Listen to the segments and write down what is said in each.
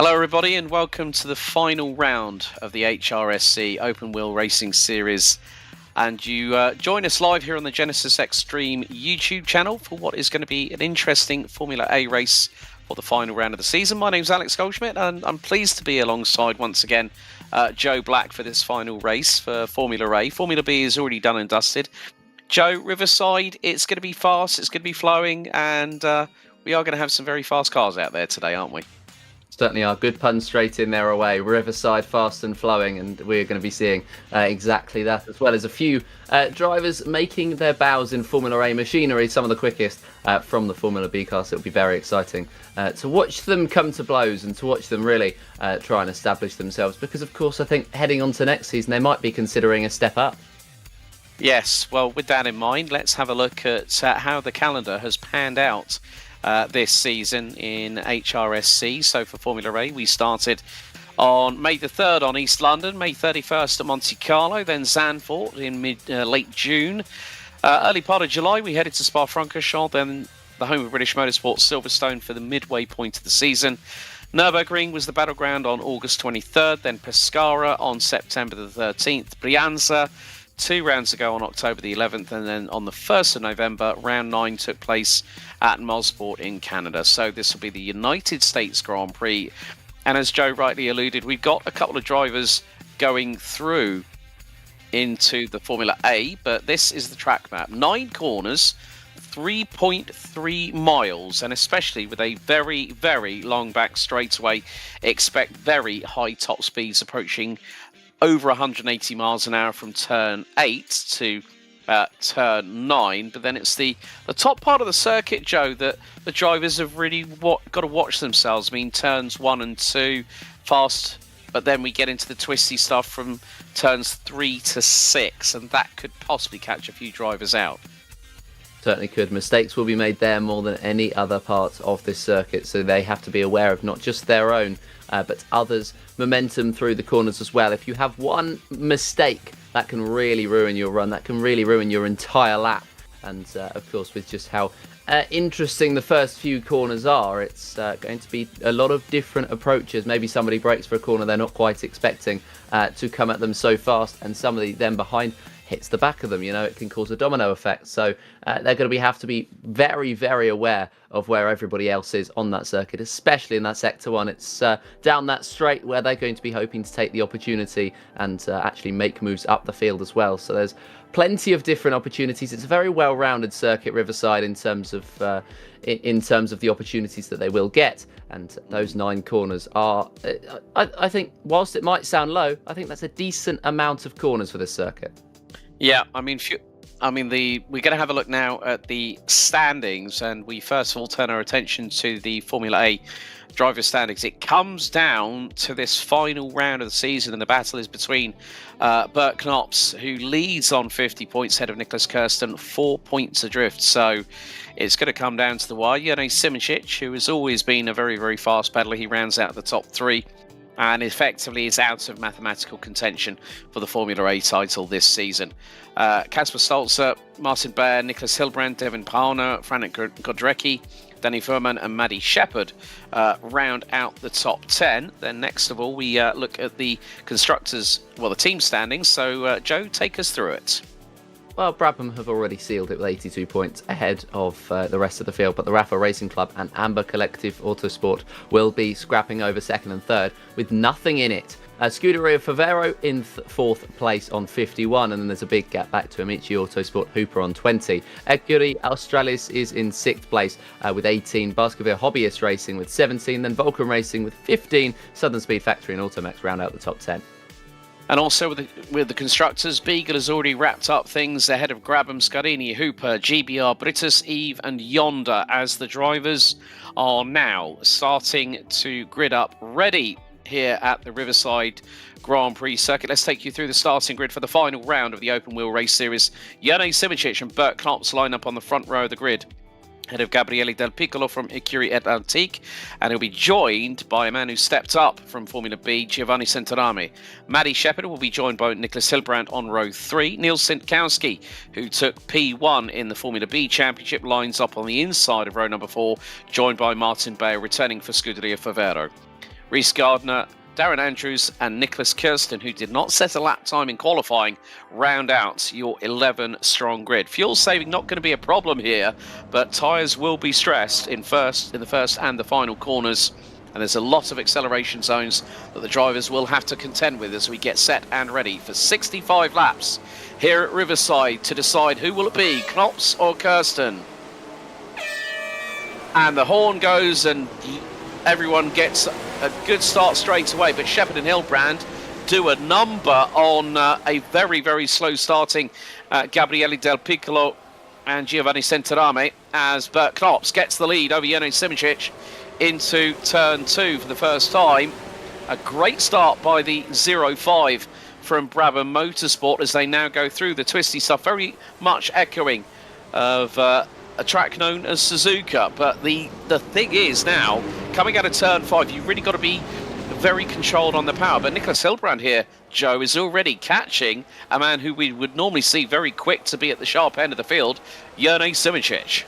Hello everybody and welcome to the final round of the HRSC Open Wheel Racing Series, and you join us live here on the Genisus Extreme YouTube channel for what is going to be an interesting Formula A race for the final round of the season. My name's Alex Goldschmidt and I'm pleased to be alongside once again Joe Black for this final race for Formula A. Formula B is already done and dusted. Joe, Riverside, it's going to be fast, it's going to be flowing, and we are going to have some very fast cars out there today, aren't we? Certainly are. Good pun straight in there away. Riverside, fast and flowing, and we're going to be seeing exactly that, as well as a few drivers making their bows in Formula A machinery, some of the quickest from the Formula B cars. It'll be very exciting to watch them come to blows and to watch them really try and establish themselves, because of course I think heading on to next season they might be considering a step up. Yes, well, with that in mind, let's have a look at how the calendar has panned out this season in HRSC. So for Formula A, we started on May the 3rd on East London, May 31st at Monte Carlo, then Zandvoort in late June. Early part of July, we headed to Spa-Francorchamps, then the home of British Motorsport, Silverstone, for the midway point of the season. Nürburgring was the battleground on August 23rd, then Pescara on September the 13th, Brianza 2 rounds ago on October the 11th, and then on the 1st of November, round 9 took place at Mosport in Canada. So this will be the United States Grand Prix. And as Joe rightly alluded, we've got a couple of drivers going through into the Formula A, but this is the track map. 9 corners, 3.3 miles, and especially with a very, very long back straightaway, expect very high top speeds approaching over 180 miles an hour from turn 8 to turn 9. But then it's the top part of the circuit, Joe, that the drivers have really got to watch themselves. I mean, turns 1 and 2 fast, but then we get into the twisty stuff from turns 3 to 6, and that could possibly catch a few drivers out. Certainly could. Mistakes will be made there more than any other part of this circuit, so they have to be aware of not just their own but others' momentum through the corners as well. If you have one mistake, that can really ruin your run, that can really ruin your entire lap. And of course, with just how interesting the first few corners are, it's going to be a lot of different approaches. Maybe somebody brakes for a corner they're not quite expecting to come at them so fast, and somebody then behind hits the back of them. You know, it can cause a domino effect. So they're going to have to be very, very aware of where everybody else is on that circuit, especially in that Sector 1. It's down that straight where they're going to be hoping to take the opportunity and actually make moves up the field as well. So there's plenty of different opportunities. It's a very well-rounded circuit, Riverside, in terms of the opportunities that they will get. And those 9 corners are, I think, whilst it might sound low, I think that's a decent amount of corners for this circuit. Yeah, I mean, we're going to have a look now at the standings, and we first of all turn our attention to the Formula A driver standings. It comes down to this final round of the season, and the battle is between Bert Knops, who leads on 50 points ahead of Nicholas Kirsten, 4 points adrift. So it's going to come down to the wire. Jene Simoncic, who has always been a very, very fast pedaler, he rounds out the top 3. and effectively is out of mathematical contention for the Formula A title this season. Kasper Stolzer, Martin Baer, Nicholas Hilbrand, Devin Palmer, Frank Godrecki, Danny Furman and Maddie Shepherd round out the top 10. Then next of all, we look at the constructors, the team standings. So, Joe, take us through it. Well, Brabham have already sealed it with 82 points ahead of the rest of the field, but the Rafa Racing Club and Amber Collective Autosport will be scrapping over second and third with nothing in it. Scuderia Favero in fourth place on 51, and then there's a big gap back to Amici Autosport Hooper on 20. Ecurie Australis is in sixth place with 18. Baskerville Hobbyist Racing with 17, then Vulcan Racing with 15. Southern Speed Factory and Automax round out the top 10. And also with the constructors, Beagle has already wrapped up things ahead of Grabham, Scarini, Hooper, GBR, Britus, Eve and Yonder, as the drivers are now starting to grid up ready here at the Riverside Grand Prix circuit. Let's take you through the starting grid for the final round of the Open Wheel Race Series. Jene Simicic and Bert Knops line up on the front row of the grid, ahead of Gabriele Del Piccolo from Ecurie Atlantique, and he'll be joined by a man who stepped up from Formula B, Giovanni Centorami. Maddie Shepherd will be joined by Nicholas Hilbrand on row 3. Neil Sintkowski, who took P1 in the Formula B Championship, lines up on the inside of row number 4, joined by Martin Bayer, returning for Scuderia Favero. Reese Gardner, Darren Andrews and Nicholas Kirsten, who did not set a lap time in qualifying, round out your 11-strong grid. Fuel saving not going to be a problem here, but tyres will be stressed in the first and the final corners. And there's a lot of acceleration zones that the drivers will have to contend with as we get set and ready for 65 laps here at Riverside to decide who will it be, Knops or Kirsten. And the horn goes and everyone gets a good start straight away, but Shepherd and Hilbrand do a number on a very, very slow starting Gabriele Del Piccolo and Giovanni Centorami, as Bert Knops gets the lead over Jene Simicic into turn 2 for the first time. A great start by the 0-5 from Brabham Motorsport as they now go through the twisty stuff, very much echoing of a track known as Suzuka. But the thing is now, coming out of turn 5, you've really got to be very controlled on the power. But Nicholas Hilbrand here, Joe, is already catching a man who we would normally see very quick to be at the sharp end of the field, Jene Simicic.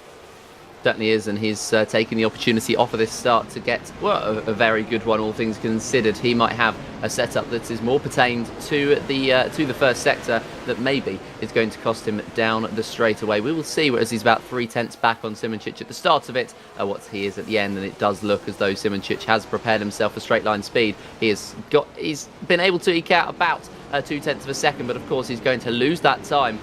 Certainly is, and he's taking the opportunity off of this start to get a very good one, all things considered. He might have a setup that is more pertained to the first sector that maybe is going to cost him down the straightaway. We will see, as he's about 3/10 back on Simicic at the start of it, what he is at the end, and it does look as though Simicic has prepared himself for straight line speed. He's been able to eke out about 0.2 of a second, but of course he's going to lose that time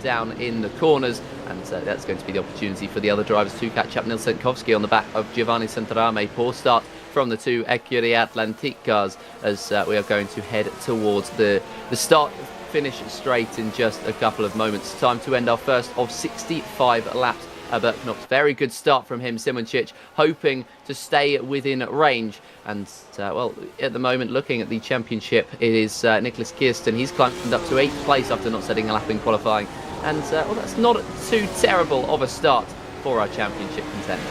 down in the corners, and that's going to be the opportunity for the other drivers to catch up. Nil Senkovsky on the back of Giovanni Centorami. Poor start from the two Ecurie Atlantique cars as we are going to head towards the start finish straight in just a couple of moments. Time to end our first of 65 laps. Bert Knops, very good start from him. Simicic hoping to stay within range, and at the moment, looking at the championship, it is Nicholas Kirsten. He's climbed up to 8th place after not setting a lap in qualifying, and that's not too terrible of a start for our championship contender.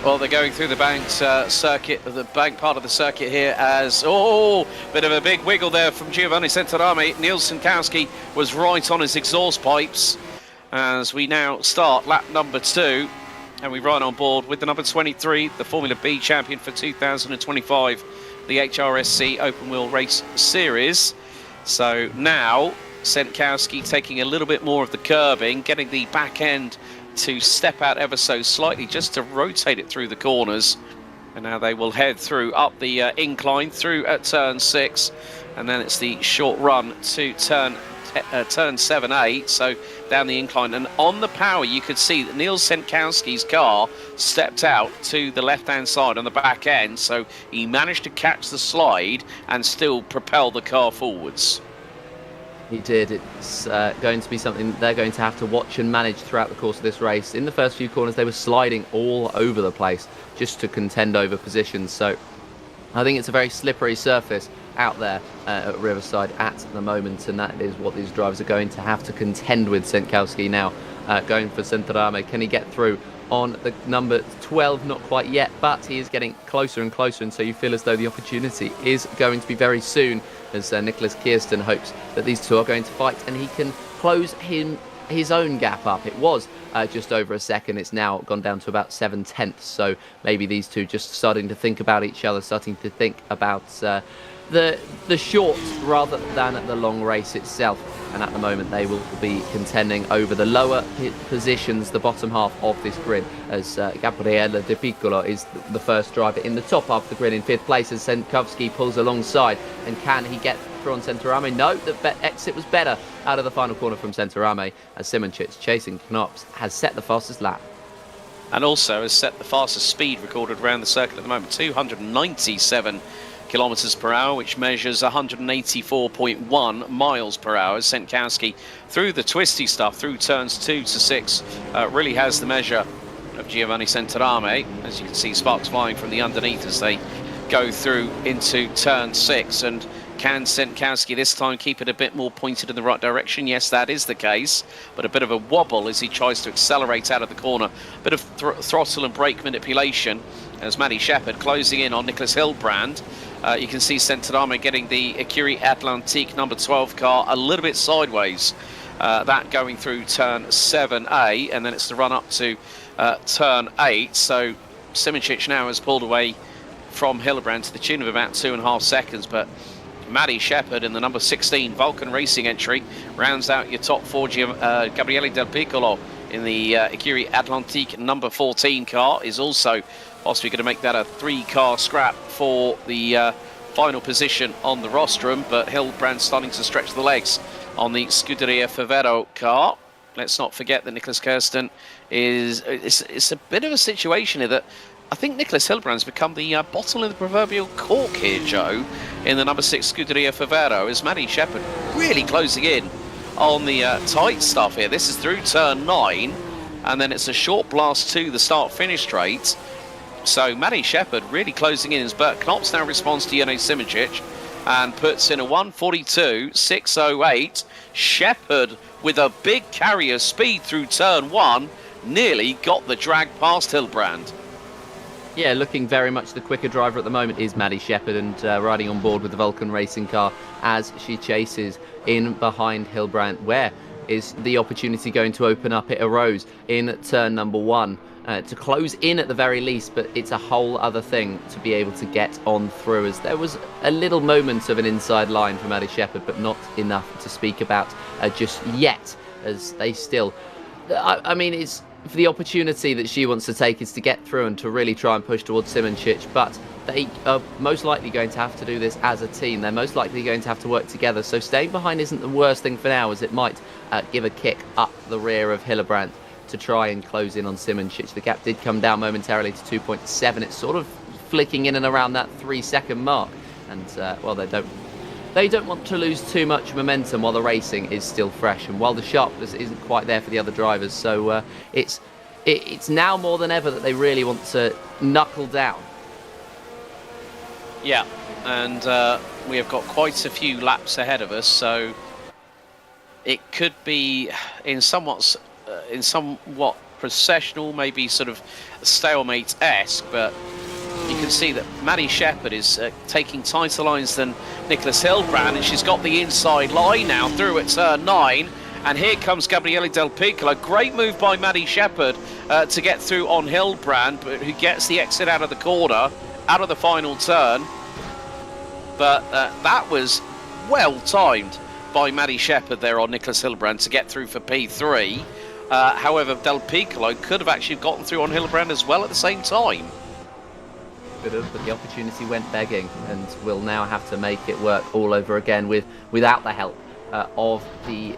Well, they're going through the banked circuit, the bank part of the circuit here, as bit of a big wiggle there from Giovanni Centorami. Neil Sinkowski was right on his exhaust pipes as we now start lap number 2, and we ride on board with the number 23, the Formula B champion for 2025, the HRSC Open Wheel Race Series. So now Sinkowski taking a little bit more of the curbing, getting the back end to step out ever so slightly just to rotate it through the corners. And now they will head through up the incline through at turn 6, and then it's the short run to turn 7-8, so down the incline. And on the power, you could see that Neil Sinkowski's car stepped out to the left-hand side on the back end, so he managed to catch the slide and still propel the car forwards. He did. It's going to be something they're going to have to watch and manage throughout the course of this race. In the first few corners, they were sliding all over the place just to contend over positions. So I think it's a very slippery surface out there at Riverside at the moment, and that is what these drivers are going to have to contend with. Sinkowski now going for Centorami. Can he get through on the number 12, not quite yet, but he is getting closer and closer, and so you feel as though the opportunity is going to be very soon, as Nicholas Kirsten hopes that these two are going to fight and he can close his own gap up. It was just over a second. It's now gone down to about 7/10, so maybe these two just starting to think about each other, starting to think about the short rather than the long race itself. And at the moment they will be contending over the lower positions, the bottom half of this grid, as Gabriele De Piccolo is the first driver in the top half of the grid in 5th place, as Senkowski pulls alongside. And can he get through on Centorame? No, the exit was better out of the final corner from Centorame, as Simoncic, chasing Knops, has set the fastest lap. And also has set the fastest speed recorded around the circuit at the moment, 297 kilometers per hour, which measures 184.1 miles per hour. Senkowski, through the twisty stuff, through turns 2 to 6, really has the measure of Giovanni Centorame. As you can see, sparks flying from the underneath as they go through into turn 6. And can Senkowski this time keep it a bit more pointed in the right direction? Yes, that is the case, but a bit of a wobble as he tries to accelerate out of the corner. A bit of throttle and brake manipulation as Matty Shepherd closing in on Nicholas Hilbrand. You can see Centorame getting the Écurie Atlantique number 12 car a little bit sideways. That going through turn 7A, and then it's the run up to turn 8. So Simoncic now has pulled away from Hilbrand to the tune of about 2.5 seconds, but Matty Shepherd in the number 16 Vulcan Racing entry rounds out your top 4. Gabriele Del Piccolo in the Écurie Atlantique number 14 car is also possibly going to make that a 3-car scrap for the final position on the rostrum, but Hilbrand starting to stretch the legs on the Scuderia Favero car. Let's not forget that Nicholas Kirsten it's a bit of a situation here that I think Nicholas Hilbrand's become the bottle in the proverbial cork here, Joe, in the number 6 Scuderia Favero, as Matty Shepherd really closing in on the tight stuff here. This is through turn 9, and then it's a short blast to the start-finish straight. So Matty Shepherd really closing in as Bert Knops now responds to Jene Simoncic and puts in a 1:42.608. Shepherd with a big carrier speed through turn 1 nearly got the drag past Hilbrand. Yeah, looking very much the quicker driver at the moment is Matty Shepherd, and riding on board with the Vulcan Racing car as she chases in behind Hilbrand. Where is the opportunity going to open up? It arose in turn number 1. To close in at the very least, but it's a whole other thing to be able to get on through, as there was a little moment of an inside line for Matty Shepherd, but not enough to speak about just yet, as they still... I mean, it's for the opportunity that she wants to take is to get through and to really try and push towards Simoncic, but they are most likely going to have to do this as a team. They're most likely going to have to work together, so staying behind isn't the worst thing for now, as it might give a kick up the rear of Hilbrand to try and close in on Simoncic. The gap did come down momentarily to 2.7. It's sort of flicking in and around that 3-second mark, and well, they don't want to lose too much momentum while the racing is still fresh and while the sharpness isn't quite there for the other drivers. So it's now more than ever that they really want to knuckle down. Yeah, and we have got quite a few laps ahead of us, so it could be in somewhat processional, maybe sort of stalemate-esque, but you can see that Matty Shepherd is taking tighter lines than Nicholas Hilbrand, and she's got the inside line now through at turn 9, and here comes Gabriele Del Piccolo. Great move by Matty Shepherd to get through on Hilbrand, but who gets the exit out of the corner, out of the final turn. But that was well timed by Matty Shepherd there on Nicholas Hilbrand to get through for P3. However, Del Piccolo could have actually gotten through on Hilbrand as well at the same time. Could have, but the opportunity went begging, and will now have to make it work all over again without the help of the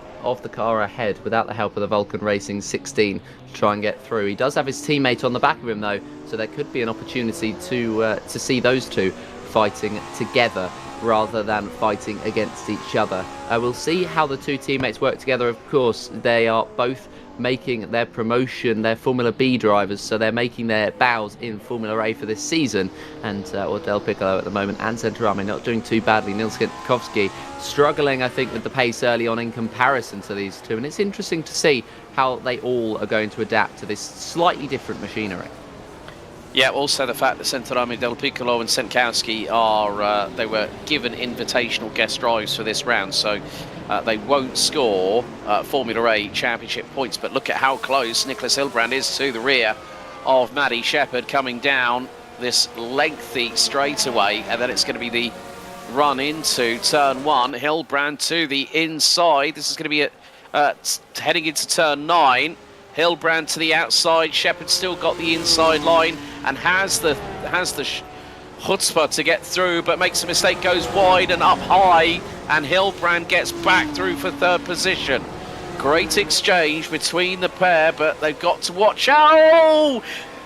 car ahead, without the help of the Vulcan Racing 16 to try and get through. He does have his teammate on the back of him though, so there could be an opportunity to see those two fighting together rather than fighting against each other. We'll see how the two teammates work together. Of course, they are both making their promotion, their Formula B drivers, so they're making their bows in Formula A for this season, and Del Piccolo at the moment and Centrame not doing too badly. Nils Kwiatkowski struggling, I think, with the pace early on in comparison to these two, and it's interesting to see how they all are going to adapt to this slightly different machinery. Yeah, also the fact that Centrame, Del Piccolo and Senkowski are, they were given invitational guest drives for this round, so they won't score Formula A Championship points. But look at how close Nicholas Hilbrand is to the rear of Maddie Shepherd coming down this lengthy straightaway, and then it's going to be the run into turn 1. Hilbrand to the inside. This is going to be heading into turn 9. Hilbrand to the outside. Shepherd still got the inside line and has the chutzpah to get through, but makes a mistake, goes wide and up high, and Hilbrand gets back through for 3rd position. Great exchange between the pair, but they've got to watch out. Oh!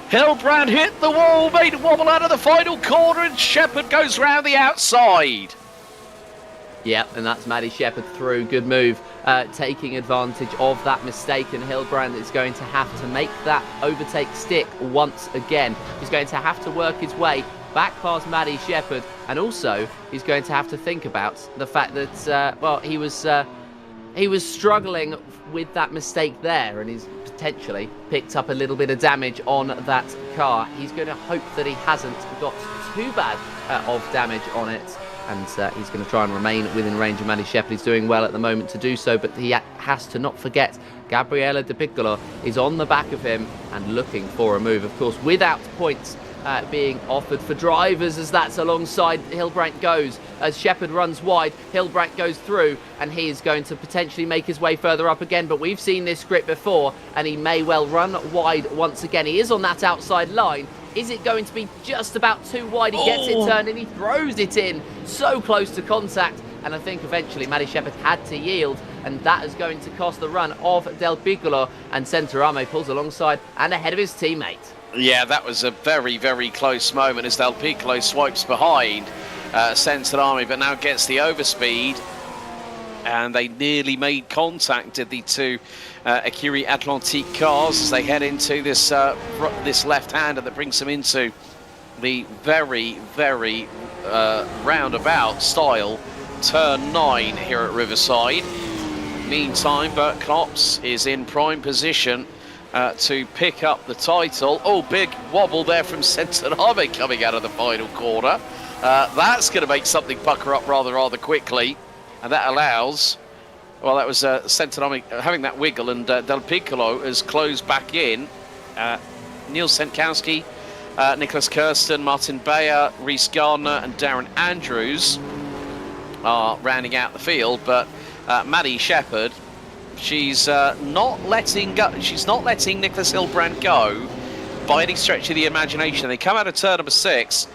Hilbrand hit the wall, made it wobble out of the final corner, and Shepherd goes round the outside. Yep, and that's Maddie Shepherd through. Good move, taking advantage of that mistake, and Hilbrand is going to have to make that overtake stick once again. He's going to have to work his way back past Maddie Shepherd, and also he's going to have to think about the fact that, well, he was struggling with that mistake there, and he's potentially picked up a little bit of damage on that car. He's going to hope that he hasn't got too bad of damage on it, and he's going to try and remain within range of Maddie Shepherd. He's doing well at the moment to do so, but he has to not forget Gabriele De Piccolo is on the back of him and looking for a move, of course, without points being offered for drivers, as that's alongside Hilbrand goes. As Shepherd runs wide, Hilbrand goes through, and he is going to potentially make his way further up again, but we've seen this script before, and he may well run wide once again. He is on that outside line. Is it going to be just about too wide? He gets it turned and he throws it in, so close to contact, and I think eventually Maddie Shepherd had to yield, and that is going to cost the run of Del Piccolo, and Centrame pulls alongside and ahead of his teammate. Yeah, that was a very, very close moment as Del Piccolo swipes behind Centrame, but now gets the overspeed, and they nearly made contact, did the two Écurie Atlantique cars, as they head into this this left-hander that brings them into the very, very roundabout style turn 9 here at Riverside. Meantime, Bert Klops is in prime position to pick up the title. Oh, big wobble there from Centrame coming out of the final corner. That's going to make something pucker up rather quickly, and that allows, well, that was Centrame having that wiggle, and Del Piccolo has closed back in. Niels Senkowski, Nicholas Kirsten, Martin Bayer, Rhys Gardner and Darren Andrews are rounding out the field, but Maddie Shepherd, she's not letting Nicholas Hilbrand go by any stretch of the imagination. They come out of turn number 6,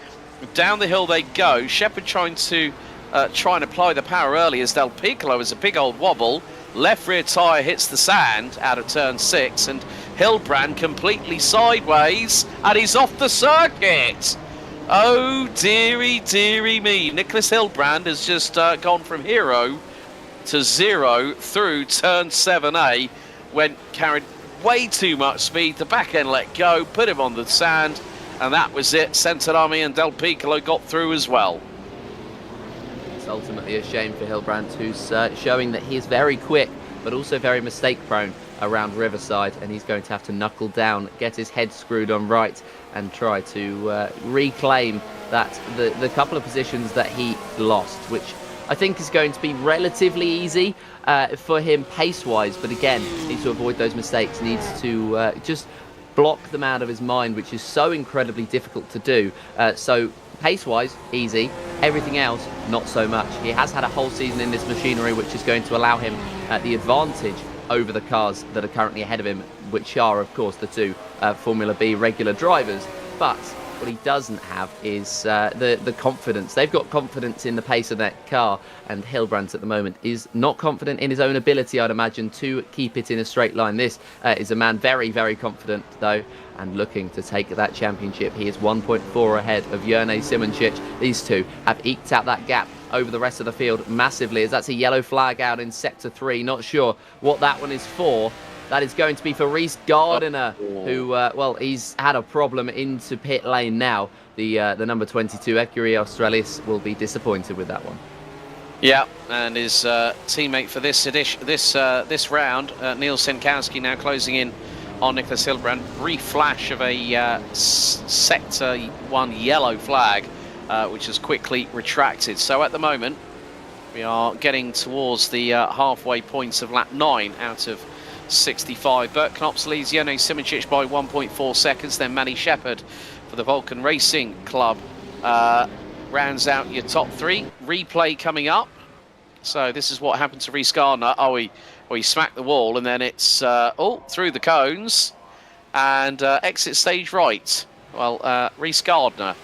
down the hill they go. Shepherd trying to apply the power early as Del Piccolo is a big old wobble. Left rear tyre hits the sand out of turn 6, and Hilbrand completely sideways, and he's off the circuit. Oh, dearie, dearie me. Nicholas Hilbrand has just gone from hero to 0 through turn 7A, when carried way too much speed. The back end let go, put him on the sand, and that was it. Centrame and Del Piccolo got through as well. It's ultimately a shame for Hilbrand, who's showing that he is very quick, but also very mistake prone around Riverside, and he's going to have to knuckle down, get his head screwed on right, and try to reclaim that the couple of positions that he lost, which I think is going to be relatively easy for him pace-wise, but again, needs to avoid those mistakes, needs to just block them out of his mind, which is so incredibly difficult to do. So pace-wise, easy. Everything else, not so much. He has had a whole season in this machinery, which is going to allow him the advantage over the cars that are currently ahead of him, which are, of course, the two Formula B regular drivers. But What he doesn't have is the confidence. They've got confidence in the pace of that car, and Hilbrand at the moment is not confident in his own ability, I'd imagine, to keep it in a straight line. This is a man very, very confident, though, and looking to take that championship. He is 1.4 ahead of Jurnej Simoncic. These two have eked out that gap over the rest of the field massively, as that's a yellow flag out in Sector 3. Not sure what that one is for. That is going to be for Rhys Gardiner, who, well, he's had a problem into pit lane now. The number 22, Ecurie Australis, will be disappointed with that one. Yeah, and his teammate for this round, Neil Senkowski, now closing in on Nicholas Hilbrand. Brief flash of a Sector 1 yellow flag, which has quickly retracted. So at the moment, we are getting towards the halfway points of lap 9 out of 65. Bert Knops leads Jurnej Simoncic by 1.4 seconds. Then Manny Shepherd for the Vulcan Racing Club rounds out your top 3. Replay coming up. So this is what happened to Rhys Gardiner. He smacked the wall, and then it's through the cones and exit stage right. Well, Rhys Gardiner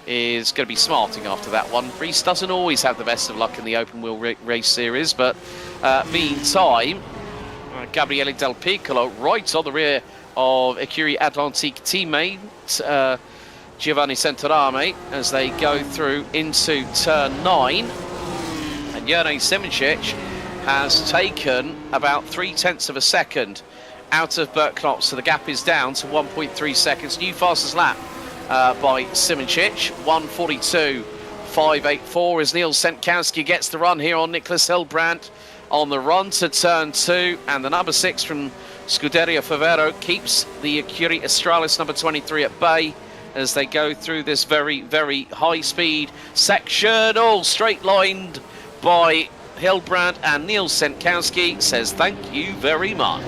is going to be smarting after that one. Rhys doesn't always have the best of luck in the open wheel race series, but meantime, Gabriele Del Piccolo right on the rear of Ecurie Atlantique teammate Giovanni Centorame as they go through into turn 9. And Jurnej Simoncic has taken about 0.3 of a second out of Bert Knops, so the gap is down to 1.3 seconds. New fastest lap by Simoncic, 1:42.584 as Neil Senkowski gets the run here on Nicholas Hilbrand on the run to turn 2, and the number 6 from Scuderia Favero keeps the Ecurie Australis number 23 at bay as they go through this very, very high speed section, all straight lined by Hilbrand, and Neil Senkowski says thank you very much.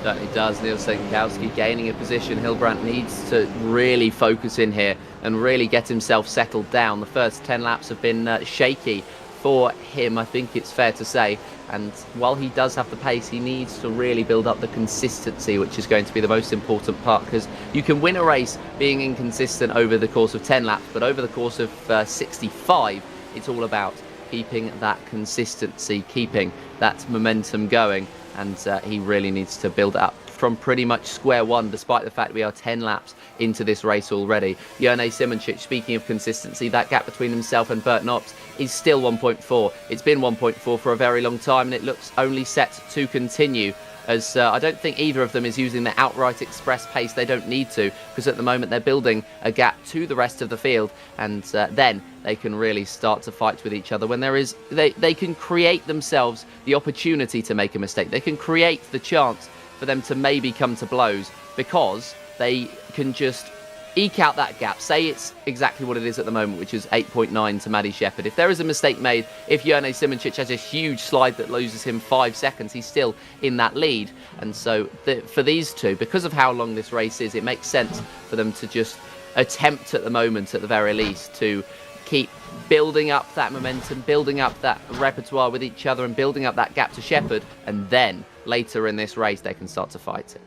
Certainly does. Neil Senkowski gaining a position. Hilbrand needs to really focus in here and really get himself settled down. The first 10 laps have been shaky for him, I think it's fair to say, and while he does have the pace, he needs to really build up the consistency, which is going to be the most important part, because you can win a race being inconsistent over the course of 10 laps, but over the course of 65, it's all about keeping that consistency, keeping that momentum going, and he really needs to build it up from pretty much square one, despite the fact we are 10 laps into this race already. Jurnej Simoncic, speaking of consistency, that gap between himself and Bert Knops is still 1.4. It's been 1.4 for a very long time, and it looks only set to continue, as I don't think either of them is using the outright express pace. They don't need to, because at the moment they're building a gap to the rest of the field, and then they can really start to fight with each other when there is they can create themselves the opportunity to make a mistake. They can create the chance for them to maybe come to blows, because they can just eke out that gap. Say it's exactly what it is at the moment, which is 8.9 to Maddie Shepherd. If there is a mistake made, if Jurnej Simoncic has a huge slide that loses him 5 seconds, he's still in that lead. And so for these two, because of how long this race is, it makes sense for them to just attempt at the moment, at the very least, to keep building up that momentum, building up that repertoire with each other, and building up that gap to Shepherd, and then later in this race they can start to fight it.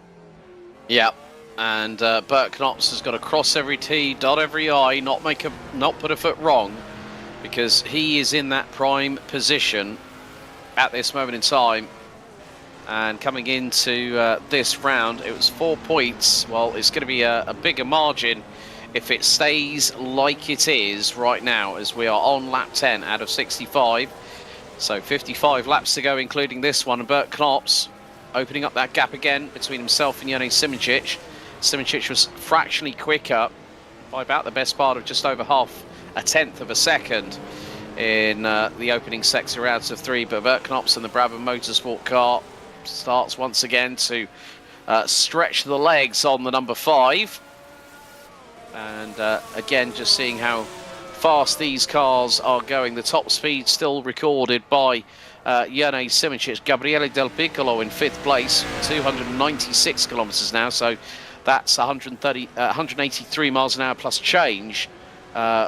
Yeah, and Bert Knops has got to cross every T, dot every I, not put a foot wrong, because he is in that prime position at this moment in time. And coming into this round, it was 4 points. Well, it's going to be a bigger margin if it stays like it is right now, as we are on lap 10 out of 65. So 55 laps to go, including this one. And Bert Knops opening up that gap again between himself and Jurnej Simoncic. Simoncic was fractionally quicker by about the best part of just over half a tenth of a second in the opening sector out of 3. But Bert Knops and the Brabham Motorsport car starts once again to stretch the legs on the number 5. And again, just seeing how fast these cars are going. The top speed still recorded by Jurnej Simoncic. Gabriele Del Piccolo in 5th place, 296 kilometres now, so that's 183 miles an hour plus change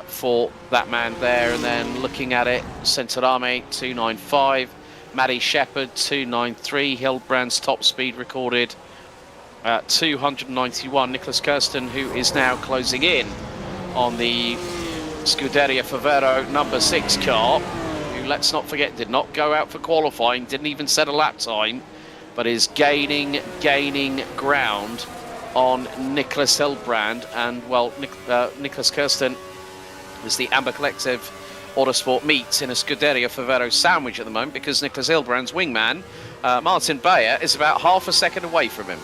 for that man there. And then looking at it, Centorame 295, Maddie Shepherd 293, Hilbrand's top speed recorded 291. Nicholas Kirsten, who is now closing in on the Scuderia Favero number 6 car, who, let's not forget, did not go out for qualifying, didn't even set a lap time, but is gaining ground on Nicholas Hilbrand. And, well, Nicholas Kirsten is the Amber Collective Autosport meets in a Scuderia Favero sandwich at the moment, because Nicholas Hilbrand's wingman, Martin Bayer, is about half a second away from him.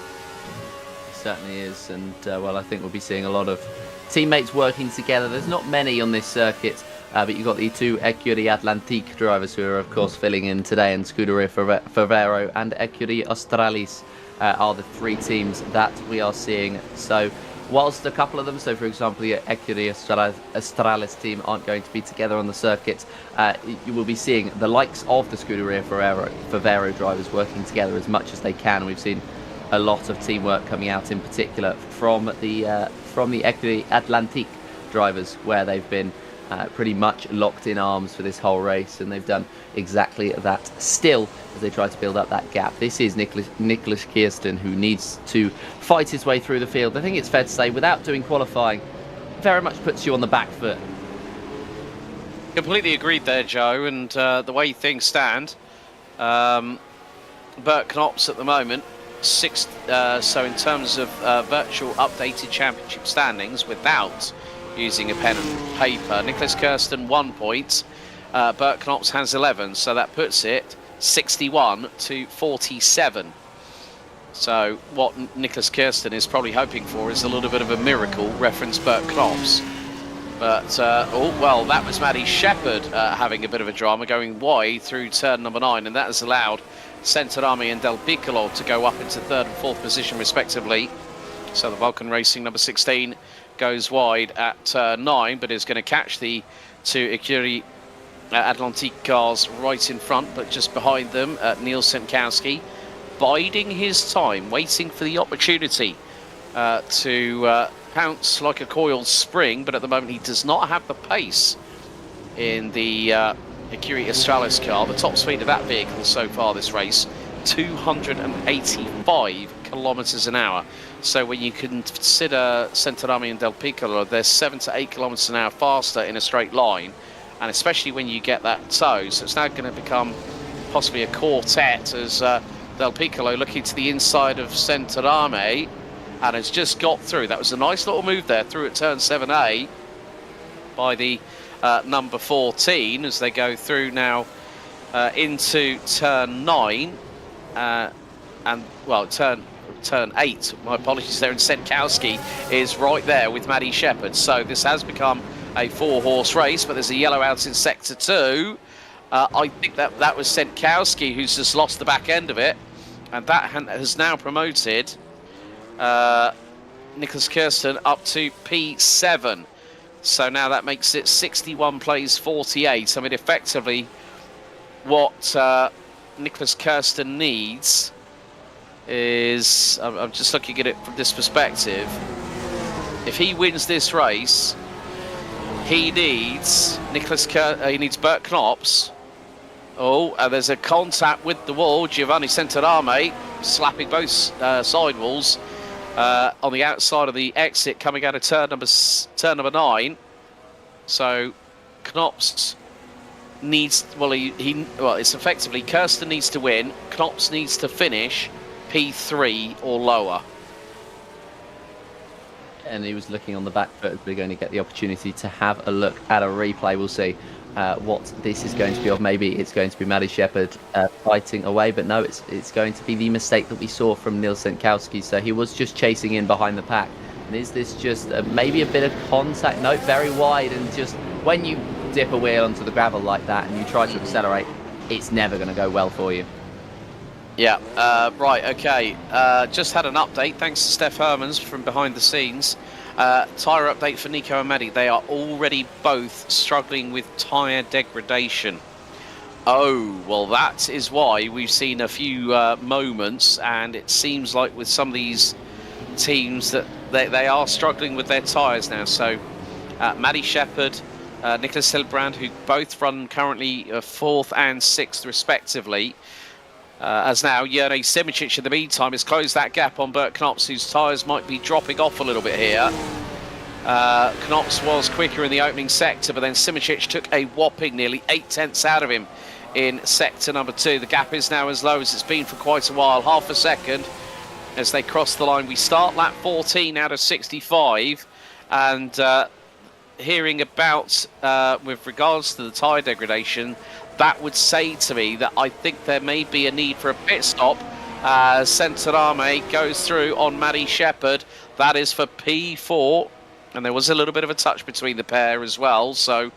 Certainly is, and well, I think we'll be seeing a lot of teammates working together. There's not many on this circuit, but you've got the two Écurie Atlantique drivers who are, of course, filling in today, and Scuderia Favero and Écurie Australis are the three teams that we are seeing. So whilst a couple of them, so for example the Écurie Australis team, aren't going to be together on the circuit, you will be seeing the likes of the Scuderia Favero drivers working together as much as they can. We've seen a lot of teamwork coming out, in particular from the Écurie Atlantique drivers, where they've been pretty much locked in arms for this whole race, and they've done exactly that still as they try to build up that gap. This is Nicholas Kirsten, who needs to fight his way through the field. I think it's fair to say, without doing qualifying, very much puts you on the back foot. Completely agreed there, Joe, and the way things stand, Bert Knops at the moment, 6th, so in terms of virtual updated championship standings without using a pen and paper, Nicholas Kirsten 1 point, Bert Knops has 11, so that puts it 61 to 47. So what Nicholas Kirsten is probably hoping for is a little bit of a miracle, reference Bert Knops. But, oh, well, that was Maddie Shepherd having a bit of a drama, going wide through turn number 9, and that has allowed Centerami and Del Piccolo to go up into 3rd and 4th position respectively. So the Vulcan Racing number 16 goes wide at 9, but is going to catch the two Écurie Atlantique cars right in front, but just behind them, Neil Senkowski, biding his time, waiting for the opportunity to pounce like a coiled spring, but at the moment he does not have the pace in the Écurie Australis car. The top speed of that vehicle so far this race, 285 kilometres an hour. So when you consider Centerami and Del Piccolo, they're 7 to 8 kilometres an hour faster in a straight line, and especially when you get that toe. So it's now going to become possibly a quartet as Del Piccolo looking to the inside of Centerami, and has just got through. That was a nice little move there, through at turn 7A by the number 14 as they go through now into turn 9 and, well, turn 8, my apologies there, and Senkowski is right there with Maddie Shepherd. So this has become a 4-horse race, but there's a yellow out in sector 2. I think that was Senkowski who's just lost the back end of it, and that has now promoted Nicholas Kirsten up to P7. So now that makes it 61 plays 48. I mean, effectively, what Nicholas Kirsten needs is, I'm just looking at it from this perspective, if he wins this race, he needs he needs Bert Knops. Oh, and there's a contact with the wall. Giovanni Centerame slapping both sidewalls on the outside of the exit coming out of turn number 9. So Knops needs, well, it's effectively Kirsten needs to win, Knops needs to finish P3 or lower. And he was looking on the back foot. We're going to get the opportunity to have a look at a replay. We'll see what this is going to be of. Maybe it's going to be Maddie Shepherd fighting away, but no, it's going to be the mistake that we saw from Neil Senkowski. So he was just chasing in behind the pack. And is this just maybe a bit of contact? No, very wide, and just when you dip a wheel onto the gravel like that and you try to accelerate, it's never going to go well for you. Yeah, right, okay. Just had an update, thanks to Steph Hermans from behind the scenes. Tyre update for Nico and Maddie. They are already both struggling with tyre degradation. Oh, well, that is why we've seen a few moments, and it seems like with some of these teams that they are struggling with their tyres now. So Maddie Shepherd, Nicholas Hilbrand, who both run currently 4th and 6th respectively, As now, Jerne Simicic in the meantime has closed that gap on Bert Knops, whose tyres might be dropping off a little bit here. Knops was quicker in the opening sector, but then Simicic took a whopping nearly 8 tenths out of him in sector number 2. The gap is now as low as it's been for quite a while, half a second as they cross the line. We start lap 14 out of 65, and hearing about, with regards to the tyre degradation, that would say to me that I think there may be a need for a pit stop. Centerame goes through on Maddie Shepherd. That is for P4. And there was a little bit of a touch between the pair as well. So a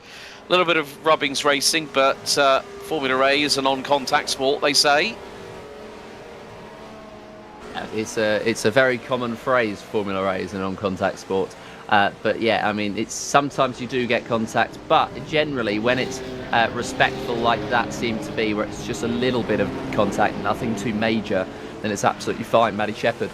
little bit of rubbings racing, but Formula A is a non-contact sport, they say. It's a very common phrase, Formula A is a non-contact sport. But yeah, I mean, it's sometimes you do get contact, but generally when it's respectful like that seemed to be, where it's just a little bit of contact, nothing too major, then it's absolutely fine. Maddie Shepherd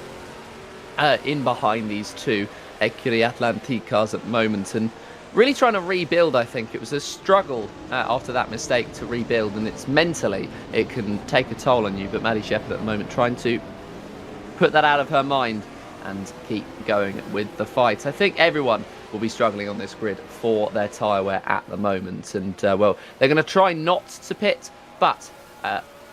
in behind these two Ecurie Atlantique cars at the moment, and really trying to rebuild. I think it was a struggle after that mistake to rebuild, and it's mentally it can take a toll on you, but Maddie Shepherd at the moment trying to put that out of her mind and keep going with the fight. I think everyone will be struggling on this grid for their tyre wear at the moment, and well, they're going to try not to pit, but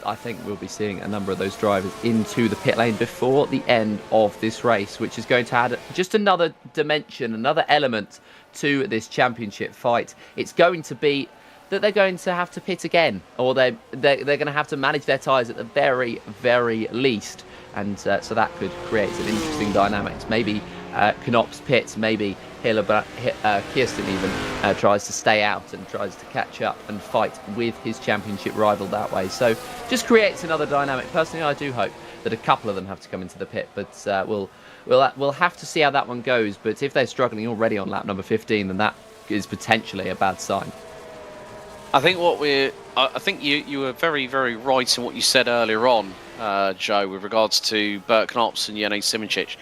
I think we'll be seeing a number of those drivers into the pit lane before the end of this race, which is going to add just another dimension, another element to this championship fight. It's going to be that they're going to have to pit again, or they're going to have to manage their tyres at the very, very least. And so that could create some interesting dynamics. Maybe Knops pits, maybe Kirsten even tries to stay out and tries to catch up and fight with his championship rival that way. So just creates another dynamic. Personally, I do hope that a couple of them have to come into the pit, but we'll have to see how that one goes. But if they're struggling already on lap number 15, then that is potentially a bad sign. I think I think you were very, very right in what you said earlier on, Joe, with regards to Bert Knops and Jerne Simicic.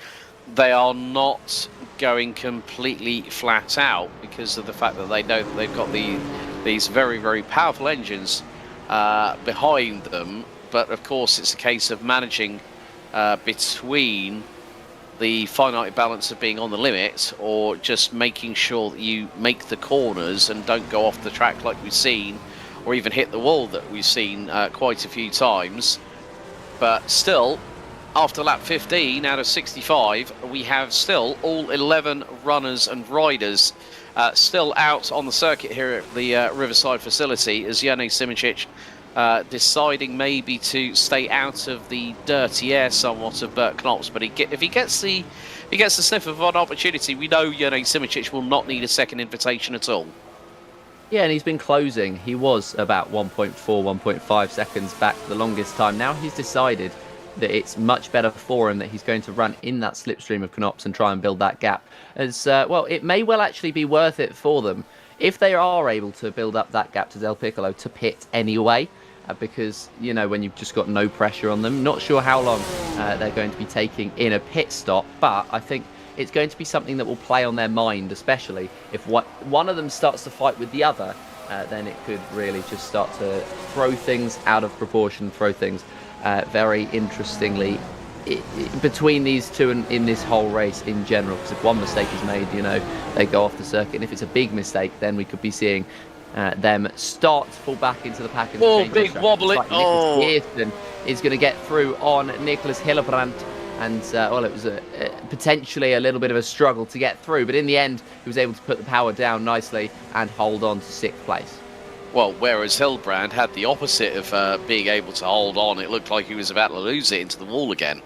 They are not going completely flat out because of the fact that they know that they've got these very, very powerful engines behind them. But of course, it's a case of managing between the finite balance of being on the limit, or just making sure that you make the corners and don't go off the track like we've seen, or even hit the wall that we've seen quite a few times. But still, after lap 15 out of 65, we have still all 11 runners and riders still out on the circuit here at the Riverside facility, as Jerne Simicic deciding maybe to stay out of the dirty air somewhat of Bert Knops. But if he gets the sniff of an opportunity, we know Jerne Simicic will not need a second invitation at all. Yeah, and he's been closing. He was about 1.4, 1.5 seconds back for the longest time. Now he's decided that it's much better for him that he's going to run in that slipstream of Knops and try and build that gap. As well, it may well actually be worth it for them if they are able to build up that gap to Del Piccolo to pit anyway. Because, you know, when you've just got no pressure on them, not sure how long they're going to be taking in a pit stop, but I think it's going to be something that will play on their mind, especially if one of them starts to fight with the other, then it could really just start to throw things out of proportion, throw things very interestingly between these two and in this whole race in general. Because if one mistake is made, you know, they go off the circuit, and if it's a big mistake, then we could be seeing them start to fall back into the pack. And big wobbly. Nicholas Kirsten is going to get through on Nicholas Hillebrand, and well, it was potentially a little bit of a struggle to get through, but in the end he was able to put the power down nicely and hold on to 6th place. Well, whereas Hillebrand had the opposite of being able to hold on, it looked like he was about to lose it into the wall again.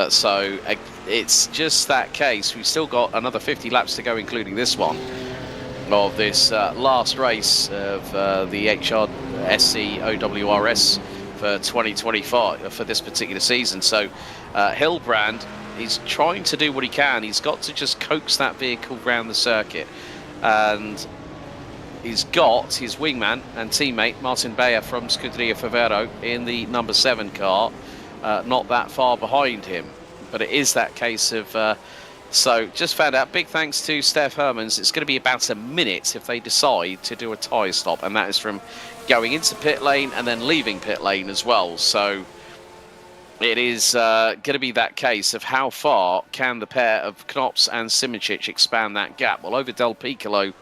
So it's just that case. We've still got another 50 laps to go, including this one, of this last race of the HRSC OWRS for 2025 for this particular season. So Hillebrand, he's trying to do what he can. He's got to just coax that vehicle round the circuit, and he's got his wingman and teammate Martin Bayer from Scuderia Favero in the number 7 car, not that far behind him. But it is that case of so just found out, big thanks to Steph Hermans, it's going to be about a minute if they decide to do a tyre stop, and that is from going into pit lane and then leaving pit lane as well. So It is going to be that case of how far can the pair of Knops and Simoncic expand that gap. Well, over Del Piccolo,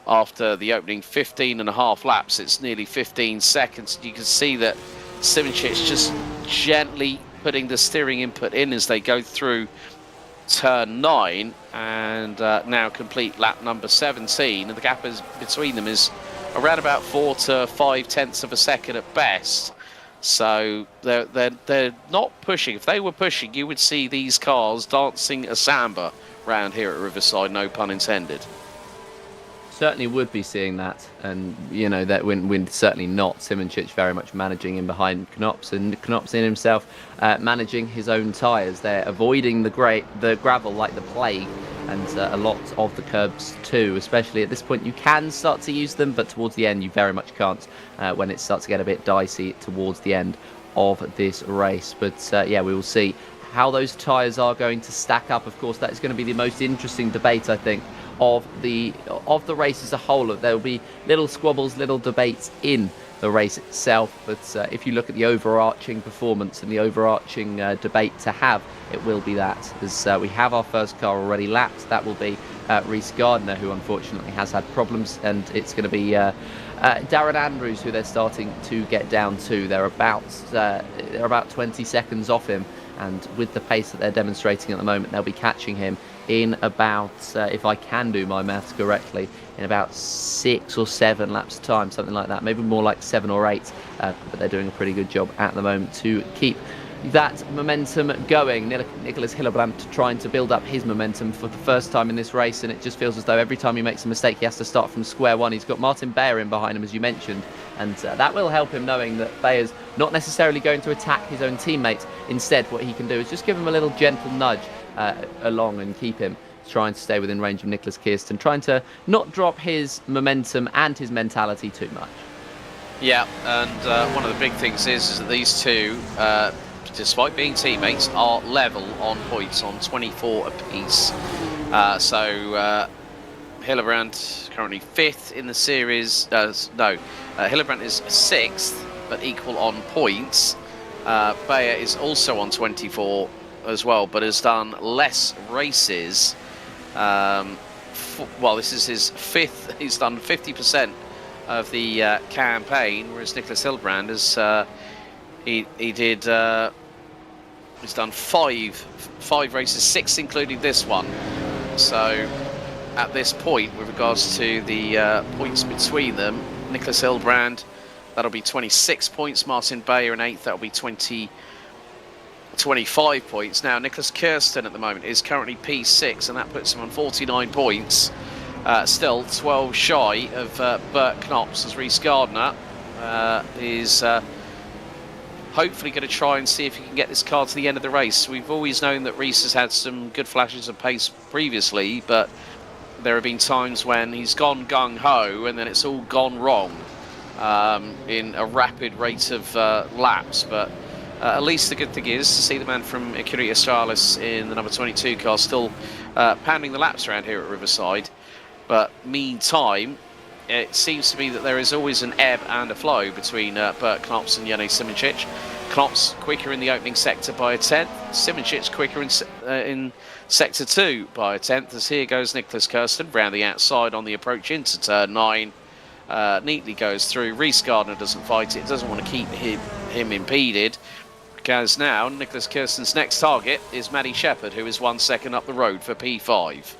after the opening 15 and a half laps, it's nearly 15 seconds. You can see that Simoncic just gently putting the steering input in as they go through turn 9 and now complete lap number 17, and the gap between them is around about 4 to 5 tenths of a second at best. So they're not pushing. If they were pushing, you would see these cars dancing a samba round here at Riverside, no pun intended. Certainly would be seeing that, and that we're certainly not. Simoncic very much managing in behind Knops, and Knops in himself managing his own tyres. They're avoiding the gravel like the plague, and a lot of the curbs too. Especially at this point, you can start to use them, but towards the end, you very much can't. When it starts to get a bit dicey towards the end of this race, but we will see how those tyres are going to stack up. Of course, that is going to be the most interesting debate, I think, of the race as a whole. There will be little squabbles, little debates in the race itself, but if you look at the overarching performance and the overarching debate to have, it will be that, as we have our first car already lapped. That will be Rhys Gardner, who unfortunately has had problems, and it's going to be Darren Andrews, who they're starting to get down to. They're about 20 seconds off him, and with the pace that they're demonstrating at the moment, they'll be catching him in about, if I can do my maths correctly, in about 6 or 7 laps time, something like that, maybe more like 7 or 8, but they're doing a pretty good job at the moment to keep that momentum going. Nicholas Hillebrand trying to build up his momentum for the first time in this race, and it just feels as though every time he makes a mistake he has to start from square one. He's got Martin Bayer in behind him, as you mentioned, and that will help him, knowing that Bayer's not necessarily going to attack his own teammate. Instead, what he can do is just give him a little gentle nudge along and keep him trying to stay within range of Nicholas Kirsten, trying to not drop his momentum and his mentality too much. Yeah, and one of the big things is that these two, despite being teammates, are level on points on 24 apiece. Hillebrand currently 5th in the series. Hillebrand is 6th, but equal on points. Bayer is also on 24 as well, but has done less races. This is his 5th. He's done 50% of the campaign, whereas Nicholas Hillebrand has he's done five races, 6 including this one. So at this point, with regards to the points between them, Nicholas Hillebrand, that'll be 26 points. Martin Bayer in 8th, that'll be 25 points. Now, Nicholas Kirsten at the moment is currently P6, and that puts him on 49 points. Still 12 shy of Bert Knops, as Rhys Gardner is hopefully going to try and see if he can get this car to the end of the race. We've always known that Rhys has had some good flashes of pace previously, but there have been times when he's gone gung-ho and then it's all gone wrong in a rapid rate of laps. But at least the good thing is to see the man from Ecurie Australis in the number 22 car still pounding the laps around here at Riverside. But meantime, it seems to be that there is always an ebb and a flow between Bert Knops and Jene Simoncic. Knops quicker in the opening sector by a 10th. Simoncic quicker in sector 2 by a 10th. As here goes Nicholas Kirsten round the outside on the approach into turn 9. Neatly goes through. Rhys Gardner doesn't fight it. Doesn't want to keep him impeded. Because now Nicholas Kirsten's next target is Maddie Shepherd, who is 1 second up the road for P5.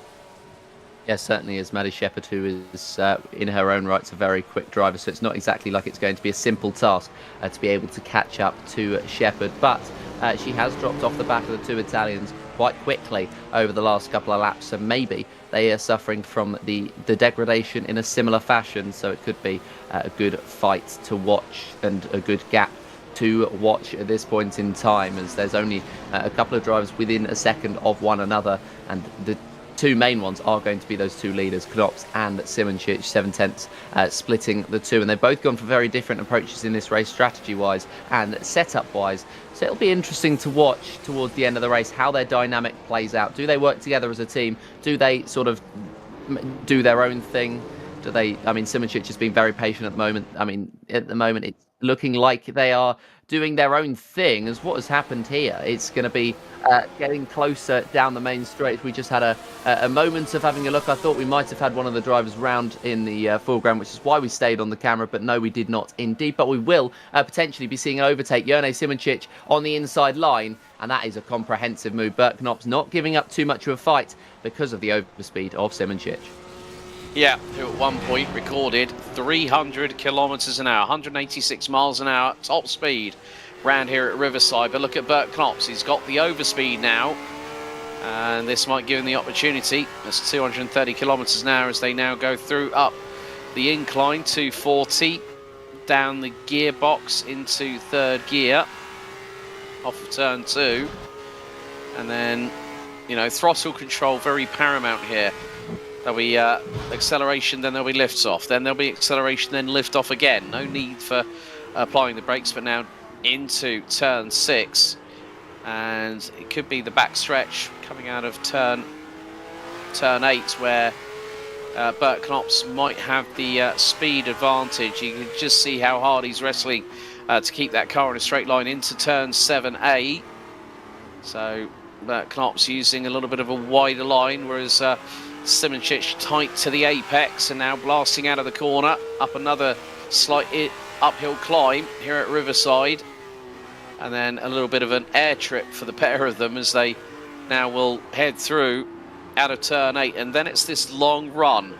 Yes, certainly is Maddie Shepherd, who is in her own right a very quick driver, so it's not exactly like it's going to be a simple task to be able to catch up to Shepherd, but she has dropped off the back of the two Italians quite quickly over the last couple of laps, so maybe they are suffering from the degradation in a similar fashion, so it could be a good fight to watch and a good gap to watch at this point in time, as there's only a couple of drivers within a second of one another, and the two main ones are going to be those two leaders, Knops and Simoncic, 7/10 splitting the two, and they've both gone for very different approaches in this race, strategy-wise and setup-wise. So it'll be interesting to watch towards the end of the race how their dynamic plays out. Do they work together as a team? Do they sort of do their own thing? Simoncic has been very patient at the moment. At the moment, it's looking like they are doing their own thing, as what has happened here. It's going to be getting closer down the main straight. We just had a moment of having a look. I thought we might have had one of the drivers round in the foreground, which is why we stayed on the camera, but no, we did not indeed. But we will potentially be seeing an overtake. Jurne Simoncic on the inside line, and that is a comprehensive move. Bert Knopf's not giving up too much of a fight because of the overspeed of Simoncic. Yeah, who at one point recorded 300 kilometres an hour, 186 miles an hour, top speed round here at Riverside. But look at Bert Knops, he's got the overspeed now, and this might give him the opportunity. That's 230 kilometres an hour as they now go through up the incline, 240, down the gearbox into third gear, off of turn 2, and then, you know, throttle control very paramount here. There'll be acceleration, then there'll be lifts off, then there'll be acceleration, then lift off again. No need for applying the brakes, but now into turn 6, and it could be the back stretch coming out of turn 8 where Bert Knops might have the speed advantage. You can just see how hard he's wrestling to keep that car in a straight line into turn 7A. So Bert Knops using a little bit of a wider line, whereas Simoncic tight to the apex, and now blasting out of the corner up another slight uphill climb here at Riverside, and then a little bit of an air trip for the pair of them as they now will head through out of turn 8, and then it's this long run,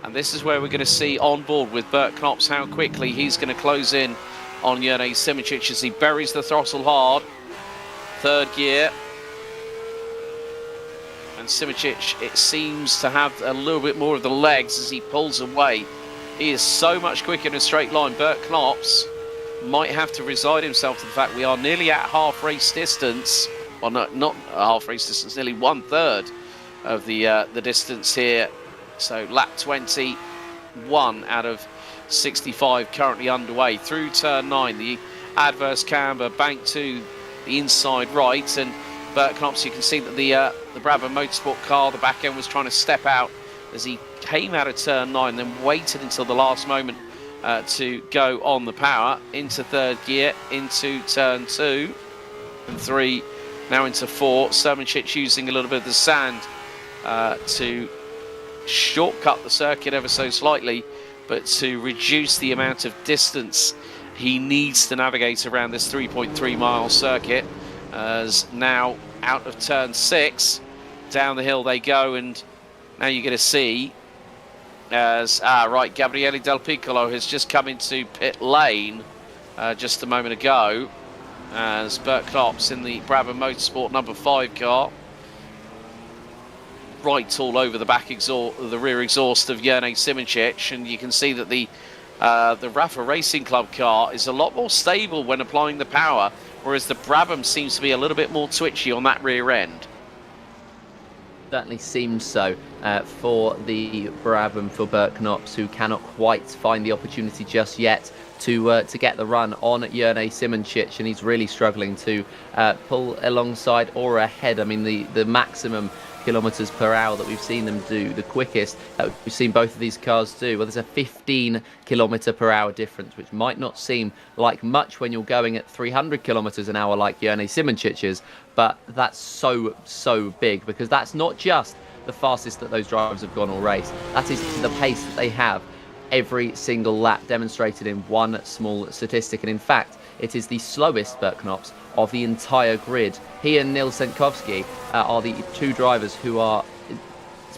and this is where we're going to see on board with Bert Knops how quickly he's going to close in on Jurne Simoncic as he buries the throttle hard. Third gear. And Simoncic, it seems to have a little bit more of the legs as he pulls away. He is so much quicker in a straight line. Bert Knops might have to resign himself to the fact we are nearly at half race distance. Well, not half race distance, nearly 1/3 of the distance here. So lap 21 out of 65 currently underway. Through turn 9, the adverse camber bank to the inside right, and Bert Knops, you can see that the Brabham Motorsport car, the back end, was trying to step out as he came out of turn 9, then waited until the last moment to go on the power into third gear, into turn 2 and 3, now into 4. Simoncic using a little bit of the sand to shortcut the circuit ever so slightly, but to reduce the amount of distance he needs to navigate around this 3.3 mile circuit. As now out of turn 6, down the hill they go, and now you're going to see as Gabriele Del Piccolo has just come into pit lane just a moment ago, as Bert Knops in the Brabham Motorsport number 5 car, right all over the back exhaust, the rear exhaust of Jurne Simoncic, and you can see that the Rafa Racing Club car is a lot more stable when applying the power, whereas the Brabham seems to be a little bit more twitchy on that rear end. Certainly seems so for the Brabham, for Bert Knops, who cannot quite find the opportunity just yet to get the run on Jurne Simoncic, and he's really struggling to pull alongside or ahead. I mean, the maximum kilometers per hour that we've seen them do, the quickest that we've seen both of these cars do, well, there's a 15 kilometer per hour difference, which might not seem like much when you're going at 300 kilometers an hour like Jurne Simoncic's, but that's so big, because that's not just the fastest that those drivers have gone all race, that is the pace that they have every single lap, demonstrated in one small statistic. And in fact, it is the slowest Bert Knops of the entire grid. He and Nils Senkovsky are the two drivers who are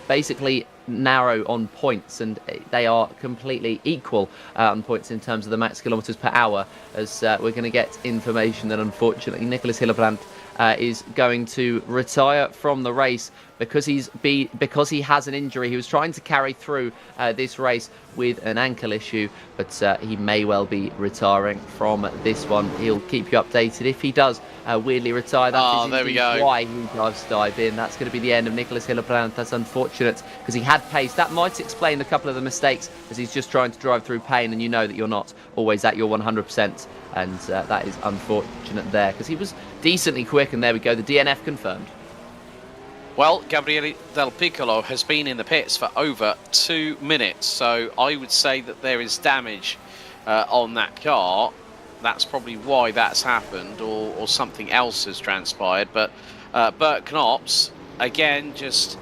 basically narrow on points, and they are completely equal on points in terms of the max kilometers per hour, as we're going to get information that unfortunately Nicholas Hillebrand is going to retire from the race because he has an injury. He was trying to carry through this race with an ankle issue, but he may well be retiring from this one. He'll keep you updated if he does weirdly retire. That is why he does dive in. That's going to be the end of Nicholas Hillebrand. That's unfortunate because he had pace. That might explain a couple of the mistakes, as he's just trying to drive through pain, and you know that you're not always at your 100%, and that is unfortunate there, because he was decently quick. And there we go, the DNF confirmed. Well, Gabriele Del Piccolo has been in the pits for over 2 minutes, so I would say that there is damage on that car. that's probably why that's happened, or something else has transpired. But Bert Knops, again, just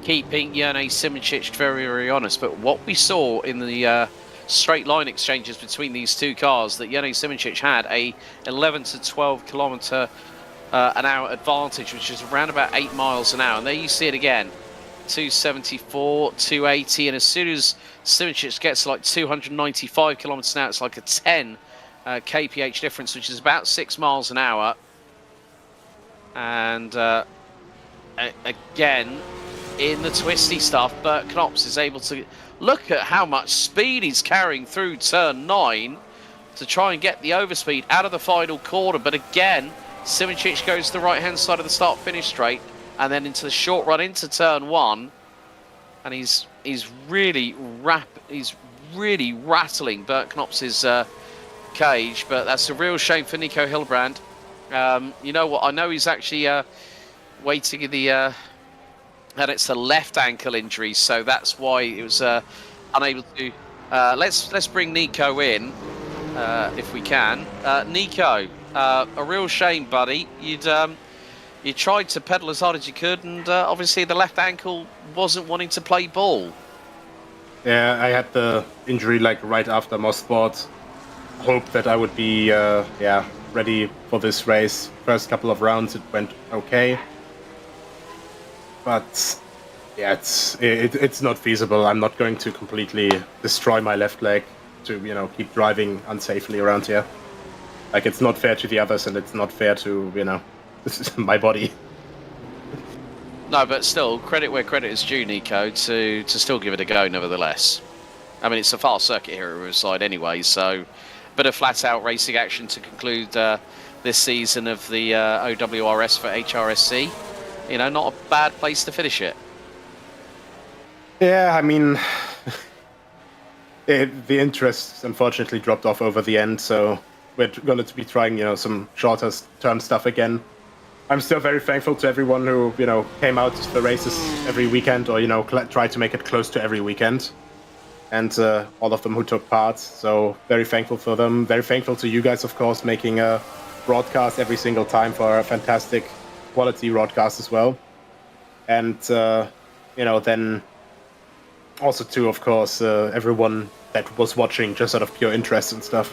keeping Jene Simoncic very, very honest. But what we saw in the straight line exchanges between these two cars, that Jene Simoncic had a 11 to 12 kilometre an hour advantage, which is around about 8 miles an hour. And there you see it again, 274, 280, and as soon as Simoncic gets like 295 kilometres an hour, it's like a 10 kph difference, which is about 6 miles an hour. And again, in the twisty stuff, Bert Knops is able to look at how much speed he's carrying through turn 9 to try and get the overspeed out of the final corner. But again, Simoncic goes to the right-hand side of the start-finish straight, and then into the short run into turn 1, and he's really rattling Bert Knops's cage. But that's a real shame for Nico Hilbrand. You know what? I know he's actually waiting in the and it's a left ankle injury, so that's why it was unable to. Let's bring Nico in if we can. Nico, a real shame, buddy. You tried to pedal as hard as you could, and obviously the left ankle wasn't wanting to play ball. Yeah, I had the injury like right after Mosport. Hoped that I would be ready for this race. First couple of rounds it went okay, but yeah, it's not feasible. I'm not going to completely destroy my left leg to keep driving unsafely around here. Like, it's not fair to the others, and it's not fair to my body. No, but still, credit where credit is due, Nico, to still give it a go, nevertheless. I mean, it's a fast circuit here at Riverside anyway, so a bit of flat-out racing action to conclude this season of the OWRS for HRSC. Not a bad place to finish it. Yeah, I mean, the interest unfortunately dropped off over the end, so we're going to be trying, some shorter term stuff again. I'm still very thankful to everyone who, came out to the races every weekend, or, tried to make it close to every weekend. And all of them who took part, so very thankful for them. Very thankful to you guys, of course, making a broadcast every single time for a fantastic quality broadcast as well. And, then also to, of course, everyone that was watching just out of pure interest and stuff.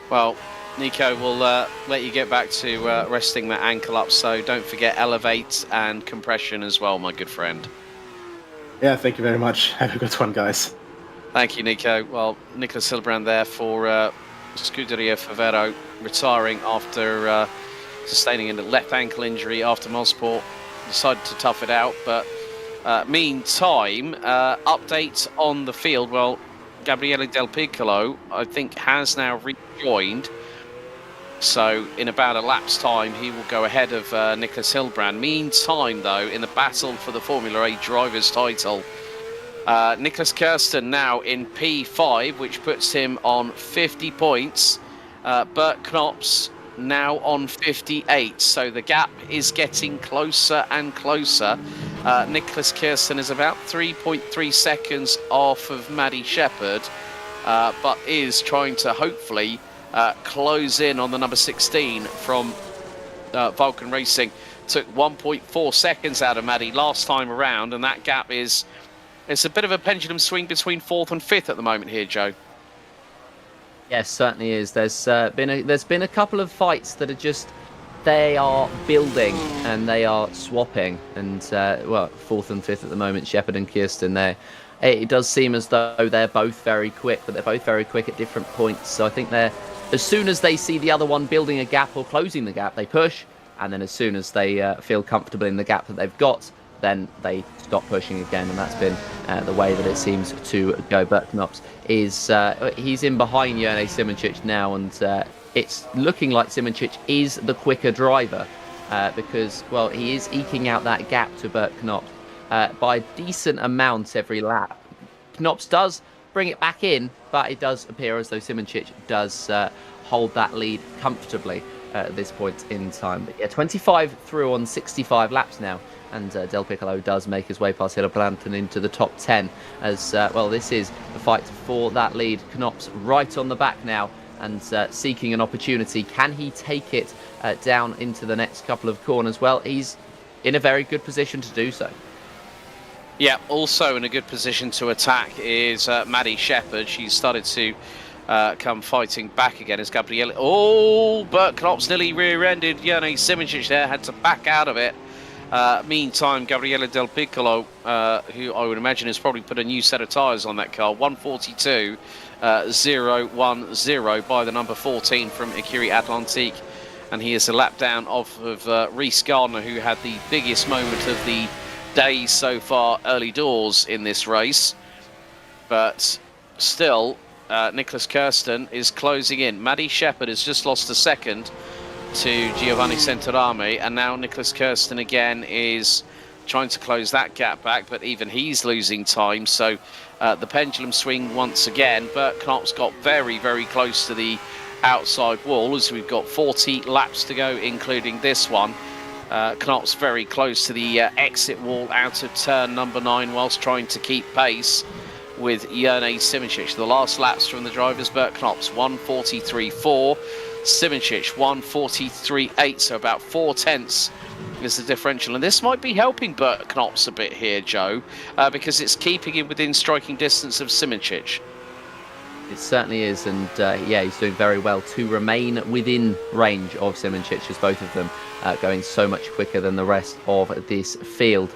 Well, Nico, we'll let you get back to resting that ankle up, so don't forget elevate and compression as well, my good friend. Yeah, thank you very much. Have a good one, guys. Thank you, Nico. Well, Nicholas Hilbrand there for Scuderia Favero, retiring after sustaining a left ankle injury after Mosport. Decided to tough it out, but meantime, updates on the field. Well, Gabriele Del Piccolo, I think, has now rejoined. So in about a lap's time, he will go ahead of Nicholas Hilbrand. Meantime, though, in the battle for the Formula A driver's title, Nicholas Kirsten now in P5, which puts him on 50 points. Bert Knops now on 58. So the gap is getting closer and closer. Nicholas Kirsten is about 3.3 seconds off of Maddie Shepherd, but is trying to hopefully close in on the number 16 from Vulcan Racing. Took 1.4 seconds out of Maddie last time around, and that gap it's a bit of a pendulum swing between 4th and 5th at the moment here, Joe. Yes, certainly is. There's been a couple of fights that are they are building and they are swapping, and 4th and 5th at the moment, Shepherd and Kirsten there. It does seem as though they're both very quick, but they're both very quick at different points. So I think as soon as they see the other one building a gap or closing the gap, they push. And then as soon as they feel comfortable in the gap that they've got, then they stop pushing again. And that's been the way that it seems to go. Bert Knops he's in behind Jene Simoncic now. And it's looking like Simoncic is the quicker driver because, well, he is eking out that gap to Bert Knops by a decent amount every lap. Knops does bring it back in, but it does appear as though Simoncic does hold that lead comfortably. at this point in time. But yeah, 25 through on 65 laps now. And Del Piccolo does make his way past Hildebrand and into the top 10 as, well, this is the fight for that lead. Knops right on the back now and seeking an opportunity. Can he take it down into the next couple of corners? Well, he's in a very good position to do so. Yeah, also in a good position to attack is Maddie Shepherd. She's started to come fighting back again as Gabriele. Oh, but Knops nearly rear-ended Jerne Simoncic there, had to back out of it. Meantime, Gabriele Del Piccolo, who I would imagine has probably put a new set of tyres on that car, 142.010 by the number 14 from Écurie Atlantique. And he is a lap down off of Reece Gardner, who had the biggest moment of the day so far early doors in this race. But still, Nicholas Kirsten is closing in. Maddie Shepherd has just lost a second to Giovanni Centorame, and now Nicholas Kirsten again is trying to close that gap back, but even he's losing time. So the pendulum swing once again. Bert Knops got very, very close to the outside wall as we've got 40 laps to go, including this one. Knops very close to the exit wall out of turn number 9 whilst trying to keep pace with Jerne Simoncic. The last laps from the drivers, Bert Knops 1:43.4, Simoncic 1:43.8, so about 4/10 is the differential. And this might be helping Bert Knops a bit here, Joe, because it's keeping him within striking distance of Simoncic. It certainly is, and yeah, he's doing very well to remain within range of Simoncic, as both of them going so much quicker than the rest of this field.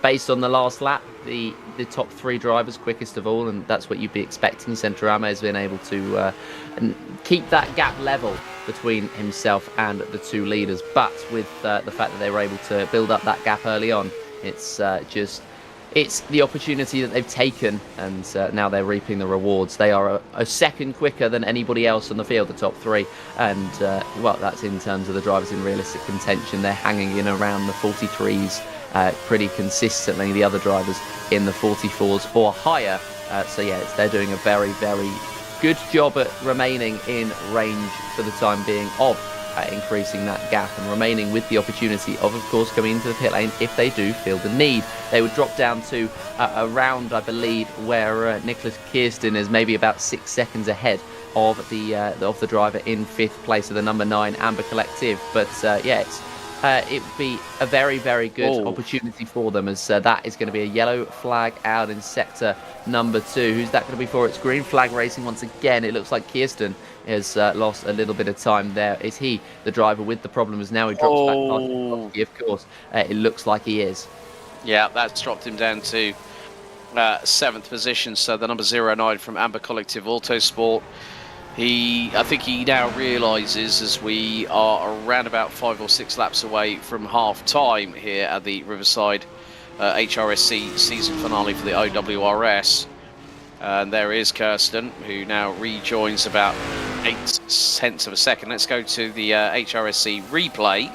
Based on the last lap, the top 3 drivers quickest of all, and that's what you'd be expecting. Centorame has been able to keep that gap level between himself and the 2 leaders, but with the fact that they were able to build up that gap early on, it's the opportunity that they've taken, and now they're reaping the rewards. They are a second quicker than anybody else on the field, the top 3, and well, that's in terms of the drivers in realistic contention. They're hanging in around the 43s pretty consistently, the other drivers in the 44s or higher. So yeah, they're doing a very, very good job at remaining in range for the time being of increasing that gap and remaining with the opportunity of course, coming into the pit lane if they do feel the need. They would drop down to around, I believe, where Nicholas Kirsten is maybe about 6 seconds ahead of the driver in 5th place of the number 9 Amber Collective. But yeah, it would be a very, very good opportunity for them, as that is going to be a yellow flag out in sector number 2. Who's that going to be for? It's green flag racing once again. It looks like Kirsten has lost a little bit of time there. Is he the driver with the problem, as now he drops back past Kowalski, of course? It looks like he is. Yeah, that's dropped him down to 7th position. So the number 09 from Amber Collective Autosport. I think he now realises, as we are around about 5 or 6 laps away from half time here at the Riverside HRSC season finale for the OWRS. And there is Kirsten, who now rejoins about 0.8 of a second. Let's go to the HRSC replay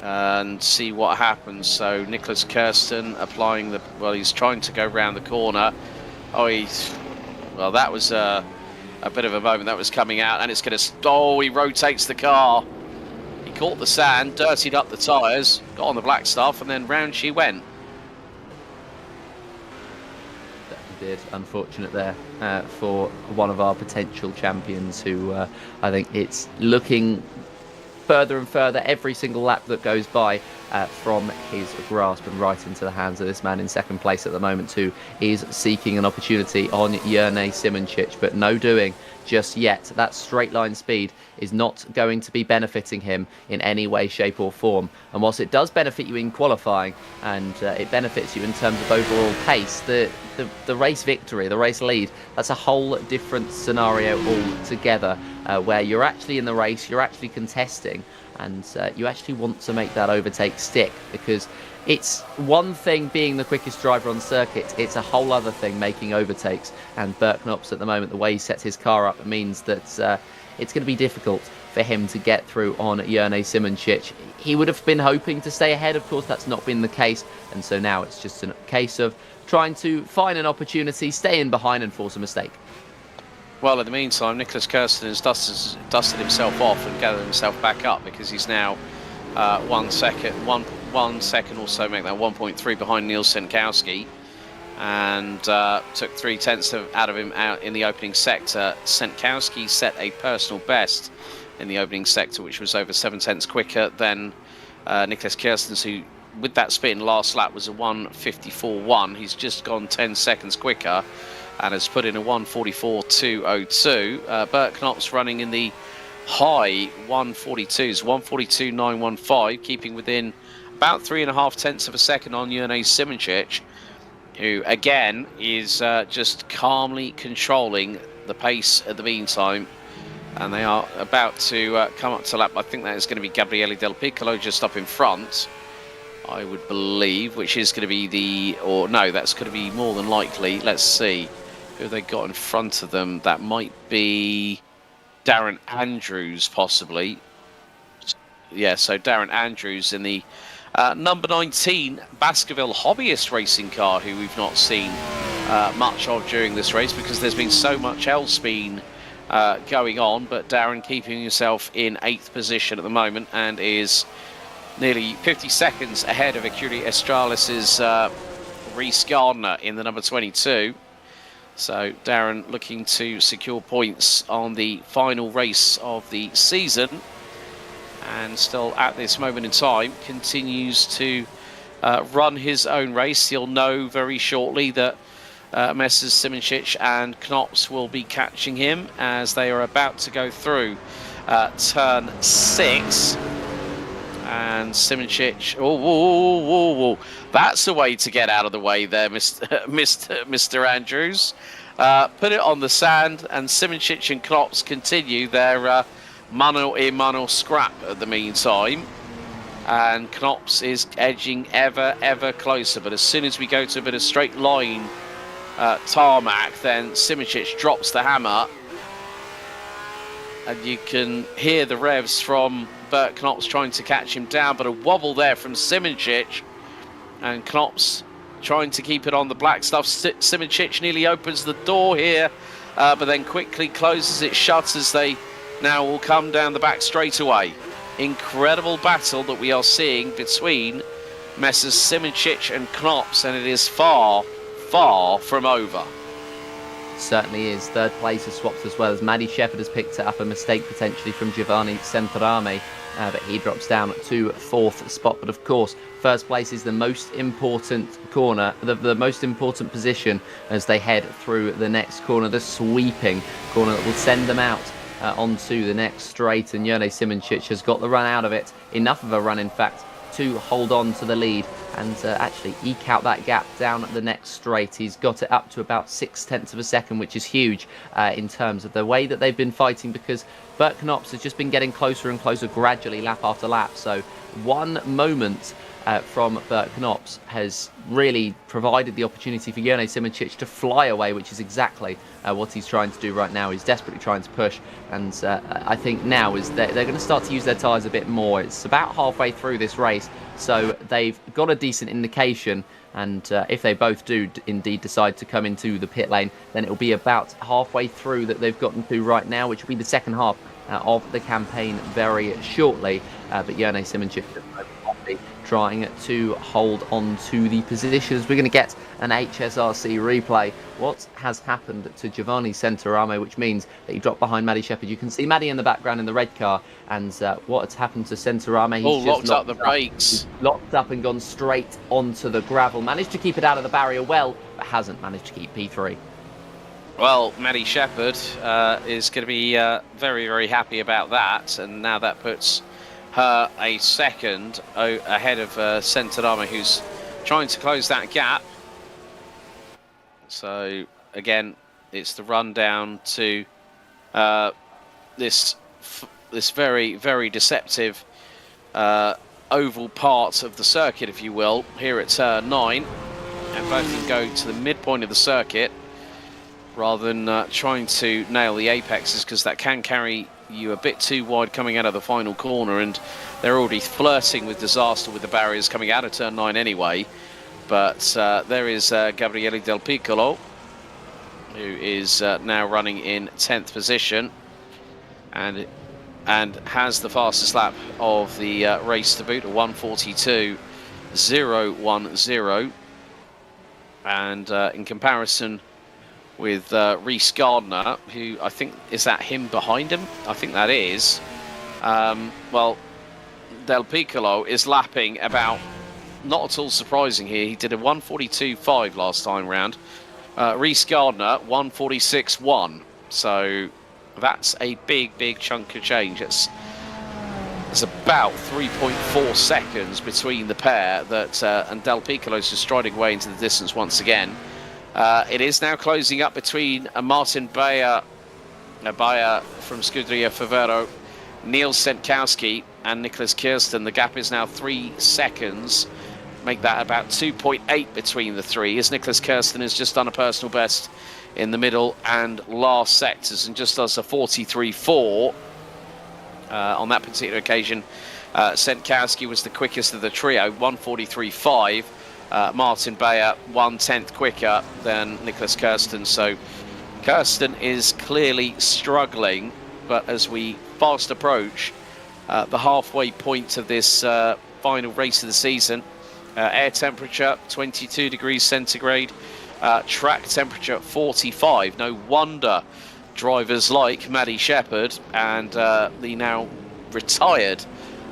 and see what happens. So Nicholas Kirsten applying he's trying to go round the corner. Well, that was a bit of a moment that was coming out, and it's going to... he rotates the car. He caught the sand, dirtied up the tyres, got on the black stuff, and then round she went. Did. Unfortunate there for one of our potential champions, who I think it's looking further and further every single lap that goes by from his grasp, and right into the hands of this man in 2nd place at the moment, who is seeking an opportunity on Jerne Simoncic, but no doing just yet. That straight line speed is not going to be benefiting him in any way, shape or form. And whilst it does benefit you in qualifying, and it benefits you in terms of overall pace, the race victory, the race lead, that's a whole different scenario altogether, where you're actually in the race, you're actually contesting, and you actually want to make that overtake stick, because it's one thing being the quickest driver on circuit, it's a whole other thing making overtakes. And Bert Knops at the moment, the way he sets his car up, means that it's going to be difficult for him to get through on Jerne Simoncic. He would have been hoping to stay ahead, of course that's not been the case, and so now it's just a case of trying to find an opportunity, stay in behind and force a mistake. Well, in the meantime, Nicholas Kirsten has dusted himself off and gathered himself back up, because he's now 1 second or so, make that 1.3 behind Neil Senkowski, and took 0.3 out of him out in the opening sector. Senkowski set a personal best in the opening sector, which was over 0.7 quicker than Nicholas Kirsten's, who, with that spin last lap, was a 1:54.1. He's just gone 10 seconds quicker and has put in a 1:44.202. Bert Knops running in the high 1:42s, 1:42.915, keeping within about 3.5 of a second on Jurnej Simoncic, who again is just calmly controlling the pace at the meantime. And they are about to come up to lap. I think that is going to be Gabriele Del Piccolo just up in front, I would believe, which is going to be that's going to be more than likely. Let's see who they got in front of them. That might be Darren Andrews, possibly. Yeah, so Darren Andrews in the number 19 Baskerville Hobbyist racing car, who we've not seen much of during this race because there's been so much else been going on. But Darren keeping himself in 8th position at the moment and is nearly 50 seconds ahead of Acuity Estralis's Reese Gardner in the number 22. So Darren looking to secure points on the final race of the season, and still at this moment in time continues to run his own race. He'll know very shortly that Messrs Simoncic and Knops will be catching him as they are about to go through turn 6. And Simoncic, whoa, that's a way to get out of the way there, Mr. Andrews. Put it on the sand, and Simoncic and Knops continue their mano-a-mano scrap at the meantime. And Knops is edging ever closer, but as soon as we go to a bit of straight line tarmac, then Simoncic drops the hammer, and you can hear the revs from Bert Knops trying to catch him down, but a wobble there from Simoncic, and Knops trying to keep it on the black stuff. Simoncic nearly opens the door here, but then quickly closes it shut as they now will come down the back straightaway. Incredible battle that we are seeing between Messrs Simoncic and Knops, and it is far from over. Certainly is. Third place is swapped as well, as Maddie Shepherd has picked it up, a mistake potentially from Giovanni Centorame, but he drops down to 4th spot. But of course, first place is the most important corner, the most important position as they head through the next corner, the sweeping corner that will send them out onto the next straight. And Jurnej Simoncic has got the run out of it, enough of a run in fact, to hold on to the lead and actually eke out that gap down the next straight. He's got it up to about 0.6 of a second, which is huge in terms of the way that they've been fighting, because Bert Knops has just been getting closer and closer gradually lap after lap. So one moment from Bert Knops has really provided the opportunity for Jurnej Simoncic to fly away, which is exactly what he's trying to do right now. He's desperately trying to push, and I think now is they're going to start to use their tyres a bit more. It's about halfway through this race, so they've got a decent indication, and if they both do indeed decide to come into the pit lane, then it'll be about halfway through that they've gotten to right now, which will be the second half of the campaign very shortly. But Jurnej Simoncic trying to hold on to the positions. We're going to get an HSRC replay. What has happened to Giovanni Centorame, which means that he dropped behind Maddie Shepherd. You can see Maddie in the background in the red car, and what has happened to Centorame? He's just locked up the brakes. He's locked up and gone straight onto the gravel. Managed to keep it out of the barrier well, but hasn't managed to keep P3. Well, Maddie Shepherd is going to be very happy about that, and now that puts her a second ahead of Centorame, who's trying to close that gap. So again, it's the run down to this very deceptive oval part of the circuit, if you will, here at turn 9, and both can go to the midpoint of the circuit rather than trying to nail the apexes, because that can carry you a bit too wide coming out of the final corner, and they're already flirting with disaster with the barriers coming out of turn 9 anyway. But there is Gabriele Del Piccolo, who is now running in 10th position and has the fastest lap of the race to boot, a 1:42.010. And in comparison with Reece Gardner, who I think, is that him behind him? I think that is. Well, Del Piccolo is lapping about, not at all surprising here, he did a 1:42.5 last time round. Reece Gardner, 1:46.1. So that's a big chunk of change. It's about 3.4 seconds between the pair, and Del Piccolo's just striding away into the distance once again. It is now closing up between Martin Bayer from Scuderia Favero, Niels Senkowski and Nicholas Kirsten. The gap is now 3 seconds. Make that about 2.8 between the three, as Nicholas Kirsten has just done a personal best in the middle and last sectors and just does a 43.4 on that particular occasion. Senkowski was the quickest of the trio, 1:43.5. Martin Bayer 1/10 quicker than Nicholas Kirsten. So Kirsten is clearly struggling, but as we fast approach the halfway point of this final race of the season, air temperature 22 degrees centigrade, track temperature 45. No wonder drivers like Maddie Shepherd and the now retired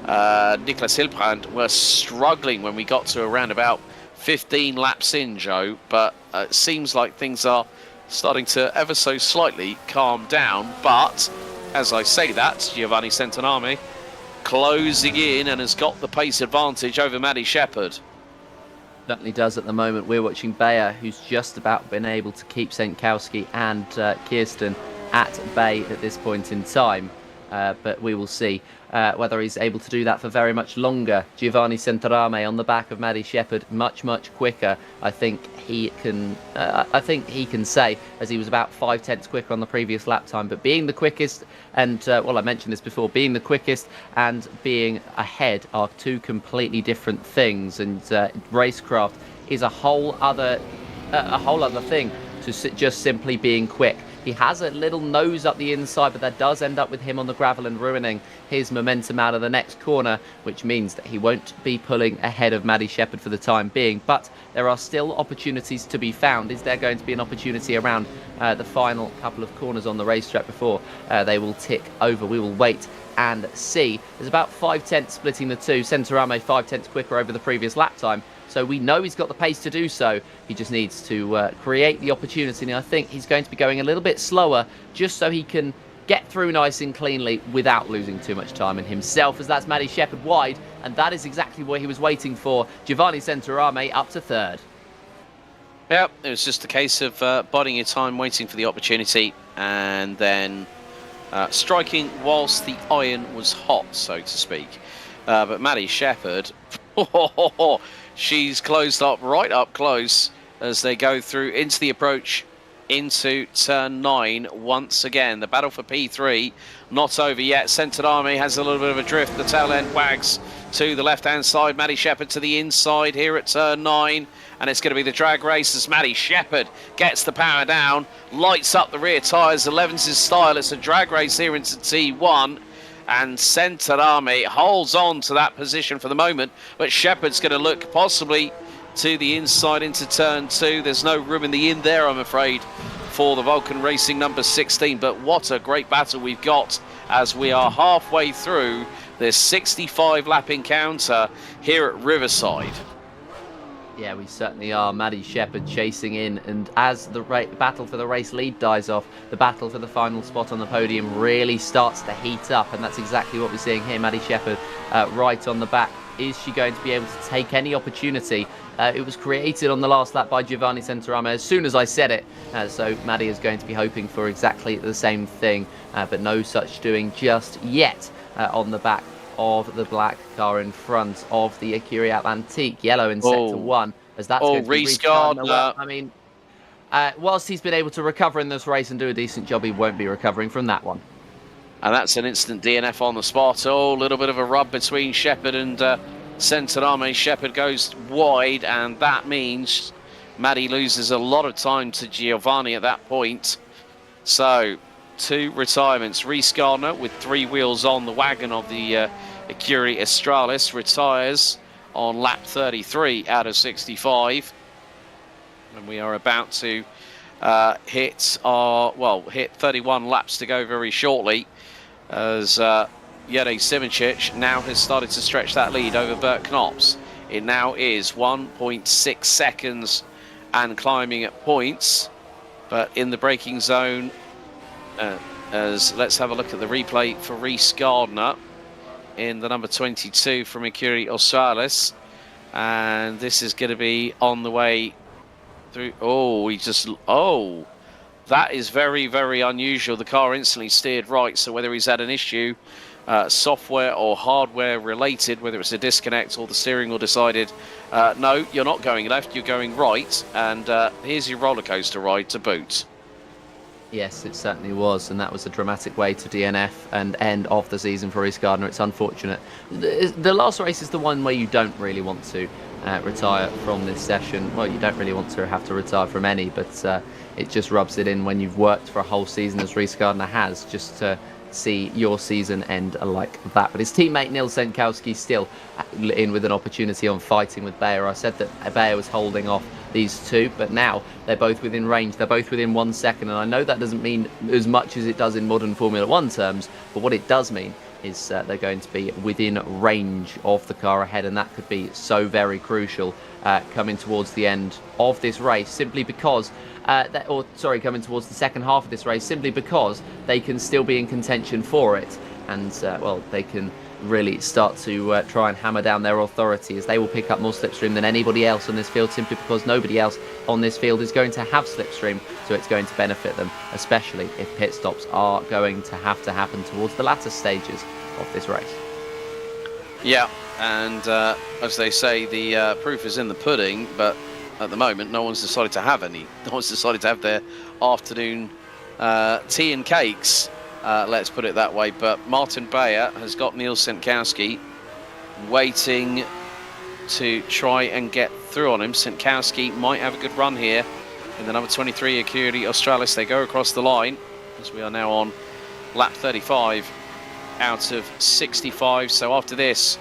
Nicholas Hilbrand were struggling when we got to around about 15 laps in, Joe, but it seems like things are starting to ever so slightly calm down. But as I say that, Giovanni Centonami closing in and has got the pace advantage over Maddie Shepherd. Certainly does at the moment. We're watching Bayer, who's just about been able to keep Senkowski and Kirsten at bay at this point in time. But we will see whether he's able to do that for very much longer. Giovanni Centorame on the back of Maddie Shepherd, much quicker. I think he can say, as he was about 5/10 quicker on the previous lap time. But being the quickest, and well, I mentioned this before, being the quickest and being ahead are two completely different things. And racecraft is a whole other thing to just simply being quick. He has a little nose up the inside, but that does end up with him on the gravel and ruining his momentum out of the next corner, which means that he won't be pulling ahead of Maddie Shepherd for the time being. But there are still opportunities to be found. Is there going to be an opportunity around the final couple of corners on the racetrack before they will tick over? We will wait and see. There's about 5/10 splitting the two. Centorame 5/10 quicker over the previous lap time. So we know he's got the pace to do so. He just needs to create the opportunity. And I think he's going to be going a little bit slower just so he can get through nice and cleanly without losing too much time in himself, as that's Maddie Shepherd wide. And that is exactly what he was waiting for. Giovanni Centorame up to third. Yeah, it was just a case of biding your time, waiting for the opportunity, and then striking whilst the iron was hot, so to speak. But Maddie Shepherd, she's closed up right up close as they go through into the approach into turn 9 once again. The battle for P3 not over yet. Centonami has a little bit of a drift. The tail end wags to the left-hand side. Maddie Shepherd to the inside here at turn 9. And it's going to be the drag race as Maddie Shepherd gets the power down, lights up the rear tyres. 11's his style. It's a drag race here into T1. And Centonami holds on to that position for the moment. But Shepherd's going to look possibly to the inside into turn 2. There's no room in the in there, I'm afraid, for the Vulcan Racing number 16. But what a great battle we've got as we are halfway through this 65-lap encounter here at Riverside. Yeah, we certainly are. Maddie Shepherd chasing in, and as the battle for the race lead dies off, the battle for the final spot on the podium really starts to heat up, and that's exactly what we're seeing here. Maddie Shepherd right on the back. Is she going to be able to take any opportunity? It was created on the last lap by Giovanni Centorame as soon as I said it, so Maddie is going to be hoping for exactly the same thing, but no such doing just yet on the back of the black car in front of the Écurie Atlantique, yellow in sector 1, as that's going to be Reece Gardner. Well, I mean, whilst he's been able to recover in this race and do a decent job, he won't be recovering from that one. And that's an instant DNF on the spot. Oh, a little bit of a rub between Shepherd and Centonami. Shepherd goes wide, and that means Maddie loses a lot of time to Giovanni at that point. So, 2 retirements. Reece Gardner, with 3 wheels on the wagon of the Ecurie Australis, retires on lap 33 out of 65. And we are about to hit 31 laps to go very shortly, as Jene Simoncic now has started to stretch that lead over Bert Knops. It now is 1.6 seconds and climbing at points, but in the braking zone, as let's have a look at the replay for Reece Gardner in the number 22 from Ecurie Australis, and this is going to be on the way through. That is very, very unusual. The car instantly steered right, so whether he's had an issue, software or hardware related, whether it's a disconnect or the steering wheel decided, no, you're not going left, you're going right, and here's your roller coaster ride to boot. Yes, it certainly was, and that was a dramatic way to DNF and end off the season for Reece Gardner. It's unfortunate. The last race is the one where you don't really want to retire from this session. Well, you don't really want to have to retire from any, but it just rubs it in when you've worked for a whole season, as Reece Gardner has, just to see your season end like that. But his teammate Nils Senkowski still in with an opportunity on fighting with Bayer. I said that Bayer was holding off these two, but now they're both within range. They're both within 1 second, and I know that doesn't mean as much as it does in modern Formula 1 terms, but what it does mean is they're going to be within range of the car ahead, and that could be so very crucial coming towards the end of this race, simply because coming towards the second half of this race, simply because they can still be in contention for it, and they can really start to try and hammer down their authority, as they will pick up more slipstream than anybody else on this field, simply because nobody else on this field is going to have slipstream, so it's going to benefit them, especially if pit stops are going to happen towards the latter stages of this race. Yeah, and as they say, the proof is in the pudding, but at the moment no one's decided to have any. No one's decided to have their afternoon tea and cakes, let's put it that way. But Martin Bayer has got Nils Senkowski waiting to try and get through on him. Senkowski might have a good run here in the number 23 Ecurie Australis. They go across the line, as we are now on lap 35 out of 65. So after this,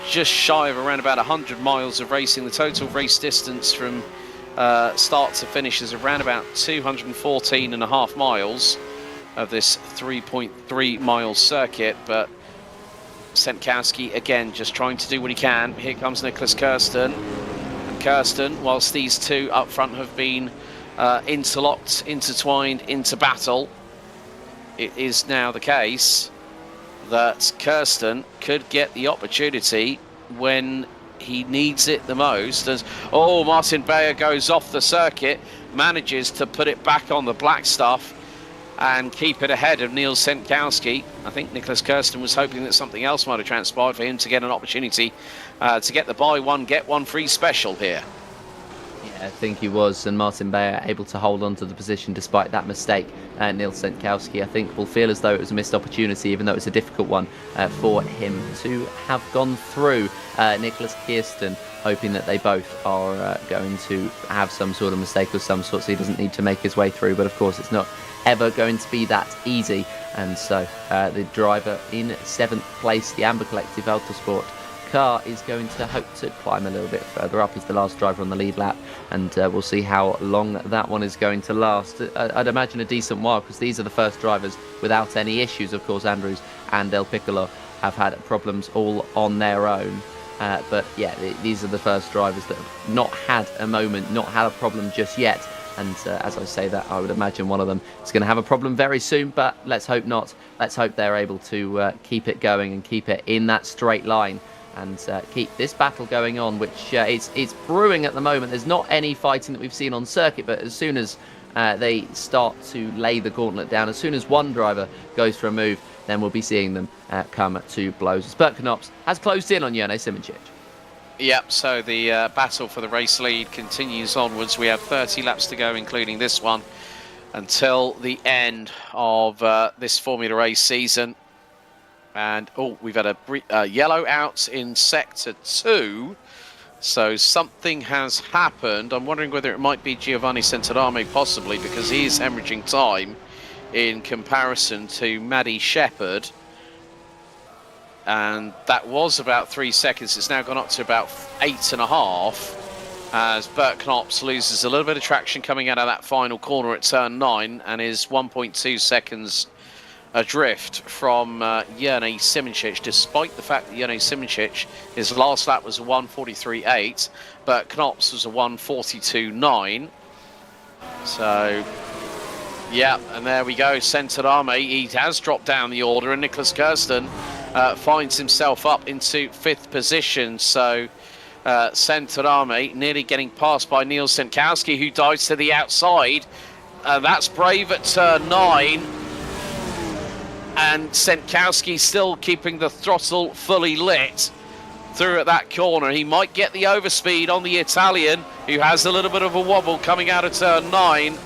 just shy of around about 100 miles of racing. The total race distance from start to finish is around about 214.5 miles of this 3.3 mile circuit. But Senkowski again just trying to do what he can. Here comes Nicholas Kirsten, and Kirsten, whilst these two up front have been interlocked, intertwined into battle, it is now the case that Kirsten could get the opportunity when he needs it the most. As Martin Bayer goes off the circuit, manages to put it back on the black stuff and keep it ahead of Nils Senkowski. I think Nicholas Kirsten was hoping that something else might have transpired for him to get an opportunity to get the buy one get one free special here. Yeah, I think he was, and Martin Bayer able to hold on to the position despite that mistake. Nils Senkowski, I think, will feel as though it was a missed opportunity, even though it's a difficult one for him to have gone through. Nicholas Kirsten hoping that they both are going to have some sort of mistake of some sort, so he doesn't need to make his way through. But of course, it's not ever going to be that easy. And so the driver in 7th place, the Amber Collective Autosport car, is going to hope to climb a little bit further up. He's the last driver on the lead lap, and we'll see how long that one is going to last. I'd imagine a decent while, because these are the first drivers without any issues. Of course, Andrews and Del Piccolo have had problems all on their own, but yeah, these are the first drivers that have not had a moment, not had a problem just yet. And as I say that, I would imagine one of them is going to have a problem very soon, but let's hope not. Let's hope they're able to keep it going and keep it in that straight line, and keep this battle going on, which it's brewing at the moment. There's not any fighting that we've seen on circuit, but as soon as they start to lay the gauntlet down, as soon as one driver goes for a move, then we'll be seeing them come to blows. Bert Knops has closed in on Jene Simoncic. Yep, so the battle for the race lead continues onwards. We have 30 laps to go, including this one, until the end of this Formula A season. And we've had a yellow out in sector 2, So something has happened. I'm wondering whether it might be Giovanni Centorame, possibly, because he is hemorrhaging time in comparison to Maddie Shepherd. And that was about 3 seconds. It's now gone up to about 8.5 as Bert Knops loses a little bit of traction coming out of that final corner at turn 9 and is 1.2 seconds adrift from Jerne Simoncic, despite the fact that Jerne Simoncic, his last lap was a 1:43.8, but Knops was a 1:42.9. So, yeah, and there we go. Centorame, he has dropped down the order, and Nicholas Kirsten finds himself up into 5th position. So, Centorame nearly getting passed by Niels Senkowski, who dives to the outside. That's brave at turn 9. And Senkowski still keeping the throttle fully lit through at that corner. He might get the overspeed on the Italian, who has a little bit of a wobble coming out of turn 9.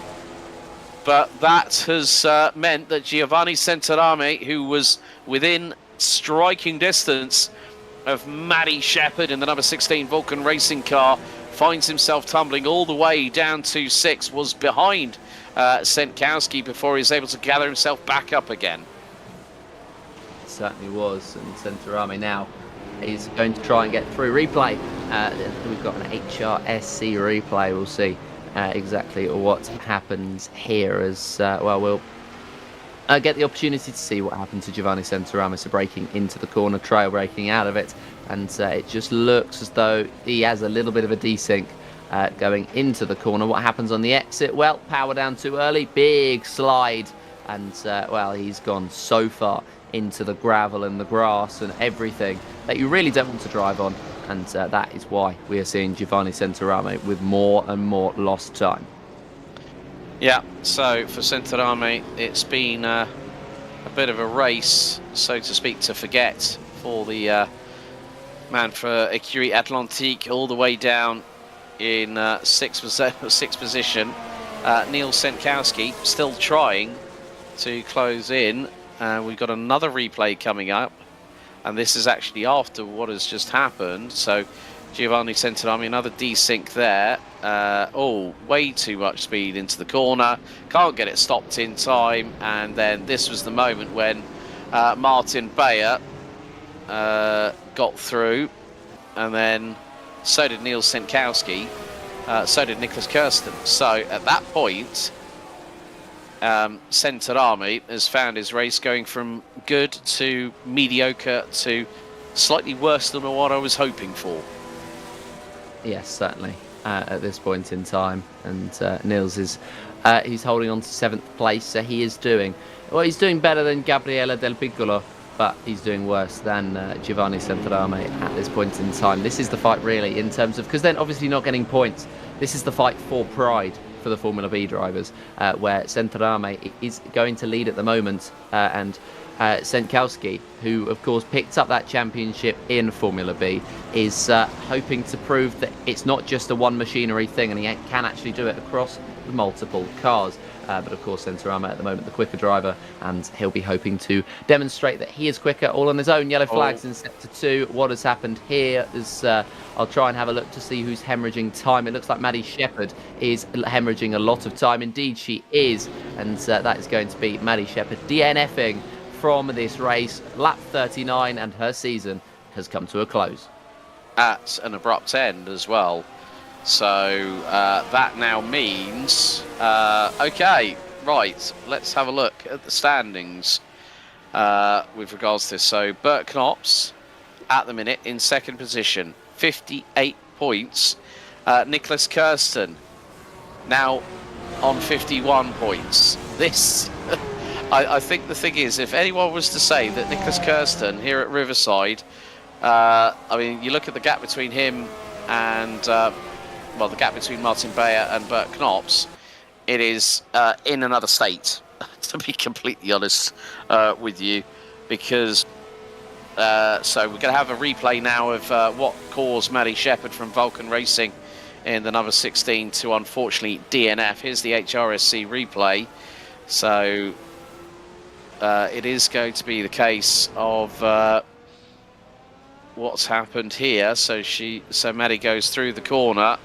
But that has meant that Giovanni Centorame, who was within striking distance of Maddie Shepherd in the number 16 Vulcan racing car, finds himself tumbling all the way down to 6, was behind Senkowski before he was able to gather himself back up again. Certainly was, and Centorame now is going to try and get through. Replay, we've got an HRSC replay. We'll see exactly what happens here as well. We'll get the opportunity to see what happened to Giovanni Centorame. So braking into the corner, trail braking out of it, and it just looks as though he has a little bit of a desync going into the corner. What happens on the exit? Well, power down too early, big slide, and well, he's gone so far into the gravel and the grass and everything that you really don't want to drive on, and that is why we are seeing Giovanni Centorame with more and more lost time. Yeah, so for Centorame, it's been a bit of a race, so to speak, to forget for the man for Écurie Atlantique, all the way down in sixth position. Niels Senkowski still trying to close in. We've got another replay coming up, and this is actually after what has just happened. So Giovanni Centorame, another desync there. Way too much speed into the corner. Can't get it stopped in time. And then this was the moment when Martin Bayer got through. And then so did Niels Senkowski. So did Nicholas Kirsten. So at that point, Centorame has found his race going from good to mediocre to slightly worse than what I was hoping for. Yes, certainly at this point in time, and Niels is he's holding on to 7th place, so he's doing better than Gabriele Del Piccolo, but he's doing worse than Giovanni Centorame at this point in time. This is the fight really, in terms of, because then obviously not getting points, this is the fight for pride for the Formula B drivers, where Centorame is going to lead at the moment, and Senkowski, who of course picked up that championship in Formula B, is hoping to prove that it's not just a one machinery thing, and he can actually do it across multiple cars. But of course Centorame at the moment the quicker driver, and he'll be hoping to demonstrate that he is quicker all on his own. Yellow flags in sector 2. What has happened here is I'll try and have a look to see who's hemorrhaging time. It looks like Maddie Shepherd is hemorrhaging a lot of time. Indeed she is, and that is going to be Maddie Shepherd DNFing from this race. Lap 39, and her season has come to a close. At an abrupt end as well. So that now means, okay, right, let's have a look at the standings with regards to this. So Bert Knops at the minute in 2nd position, 58 points. Nicholas Kirsten now on 51 points. This, I think the thing is, if anyone was to say that Nicholas Kirsten here at Riverside, I mean, you look at the gap between him and well, the gap between Martin Bayer and Bert Knops, it is in another state, to be completely honest with you, because so we're going to have a replay now of what caused Maddie Shepherd from Vulcan Racing in the number 16 to unfortunately DNF. Here's the HRSC replay. So it is going to be the case of what's happened here. So Maddie goes through the corner,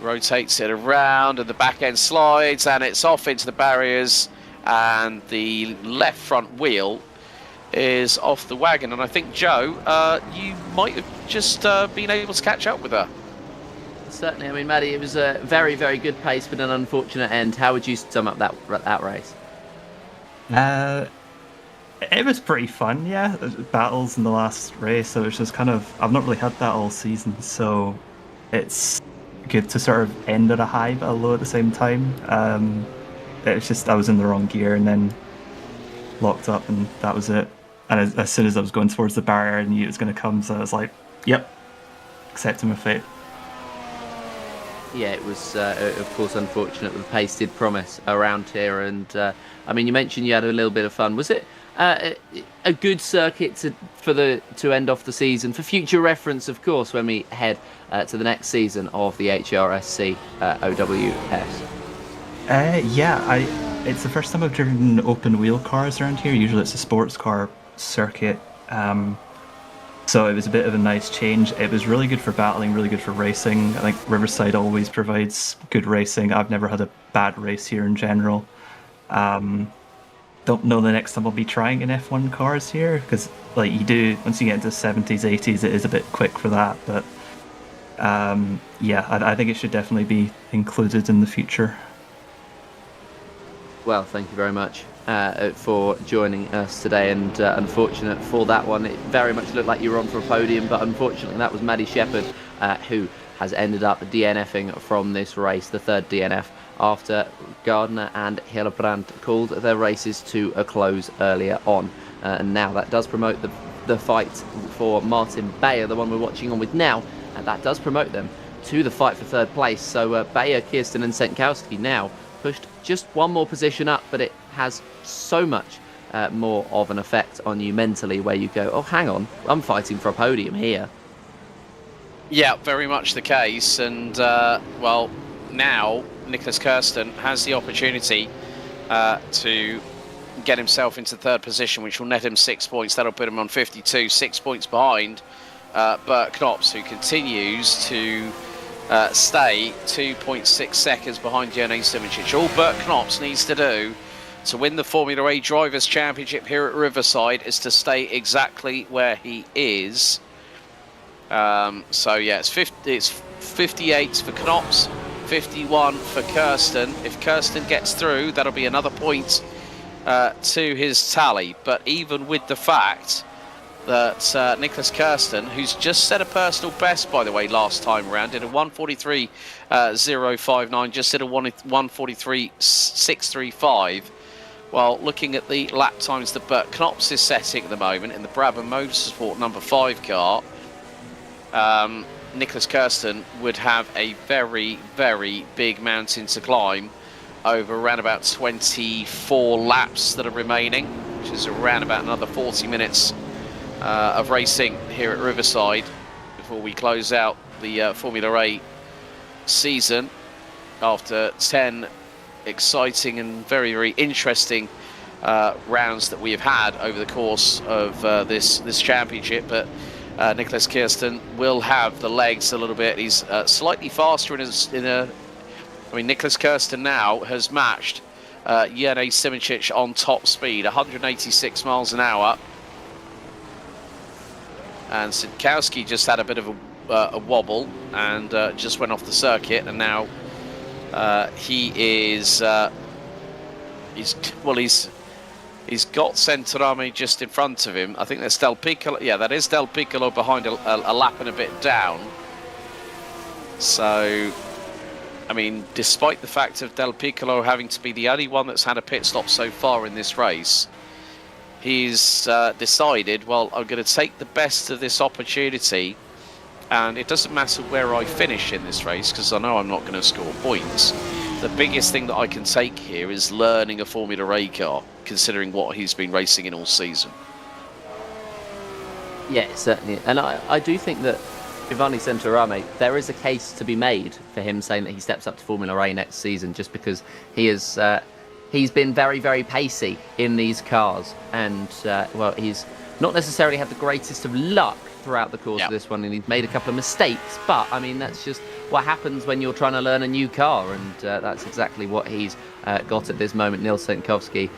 rotates it around, and the back end slides, and it's off into the barriers, and the left front wheel is off the wagon. And I think, Joe, you might have just been able to catch up with her. Certainly. I mean, Maddie, it was a very, very good pace, but an unfortunate end. How would you sum up that race? It was pretty fun, yeah. Battles in the last race, so it's just kind of, I've not really had that all season, so it's good to sort of end at a high but a low at the same time. It's just I was in the wrong gear and then locked up, and that was it. And as soon as I was going towards the barrier, I knew it was going to come, so I was like, yep, accepting my fate. Yeah, it was, of course, unfortunate, but the pace did promise around here. And, I mean, you mentioned you had a little bit of fun. Was it a good circuit to end off the season? For future reference, of course, when we head to the next season of the HRSC OWS. It's the first time I've driven open wheel cars around here. Usually it's a sports car circuit. So it was a bit of a nice change. It was really good for battling, really good for racing. I think Riverside always provides good racing. I've never had a bad race here in general. Don't know the next time I'll be trying in F1 cars here, because like you do, once you get into the 70s, 80s, it is a bit quick for that. But I think it should definitely be included in the future. Well, thank you very much for joining us today, and unfortunate for that one, it very much looked like you were on for a podium, but unfortunately that was Maddie Shepherd who has ended up DNFing from this race, the third DNF, after Gardner and Hillebrand called their races to a close earlier on. And now that does promote the fight for Martin Bayer, the one we're watching on with now, and that does promote them to the fight for third place. So Bayer, Kirsten and Senkowski now pushed just one more position up, but it has so much more of an effect on you mentally, where you go, oh, hang on, I'm fighting for a podium here. Yeah, very much the case. And, now Nicholas Kirsten has the opportunity to get himself into third position, which will net him 6 points. That'll put him on 52, 6 points behind Bert Knops, who continues to stay 2.6 seconds behind Jene Simičić. All Bert Knops needs to do to win the Formula A Drivers' Championship here at Riverside is to stay exactly where he is. It's 58 for Knops, 51 for Kirsten. If Kirsten gets through, that'll be another point to his tally. But even with the fact that Nicholas Kirsten, who's just set a personal best, by the way, last time around, did a 1:43.059, just did a 1:43.635. Well, looking at the lap times that Bert Knops is setting at the moment in the Brabham Motorsport number 5 car, Nicholas Kirsten would have a very, very big mountain to climb over around about 24 laps that are remaining, which is around about another 40 minutes of racing here at Riverside before we close out the Formula A season after 10 exciting and very, very interesting rounds that we have had over the course of this championship. But Nicholas Kirsten will have the legs a little bit. He's slightly faster Nicholas Kirsten now has matched Jene Simičić on top speed, 186 miles an hour. And Senkowski just had a bit of a wobble and just went off the circuit, and now he is he's got Centrame just in front of him. I think there's Del Piccolo. Yeah, that is Del Piccolo behind a lap and a bit down. So, I mean, despite the fact of Del Piccolo having to be the only one that's had a pit stop so far in this race, he's decided, well, I'm going to take the best of this opportunity, and it doesn't matter where I finish in this race, because I know I'm not going to score points. The biggest thing that I can take here is learning a Formula A car, considering what he's been racing in all season. Yeah, certainly. And I do think that Ivani Centorame, there is a case to be made for him saying that he steps up to Formula A next season, just because he is he's been very, very pacey in these cars, and he's not necessarily had the greatest of luck throughout the course of this one, and he's made a couple of mistakes, but I mean, that's just what happens when you're trying to learn a new car, and that's exactly what he's got at this moment. Nils Sentkowski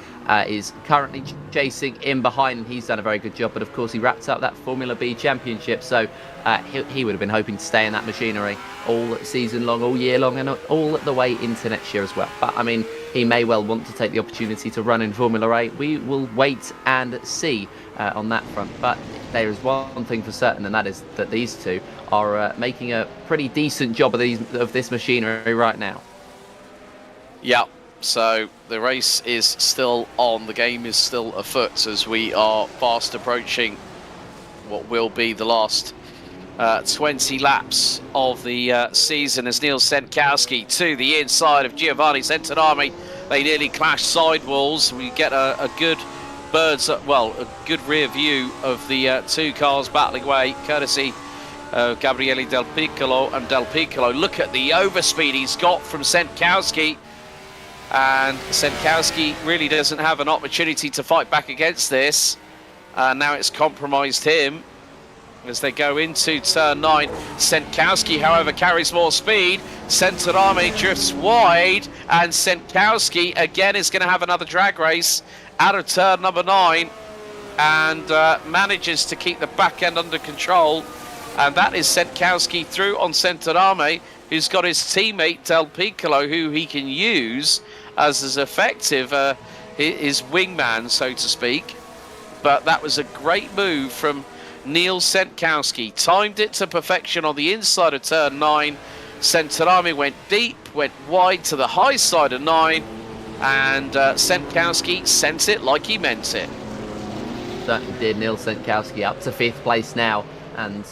is currently chasing in behind, and he's done a very good job, but of course he wrapped up that Formula B championship, so he would have been hoping to stay in that machinery all season long, all year long, and all the way into next year as well. But I mean, he may well want to take the opportunity to run in Formula A. We will wait and see on that front, but there is one thing for certain, and that is that these two are making a pretty decent job of this machinery right now. Yeah, so the race is still on, the game is still afoot as we are fast approaching what will be the last 20 laps of the season, as Nils Sentkowski to the inside of Giovanni Centonami. They nearly clash sidewalls. We get a good a good rear view of the two cars battling away, courtesy of Gabriele Del Piccolo and Del Piccolo. Look at the overspeed he's got from Sentkowski, and Sentkowski really doesn't have an opportunity to fight back against this. Now it's compromised him as they go into turn 9. Sentkowski, however, carries more speed. Centonami drifts wide, and Sentkowski again is going to have another drag race out of turn number 9, and manages to keep the back end under control. And that is Sentkowski through on Centonami, who's got his teammate Del Piccolo, who he can use as his effective his wingman, so to speak. But that was a great move from Nils Sentkowski. Timed it to perfection on the inside of turn 9. Centonami went deep, went wide to the high side of 9, and Sentkowski sent it like he meant it. Certainly did. Nils Sentkowski up to 5th place now, and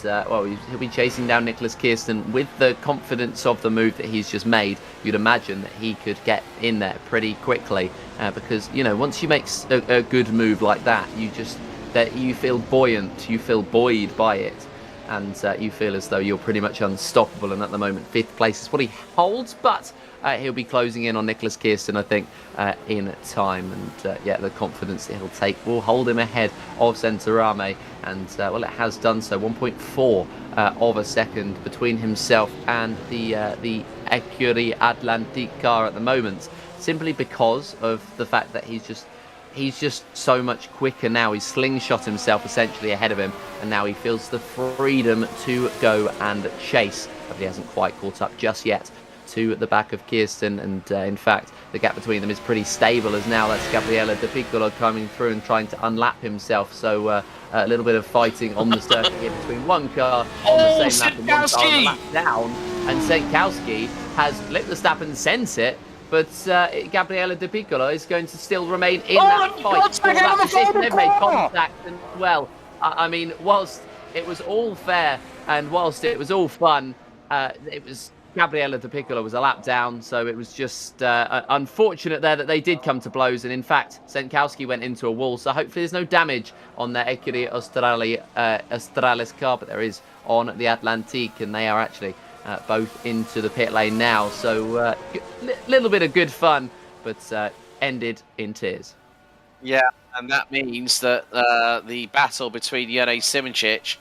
he'll be chasing down Nicholas Kirsten with the confidence of the move that he's just made. You'd imagine that he could get in there pretty quickly, because once you make a good move like that, you feel buoyant, you feel buoyed by it, and you feel as though you're pretty much unstoppable. And at the moment, 5th place is what he holds, but he'll be closing in on Nicholas Kirsten, I think, in time. And the confidence that he'll take will hold him ahead of Centonami, and it has done so. 1.4 of a second between himself and the Écurie Atlantique car at the moment, simply because of the fact that he's just so much quicker now. He's slingshot himself essentially ahead of him, and now he feels the freedom to go and chase, but he hasn't quite caught up just yet to the back of Kirsten, and in fact the gap between them is pretty stable, as now that's Gabriele De Piccolo coming through and trying to unlap himself. So a little bit of fighting on the circuit here between one car on the same lap and one car on the lap down, and Sentkowski has lit the stop and sent it, but Gabriele De Piccolo is going to still remain in that fight for that position. They've made contact, and I mean, whilst it was all fair and whilst it was all fun, it was Gabriele De Piccolo was a lap down, so it was just unfortunate there that they did come to blows, and in fact Sentkowski went into a wall, so hopefully there's no damage on the Écurie Australis car, but there is on the Atlantique, and they are actually both into the pit lane now, so little bit of good fun, but ended in tears. Yeah, and that means that the battle between Jene Simoncic,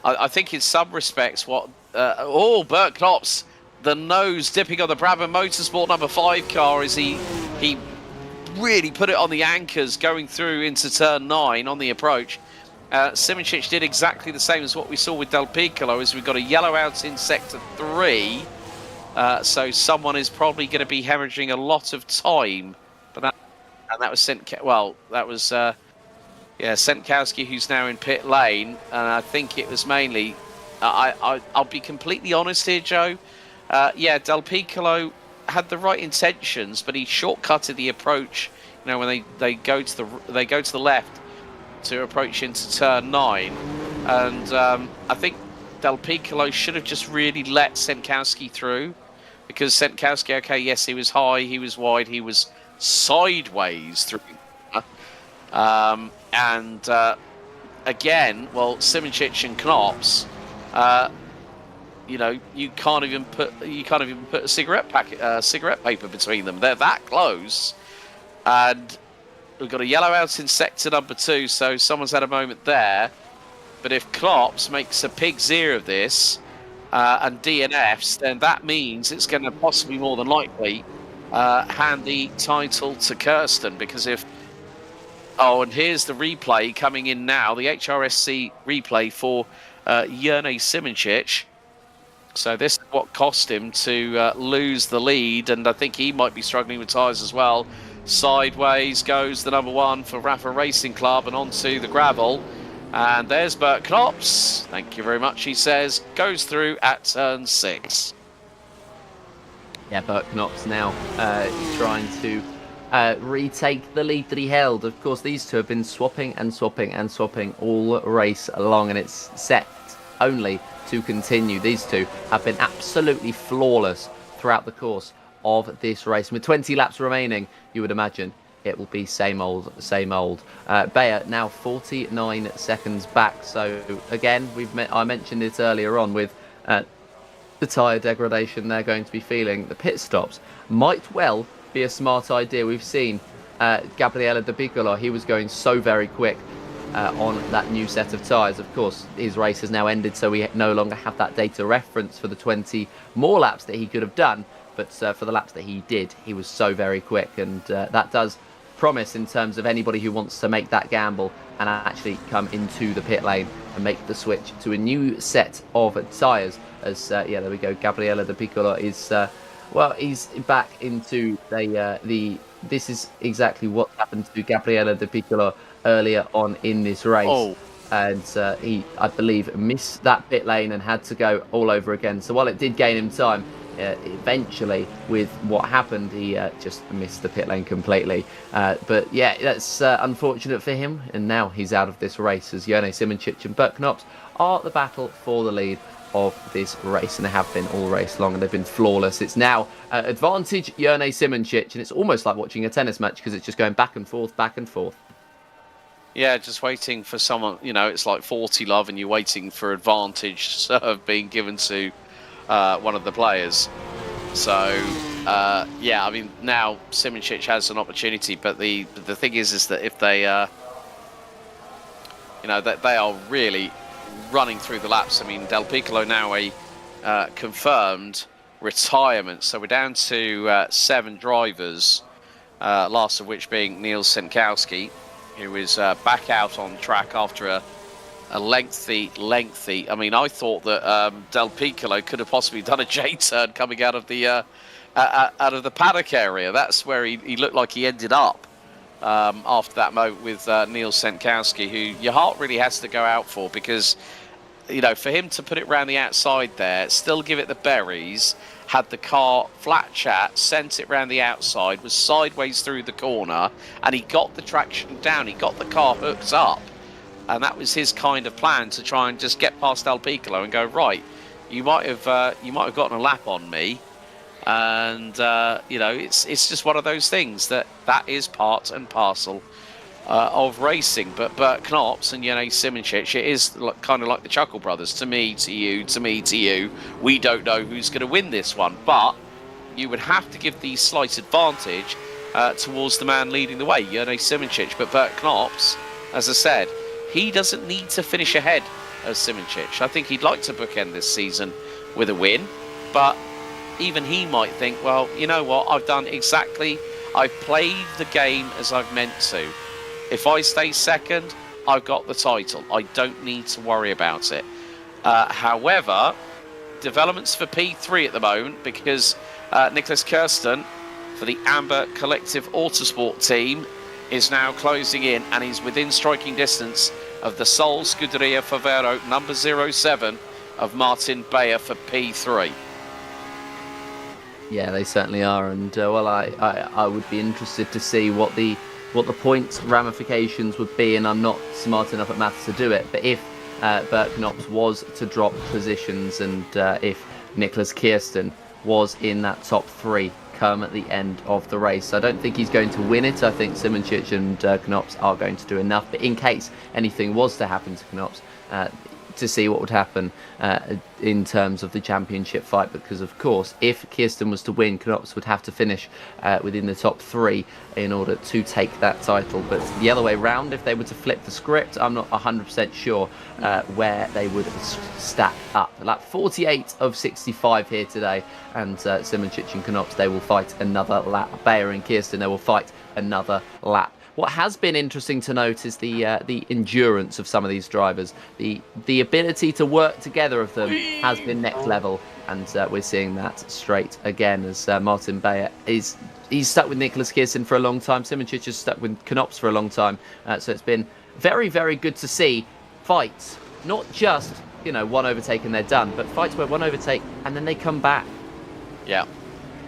I think in some respects Bert Knops, the nose dipping on the Brabham Motorsport number 5 car, as he really put it on the anchors going through into turn 9 on the approach. Simoncic did exactly the same as what we saw with Del Piccolo, as we've got a yellow out in sector 3, so someone is probably going to be hemorrhaging a lot of time. But that was Sentkowski, who's now in pit lane, and I think it was mainly I'll be completely honest here, Joe. Del Piccolo had the right intentions, but he shortcutted the approach. When they go to the left to approach into turn 9, and I think Del Piccolo should have just really let Sentkowski through, because Sentkowski, okay, yes, he was high, he was wide, he was sideways through, again, Simoncic and Knops. You can't even put a cigarette paper between them. They're that close, and we've got a yellow out in sector number 2, so someone's had a moment there. But if Klops makes a pig's ear of this and DNFs, then that means it's going to possibly more than likely hand the title to Kirsten, because if... Oh, and here's the replay coming in now, the HRSC replay for Jerne Simoncic. So this is what cost him to lose the lead, and I think he might be struggling with tyres as well. Sideways goes the number 1 for Rafa Racing Club and onto the gravel. And there's Bert Knops. Thank you very much, he says. Goes through at turn 6. Yeah, Bert Knops now trying to retake the lead that he held. Of course, these two have been swapping and swapping and swapping all race along, and it's set only to continue. These two have been absolutely flawless throughout the course of this race. And with 20 laps remaining, you would imagine it will be same old, same old. Bayer now 49 seconds back. So again, I mentioned it earlier on with the tyre degradation they're going to be feeling. The pit stops might well be a smart idea. We've seen Gabriele De Piccolo, he was going so very quick on that new set of tyres. Of course, his race has now ended, so we no longer have that data reference for the 20 more laps that he could have done. But for the laps that he did, he was so very quick, and that does promise in terms of anybody who wants to make that gamble and actually come into the pit lane and make the switch to a new set of tyres. As yeah, there we go. Gabriele De Piccolo is well, he's back into the. This is exactly what happened to Gabriele De Piccolo earlier on in this race. Oh. And he, I believe, missed that pit lane and had to go all over again. So while it did gain him time, eventually with what happened, he just missed the pit lane completely. But yeah, that's unfortunate for him, and now he's out of this race as Jerne Simoncic and Bert Knops are the battle for the lead of this race, and they have been all race long, and they've been flawless. It's now advantage Jerne Simoncic, and it's almost like watching a tennis match because it's just going back and forth, back and forth. Yeah, just waiting for someone, you know, it's like 40 love and you're waiting for advantage serve being given to one of the players. So, yeah, I mean, now Simoncic has an opportunity, but the thing is that if they, you know, that they are really running through the laps. I mean, Del Piccolo now a confirmed retirement. So we're down to 7 drivers, last of which being Niels Senkowski, who is back out on track after a lengthy. I mean, I thought that Del Piccolo could have possibly done a J-turn coming out of the paddock area. That's where he looked like he ended up after that moment with Niels Senkowski, who your heart really has to go out for, because, you know, for him to put it round the outside there, still give it the berries, had the car flat chat, sent it round the outside, was sideways through the corner, and he got the traction down, he got the car hooked up, and that was his kind of plan, to try and just get past Del Piccolo and go, right, you might have gotten a lap on me. And you know, it's just one of those things that is part and parcel of racing. But Bert Knops and Jerne Simoncic, it is kind of like the Chuckle Brothers. To me, to you, to me, to you. We don't know who's going to win this one, but you would have to give the slight advantage towards the man leading the way, Jerne Simoncic. But Bert Knops, as I said, he doesn't need to finish ahead of Simoncic. I think he'd like to bookend this season with a win, but even he might think, well, you know what, I've played the game as I've meant to. If I stay second, I've got the title. I don't need to worry about it. However, developments for P3 at the moment, because Nicholas Kirsten for the Amber Collective Autosport team is now closing in, and he's within striking distance of the Sol Scuderia Favero number 07 of Martin Bayer for P3. Yeah, they certainly are, and well, I would be interested to see what the points ramifications would be, and I'm not smart enough at maths to do it. But if Bert Knops was to drop positions, and if Nicholas Kirsten was in that top 3 come at the end of the race, I don't think he's going to win it. I think Simoncic and Knops are going to do enough. But in case anything was to happen to Knops, to see what would happen in terms of the championship fight, because of course if Kirsten was to win, Knops would have to finish within the top 3 in order to take that title. But the other way round, if they were to flip the script, I'm not 100% sure where they would stack up. Lap 48 of 65 here today, and Simoncic and Knops, they will fight another lap. Bayer and Kirsten, they will fight another lap. What has been interesting to note is the endurance of some of these drivers. The ability to work together of them has been next level, and we're seeing that straight again as Martin Bayer he's stuck with Nicholas Kirsten for a long time. Simoncic has stuck with Knops for a long time. So it's been very, very good to see fights, not just one overtake and they're done, but fights where one overtake and then they come back. Yeah.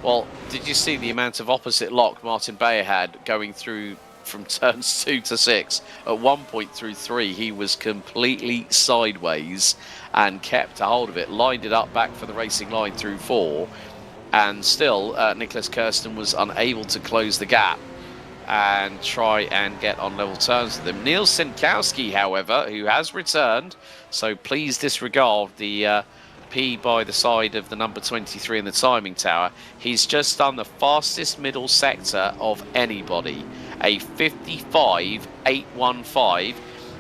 Well, did you see the amount of opposite lock Martin Bayer had going through from turns 2 to 6? At one point through 3, he was completely sideways and kept a hold of it, lined it up back for the racing line through 4, and still Nicholas Kirsten was unable to close the gap and try and get on level terms with him. Niels Sinkowski, however, who has returned, so please disregard the P by the side of the number 23 in the timing tower. He's just done the fastest middle sector of anybody, a 55.815.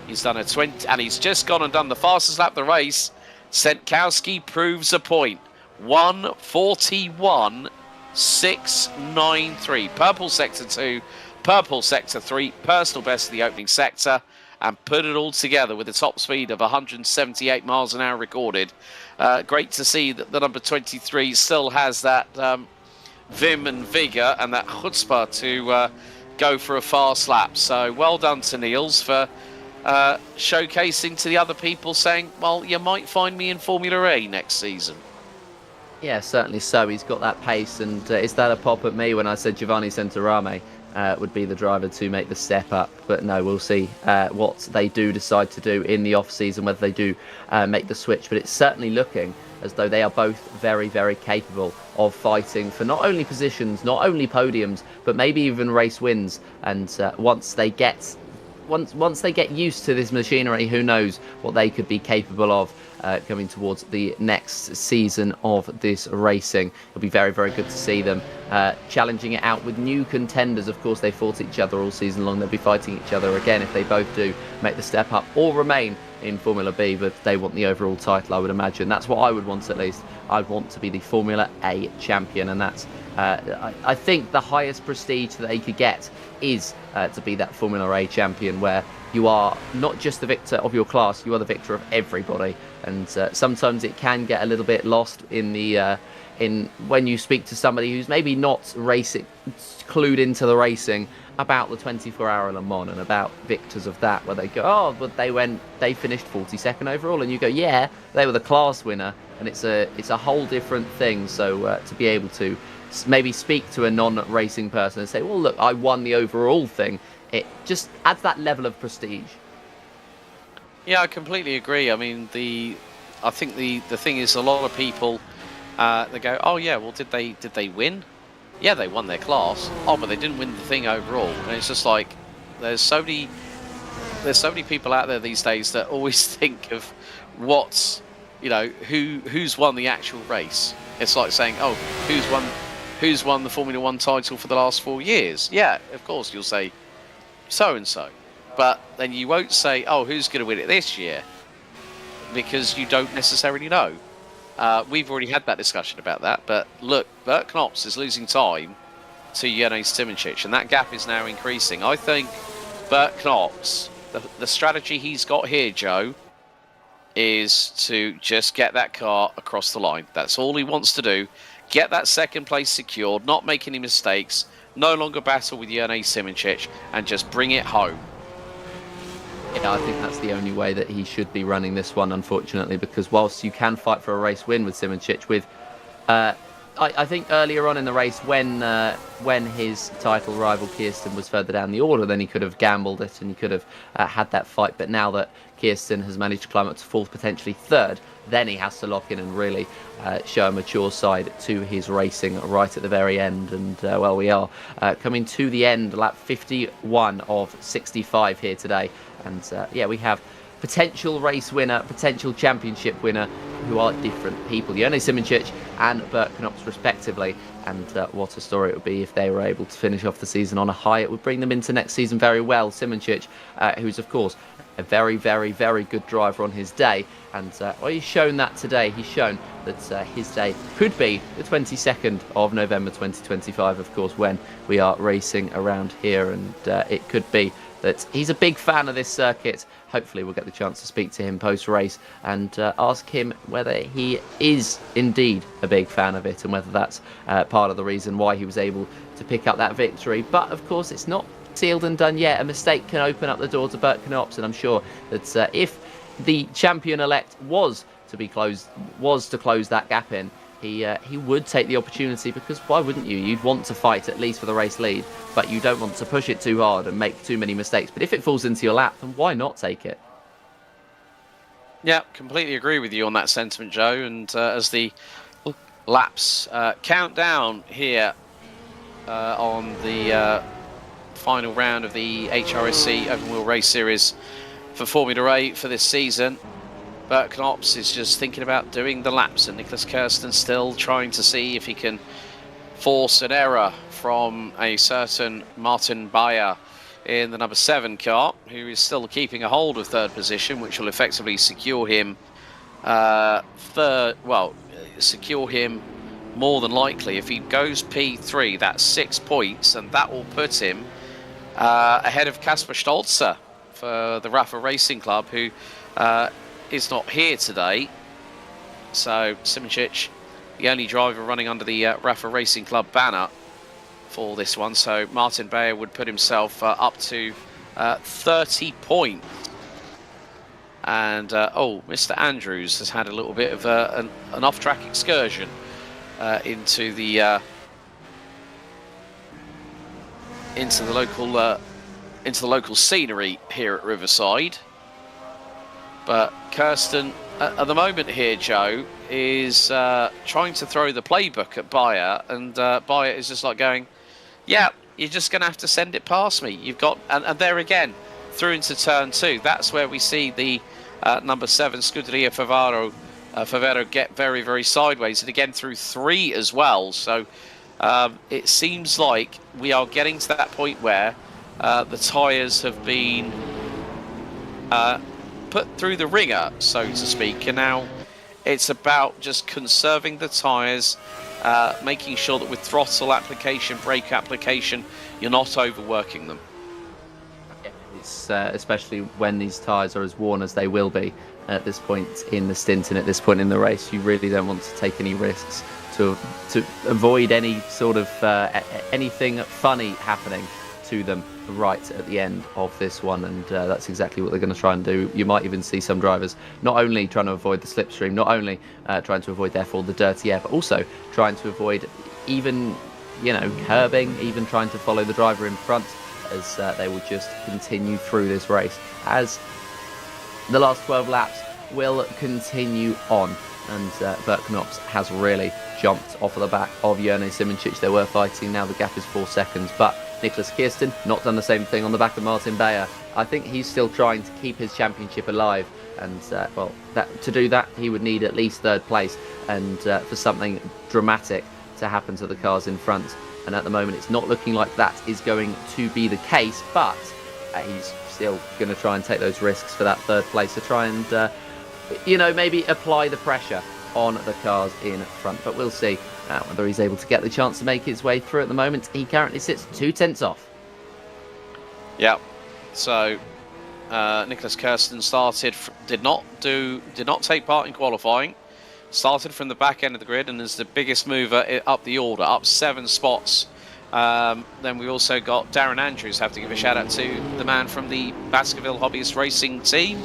He's done a 20, and he's just gone and done the fastest lap of the race. Sinkowski proves a point. 1:41.693. Purple sector 2, purple sector 3, personal best of the opening sector, and put it all together with a top speed of 178 miles an hour recorded. Great to see that the number 23 still has that vim and vigour and that chutzpah to go for a fast lap. So well done to Niels for showcasing to the other people, saying, well, you might find me in Formula E next season. Yeah, certainly so. He's got that pace, and is that a pop at me when I said Giovanni Centorame would be the driver to make the step up? But no, we'll see what they do decide to do in the off-season, whether they do make the switch. But it's certainly looking as though they are both very, very capable of fighting for not only positions, not only podiums, but maybe even race wins. And once they get used to this machinery, who knows what they could be capable of coming towards the next season of this racing. It'll be very, very good to see them challenging it out with new contenders. Of course, they fought each other all season long. They'll be fighting each other again if they both do make the step up or remain in Formula B, but they want the overall title, I would imagine. That's what I would want, at least. I'd want to be the Formula A champion, and that's I think the highest prestige that they could get is to be that Formula A champion, where you are not just the victor of your class, you are the victor of everybody. And sometimes it can get a little bit lost in the in when you speak to somebody who's maybe not racing, clued into the racing, about the 24-hour Le Mans and about victors of that, where they go, oh, but they finished 42nd overall, and you go, yeah, they were the class winner, and it's a whole different thing. So to be able to maybe speak to a non-racing person and say, well, look, I won the overall thing, it just adds that level of prestige. Yeah, I completely agree. I mean, I think the thing is, a lot of people they go, oh yeah, well, did they win? Yeah, they won their class. Oh, but they didn't win the thing overall. And it's just like there's so many people out there these days that always think of what's, who's won the actual race. It's like saying, oh, who's won the Formula 1 title for the last 4 years? Yeah, of course you'll say so and so. But then you won't say, oh, who's going to win it this year? Because you don't necessarily know. We've already had that discussion about that. But look, Bert Knops is losing time to Jens Simoncic, and that gap is now increasing. I think Bert Knops, the strategy he's got here, Joe, is to just get that car across the line. That's all he wants to do. Get that second place secured, not make any mistakes, no longer battle with Jens Simoncic, and just bring it home. Yeah, I think that's the only way that he should be running this one, unfortunately, because whilst you can fight for a race win with Simoncic, with I think earlier on in the race when his title rival Kirsten was further down the order, then he could have gambled it and he could have had that fight. But now that Kirsten has managed to climb up to fourth, potentially third, then he has to lock in and really show a mature side to his racing right at the very end. And well, we are coming to the end, lap 51 of 65 here today. And yeah, we have potential race winner, potential championship winner, who are different people, Jone Simoncic and Bert Knops respectively. And what a story it would be if they were able to finish off the season on a high. It would bring them into next season very well. Simoncic, who's of course a very, very, very good driver on his day, and well, he's shown that today. He's shown that his day could be the 22nd of November 2025, of course, when we are racing around here, and it could be that he's a big fan of this circuit. Hopefully we'll get the chance to speak to him post-race and ask him whether he is indeed a big fan of it, and whether that's part of the reason why he was able to pick up that victory. But of course it's not sealed and done yet. A mistake can open up the door to Bert Knops, and I'm sure that if the champion-elect was to close that gap in, he would take the opportunity, because why wouldn't you? You'd want to fight at least for the race lead, but you don't want to push it too hard and make too many mistakes. But if it falls into your lap, then why not take it? Yeah, completely agree with you on that sentiment, Joe. And as the laps count down here on the final round of the HRSC Open Wheel Race Series for Formula A for this season, Bert Knops is just thinking about doing the laps, and Nicholas Kirsten still trying to see if he can force an error from a certain Martin Bayer in the number 7 car, who is still keeping a hold of third position, which will effectively secure him secure him more than likely. If he goes P3, that's 6 points, and that will put him ahead of Kasper Stolzer for the Rafa Racing Club, who is not here today. So Simoncic, the only driver running under the Rafa Racing Club banner for this one. So Martin Bayer would put himself up to 30 points. And Mr. Andrews has had a little bit of an off-track excursion into the local scenery here at Riverside. But Kirsten, at the moment here, Joe, is trying to throw the playbook at Bayer, and Bayer is just like going, yeah, you're just going to have to send it past me. You've got, and there again, through into turn 2, that's where we see the number 7 Scuderia Favero get very, very sideways, and again through 3 as well. So it seems like we are getting to that point where the tyres have been put through the ringer, so to speak, and now it's about just conserving the tyres, making sure that with throttle application, brake application, you're not overworking them. It's especially when these tyres are as worn as they will be at this point in the stint and at this point in the race. You really don't want to take any risks to avoid any sort of anything funny happening to them right at the end of this one, and that's exactly what they're going to try and do. You might even see some drivers not only trying to avoid the slipstream, not only trying to avoid therefore the dirty air, but also trying to avoid even curbing, even trying to follow the driver in front, as they will just continue through this race as the last 12 laps will continue on. And Bert Knops has really jumped off of the back of Jone Simoncic. They were fighting, now the gap is 4 seconds, but Nicholas Kirsten not done the same thing on the back of Martin Bayer. I think he's still trying to keep his championship alive, and to do that he would need at least 3rd place, and for something dramatic to happen to the cars in front. And at the moment it's not looking like that is going to be the case, but he's still going to try and take those risks for that 3rd place, to try and maybe apply the pressure on the cars in front. But we'll see whether he's able to get the chance to make his way through. At the moment he currently sits 2 tenths off. Yeah, so Nicholas Kirsten did not take part in qualifying, started from the back end of the grid, and is the biggest mover up the order, up 7 spots. Then we also got Darren Andrews. Have to give a shout out to the man from the Baskerville Hobbyist Racing team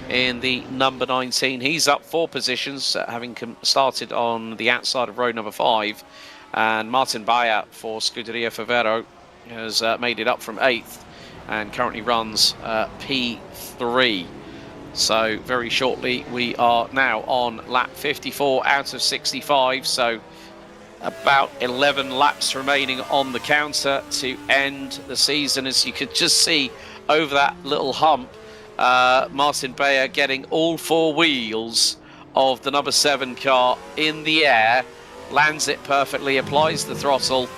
in the number 19. He's up 4 positions, having started on the outside of row number 5. And Martin Bayer for Scuderia Favero has made it up from 8th and currently runs P3. So very shortly we are now on lap 54 out of 65. So about 11 laps remaining on the counter to end the season. As you could just see over that little hump, Martin Bayer getting all 4 wheels of the number 7 car in the air, lands it perfectly, applies the throttle,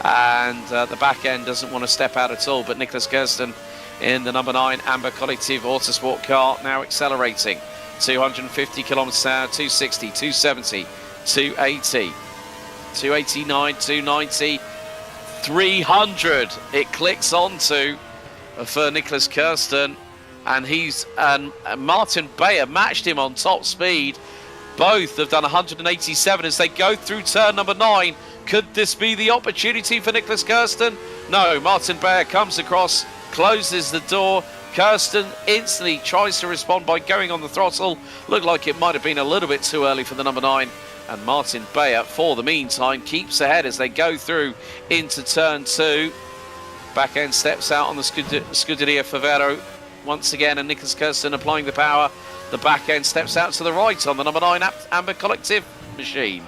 and the back end doesn't want to step out at all. But Nicholas Kirsten in the number 9 Amber Collective Autosport car now accelerating 250 kilometers an hour, 260, 270, 280, 289, 290, 300. It clicks onto for Nicholas Kirsten, and Martin Bayer matched him on top speed. Both have done 187 as they go through turn number 9. Could this be the opportunity for Nicholas Kirsten? No, Martin Bayer comes across, closes the door. Kirsten instantly tries to respond by going on the throttle. Looked like it might have been a little bit too early for the number 9. And Martin Bayer, for the meantime, keeps ahead as they go through into turn 2. Back end steps out on the Scuderia Favero once again, and Nicholas Kirsten applying the power. The back end steps out to the right on the number 9 Amber Collective machine.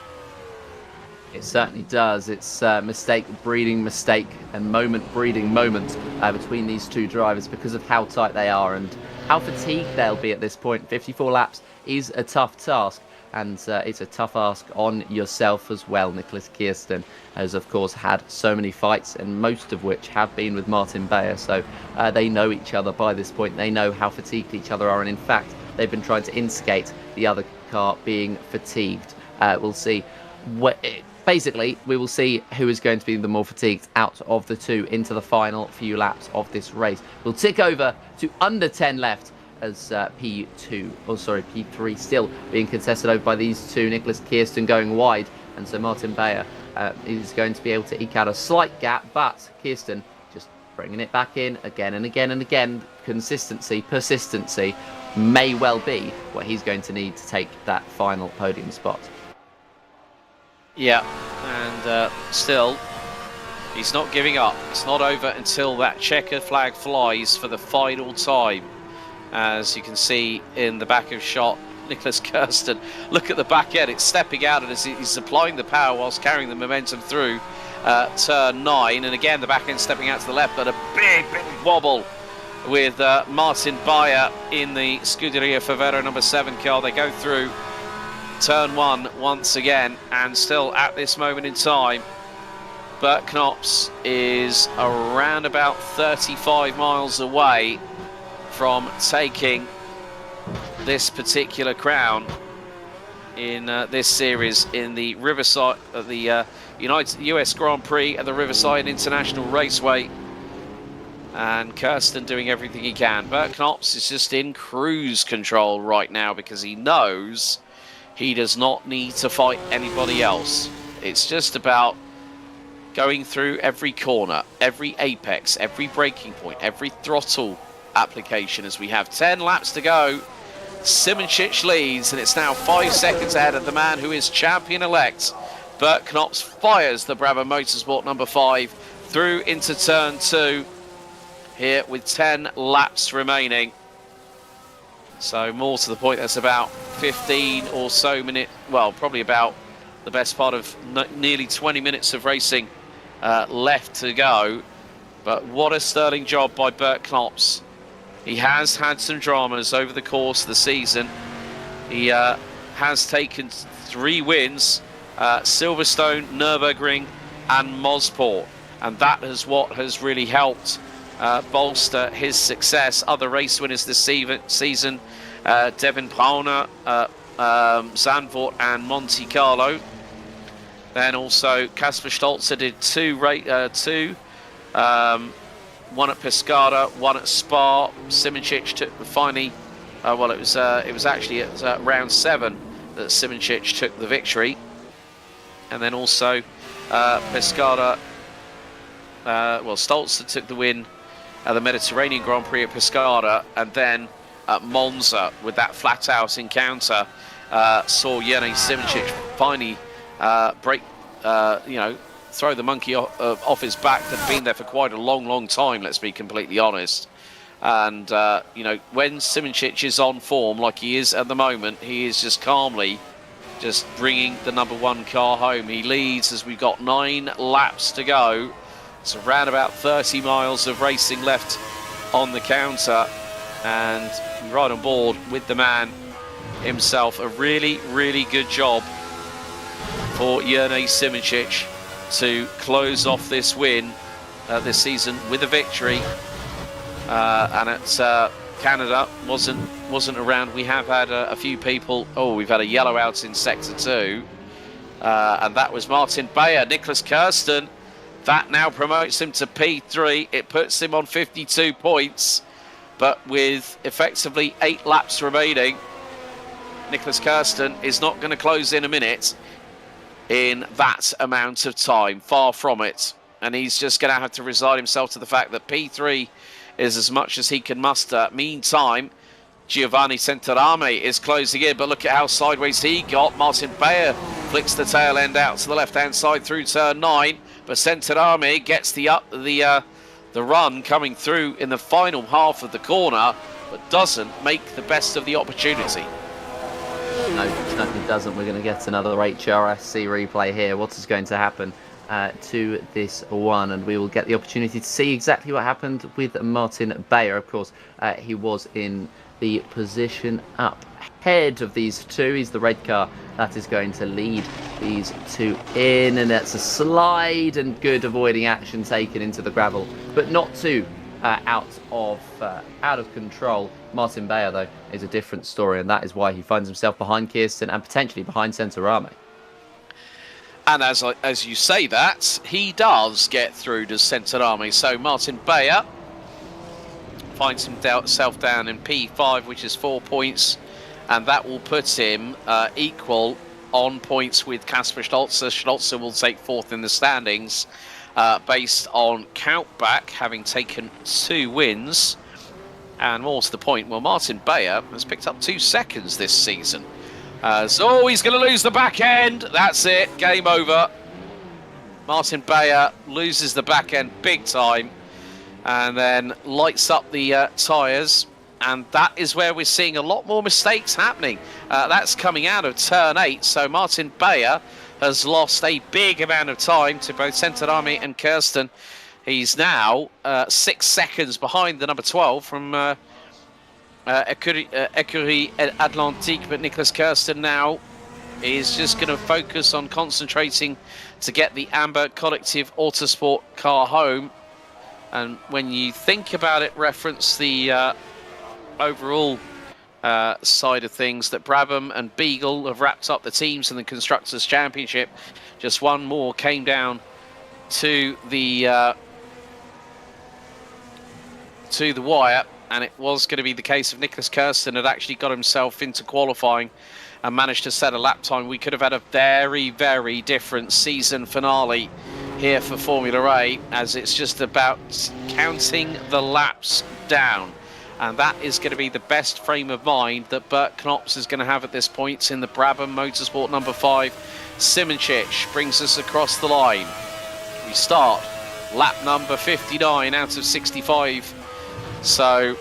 It certainly does. It's mistake breeding mistake and moment breeding moment between these two drivers because of how tight they are and how fatigued they'll be at this point. 54 laps is a tough task, and it's a tough ask on yourself as well. Nicholas Kirsten has, of course, had so many fights, and most of which have been with Martin Bayer, so they know each other by this point. They know how fatigued each other are, and in fact, they've been trying to instigate the other car being fatigued. We'll see. Basically, we will see who is going to be the more fatigued out of the two into the of this race. We'll tick over to under 10 left as P3 still being contested over by these two. Nicholas Kirsten going wide, and so Martin Bayer is going to be able to eke out a slight gap, but Kirsten just bringing it back in again and again and again. Consistency, persistency may well be what he's going to need to take that final podium spot. Yeah, and still, he's not giving up. It's not over until that checkered flag flies for the final time. As you can see in the back of shot, Nicholas Kirsten, look at the back end, it's stepping out as he's applying the power whilst carrying the momentum through turn 9. And again, the back end stepping out to the left, but a big wobble with Martin Bayer in the Scuderia Favero number 7 car. They go through turn 1 once again, and still at this moment in time, Bert Knops is around about 35 miles away from taking this particular crown in this series in the Riverside, the US Grand Prix at the Riverside International Raceway. And Kirsten doing everything he can. Bert Knops is just in cruise control right now because he knows he does not need to fight anybody else. It's just about going through every corner, every apex, every braking point, every throttle application as we have 10 laps to go. Simoncic leads, and it's now 5 seconds ahead of the man who is champion-elect. Bert Knops fires the Brabham Motorsport number 5 through into turn 2 here with 10 laps remaining. So more to the point, that's about 15 or so minutes, well, probably about the best part of nearly 20 minutes of racing left to go. But what a sterling job by Bert Knops. He has had some dramas over the course of the season. He has taken 3 wins, Silverstone, Nürburgring and Mosport. And that is what has really helped bolster his success. Other race winners this season, Devin Brauner, Zandvoort and Monte Carlo. Then also Kasper Stolzer did 2, one at Pescara, one at Spa. Simoncic took finally, well, it was actually at round 7 that Simoncic took the victory. And then also Pescara, Stolzer took the win at the Mediterranean Grand Prix at Pescara, and then at Monza with that flat-out encounter saw Jenny Simoncic finally throw the monkey off his back that had been there for quite a long time, let's be completely honest. And when Simoncic is on form like he is at the moment, he is just calmly just bringing the number 1 car home. He leads as we've got 9 laps to go. It's around about 30 miles of racing left on the counter. and right on board with the man himself. A really, really good job for Jurnej Simoncic to close off this win this season with a victory. And at Canada wasn't around. We have had a few people. Oh, we've had a yellow out in Sector 2. And that was Martin Bayer. Nicholas Kirsten, that now promotes him to P3. It puts him on 52 points. But with effectively 8 laps remaining, Nicholas Kirsten is not going to close in a minute in that amount of time. Far from it. And he's just going to have to resign himself to the fact that P3 is as much as he can muster. Meantime, Giovanni Centerame is closing in, but look at how sideways he got. Martin Bayer flicks the tail end out to the left-hand side through turn 9, but Centerame gets the run coming through in the final half of the corner, but doesn't make the best of the opportunity. No, it certainly doesn't. We're going to get another HRSC replay here. What is going to happen to this one? And we will get the opportunity to see exactly what happened with Martin Bayer. Of course, he was in the position up ahead of these two. He's the red car that is going to lead these two in, and that's a slide and good avoiding action taken into the gravel, but not too out of control. Martin Bayer, though, is a different story, and that is why he finds himself behind Kirsten and potentially behind Centerame. And as you say that, he does get through to Centerame. So Martin Bayer finds himself down in P5, which is 4 points, and that will put him equal on points with Kasper Stolzer. Stolzer will take 4th in the standings based on countback, having taken 2 wins. And more to the point, well, Martin Bayer has picked up 2 seconds this season. So he's going to lose the back end. That's it. Game over. Martin Bayer loses the back end big time and then lights up the tyres. And that is where we're seeing a lot more mistakes happening. That's coming out of turn 8. So Martin Bayer has lost a big amount of time to both Centerame and Kirsten. He's now 6 seconds behind the number 12 from Écurie Atlantique, but Nicholas Kirsten now is just going to focus on concentrating to get the Amber Collective Autosport car home. And when you think about it, reference the overall side of things, that Brabham and Beagle have wrapped up the teams in the Constructors' Championship. Just one more came down to the wire, and it was going to be the case of Nicholas Kirsten had actually got himself into qualifying and managed to set a lap time. We could have had a very, very different season finale here for Formula A, as it's just about counting the laps down. And that is going to be the best frame of mind that Bert Knops is going to have at this point in the Brabham Motorsport number 5. Simoncic brings us across the line. We start lap number 59 out of 65. So,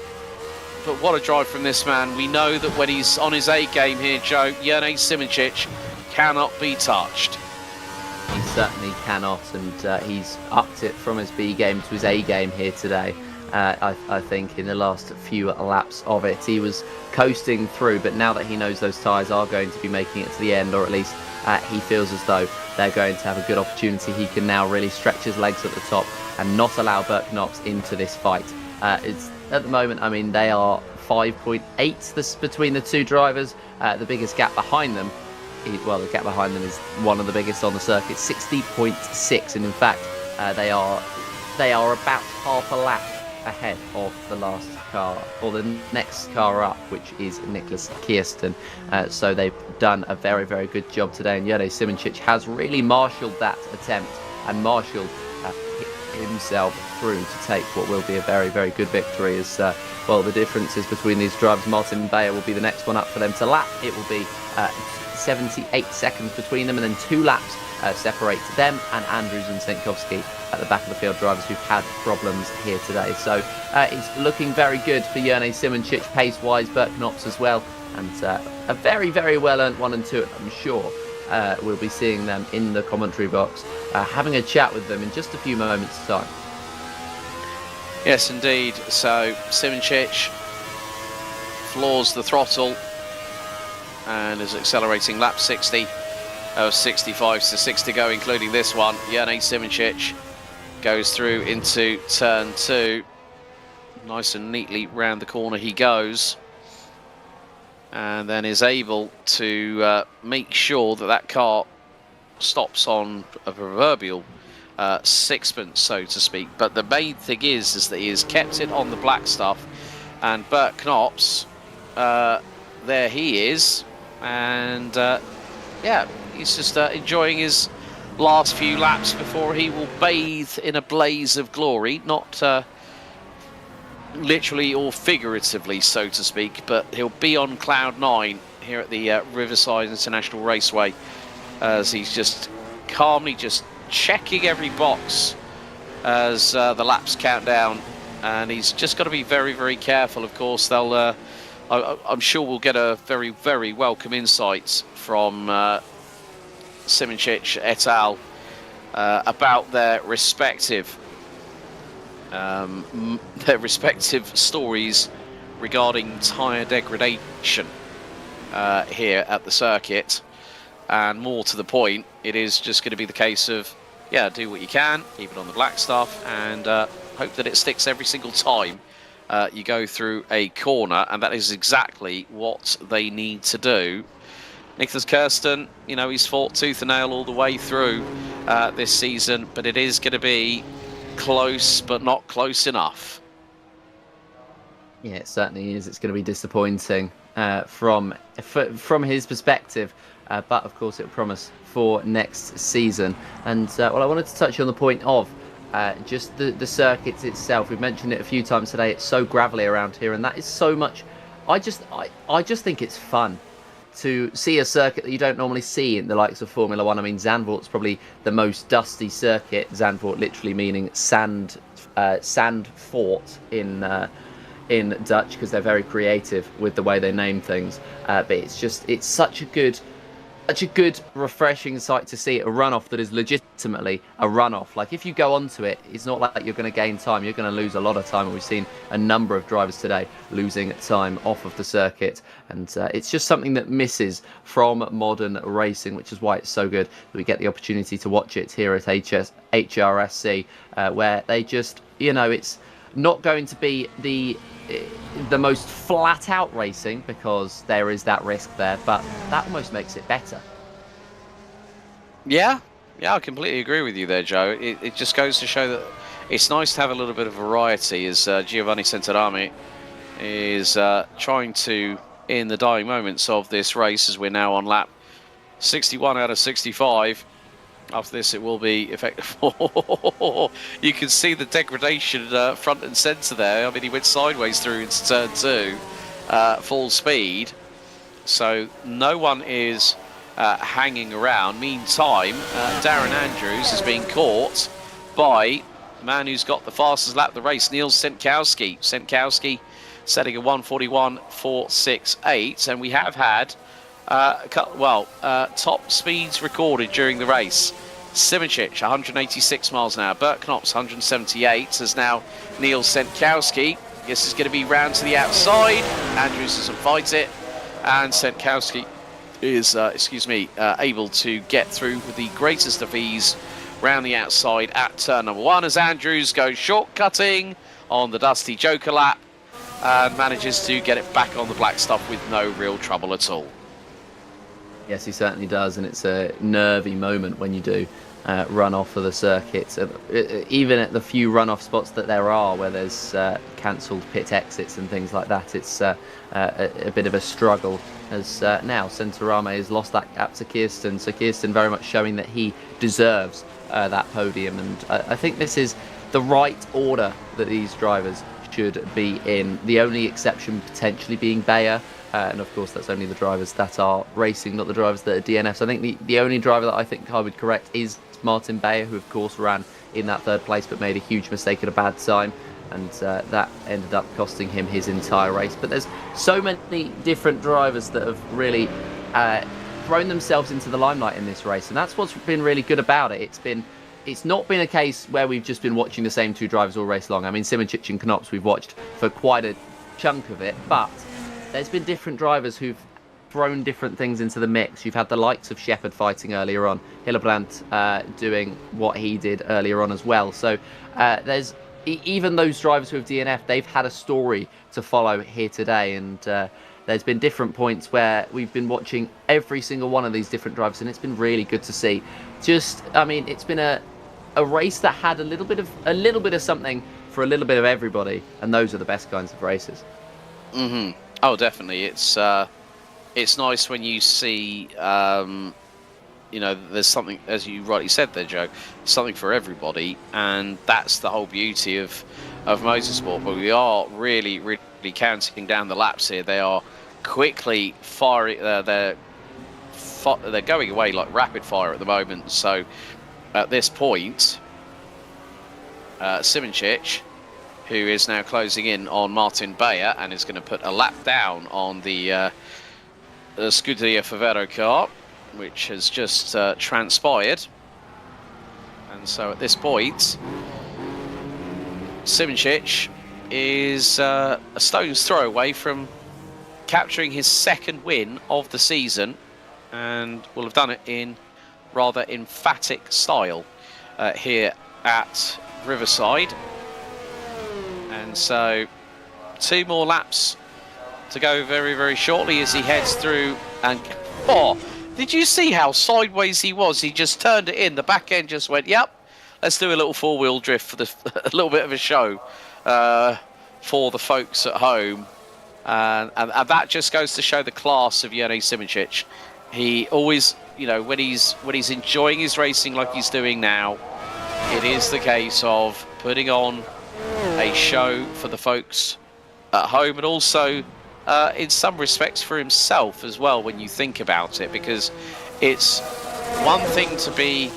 but what a drive from this man. We know that when he's on his A game here, Joe, Jurnej Simoncic cannot be touched. He certainly cannot, and he's upped it from his B game to his A game here today. I think in the last few laps of it, he was coasting through, but now that he knows those tyres are going to be making it to the end, or at least he feels as though they're going to have a good opportunity, he can now really stretch his legs at the top and not allow Bert Knops into this fight. It's at the moment, I mean, they are 5.8 between the two drivers. The biggest gap behind them, the gap behind them is one of the biggest on the circuit, 60.6, and in fact, they are about half a lap ahead of the last car, or the next car up, which is Nicholas Kirsten. So they've done a very, very good job today, and Jurnej Simoncic has really marshalled that attempt and marshalled himself through to take what will be a very, very good victory. As well, the differences between these drivers, Martin Bayer will be the next one up for them to lap. It will be 78 seconds between them, and then 2 laps separate them and Andrews and Senkowski at the back of the field, drivers who've had problems here today. So it's looking very good for Jurnej Simoncic pace-wise, Bert Knops as well, and a very, very well-earned 1 and 2, I'm sure. We'll be seeing them in the commentary box, having a chat with them in just a few moments' time. Yes, indeed. So Simoncic floors the throttle and is accelerating lap 60 of 65 to 6 to go, including this one. Jene Simoncic goes through into turn 2. Nice and neatly round the corner he goes, and then is able to make sure that that car stops on a proverbial sixpence, so to speak. But the main thing is that he has kept it on the black stuff, and Bert Knops, there he is, and yeah, he's just enjoying his last few laps before he will bathe in a blaze of glory, not literally or figuratively, so to speak, but he'll be on cloud 9 here at the Riverside International Raceway, as he's just calmly just checking every box as the laps count down, and he's just got to be very, very careful. Of course, they'll I'm sure we'll get a very, very welcome insight from Simoncic et al. About their respective stories regarding tyre degradation here at the circuit. And more to the point, it is just going to be the case of, yeah, do what you can, keep it on the black stuff, and hope that it sticks every single time you go through a corner. And that is exactly what they need to do. Nicholas Kirsten, you know, he's fought tooth and nail all the way through this season, but it is going to be close, but not close enough. Yeah, it certainly is. It's going to be disappointing from his perspective. But of course, it'll promise for next season. And well, I wanted to touch on the point of just the circuit itself. We've mentioned it a few times today. It's so gravelly around here, and that is so much. I just think it's fun to see a circuit that you don't normally see in the likes of Formula One. I mean, Zandvoort's probably the most dusty circuit. Zandvoort literally meaning sand fort in Dutch, because they're very creative with the way they name things. But it's such a good, refreshing sight to see a runoff that is legitimately a runoff. Like, if you go onto it, it's not like you're going to gain time, you're going to lose a lot of time. And we've seen a number of drivers today losing time off of the circuit, and it's just something that misses from modern racing, which is why it's so good that we get the opportunity to watch it here at HRSC, where they just, you know, it's not going to be the most flat out racing, because there is that risk there, but that almost makes it better. Yeah, I completely agree with you there, Joe. It just goes to show that it's nice to have a little bit of variety, as Giovanni Centarame is trying to, in the dying moments of this race, as we're now on lap 61 out of 65. After this, it will be effective. You can see the degradation front and centre there. I mean, he went sideways through into turn 2, full speed. So no one is hanging around. Meantime, Darren Andrews is being caught by the man who's got the fastest lap of the race, Niels Senkowski. Senkowski setting a 1:41.468, and we have had top speeds recorded during the race. Simoncic 186 miles an hour, Bert Knops 178, as now Niels Senkowski. This is going to be round to the outside. Andrews doesn't fight it, and Senkowski is able to get through with the greatest of ease round the outside at turn number 1, as Andrews goes shortcutting on the dusty Joker lap and manages to get it back on the black stuff with no real trouble at all. Yes, he certainly does, and it's a nervy moment when you do run off of the circuit. Even at the few run-off spots that there are, where there's cancelled pit exits and things like that, it's a bit of a struggle, as now Centarame has lost that gap to Kirsten, so Kirsten very much showing that he deserves that podium, and I think this is the right order that these drivers should be in. The only exception potentially being Bayer, and of course that's only the drivers that are racing, not the drivers that are DNFs. I think the only driver that I think I would correct is Martin Bayer, who of course ran in that third place but made a huge mistake at a bad time, and that ended up costing him his entire race. But there's so many different drivers that have really thrown themselves into the limelight in this race, and that's what's been really good about it. It's not been a case where we've just been watching the same two drivers all race long. I mean, Simoncic and Knops we've watched for quite a chunk of it, but there's been different drivers who've thrown different things into the mix. You've had the likes of Shepard fighting earlier on, Hillebrand doing what he did earlier on as well. So there's even those drivers who have DNF, they've had a story to follow here today, and there's been different points where we've been watching every single one of these different drivers, and it's been really good to see. I mean, it's been a race that had a little bit of something for a little bit of everybody, and those are the best kinds of races. Oh, definitely. It's nice when you see, there's something, as you rightly said there, Joe, something for everybody, and that's the whole beauty of motorsport. But we are really, really counting down the laps here. They are quickly firing. They're going away like rapid fire at the moment. So at this point, Simoncic, who is now closing in on Martin Bayer and is going to put a lap down on the Scuderia Favero car, which has just transpired. And so at this point, Simoncic is a stone's throw away from capturing his second win of the season, and will have done it in rather emphatic style here at Riverside. And so 2 more laps to go very, very shortly as he heads through. And did you see how sideways he was? He just turned it in. The back end just went, yep, let's do a little 4-wheel drift for a little bit of a show for the folks at home. And that just goes to show the class of Jurnej Simoncic. He always, when he's enjoying his racing like he's doing now, it is the case of putting on a show for the folks at home, and also in some respects for himself as well, when you think about it, because it's one thing to be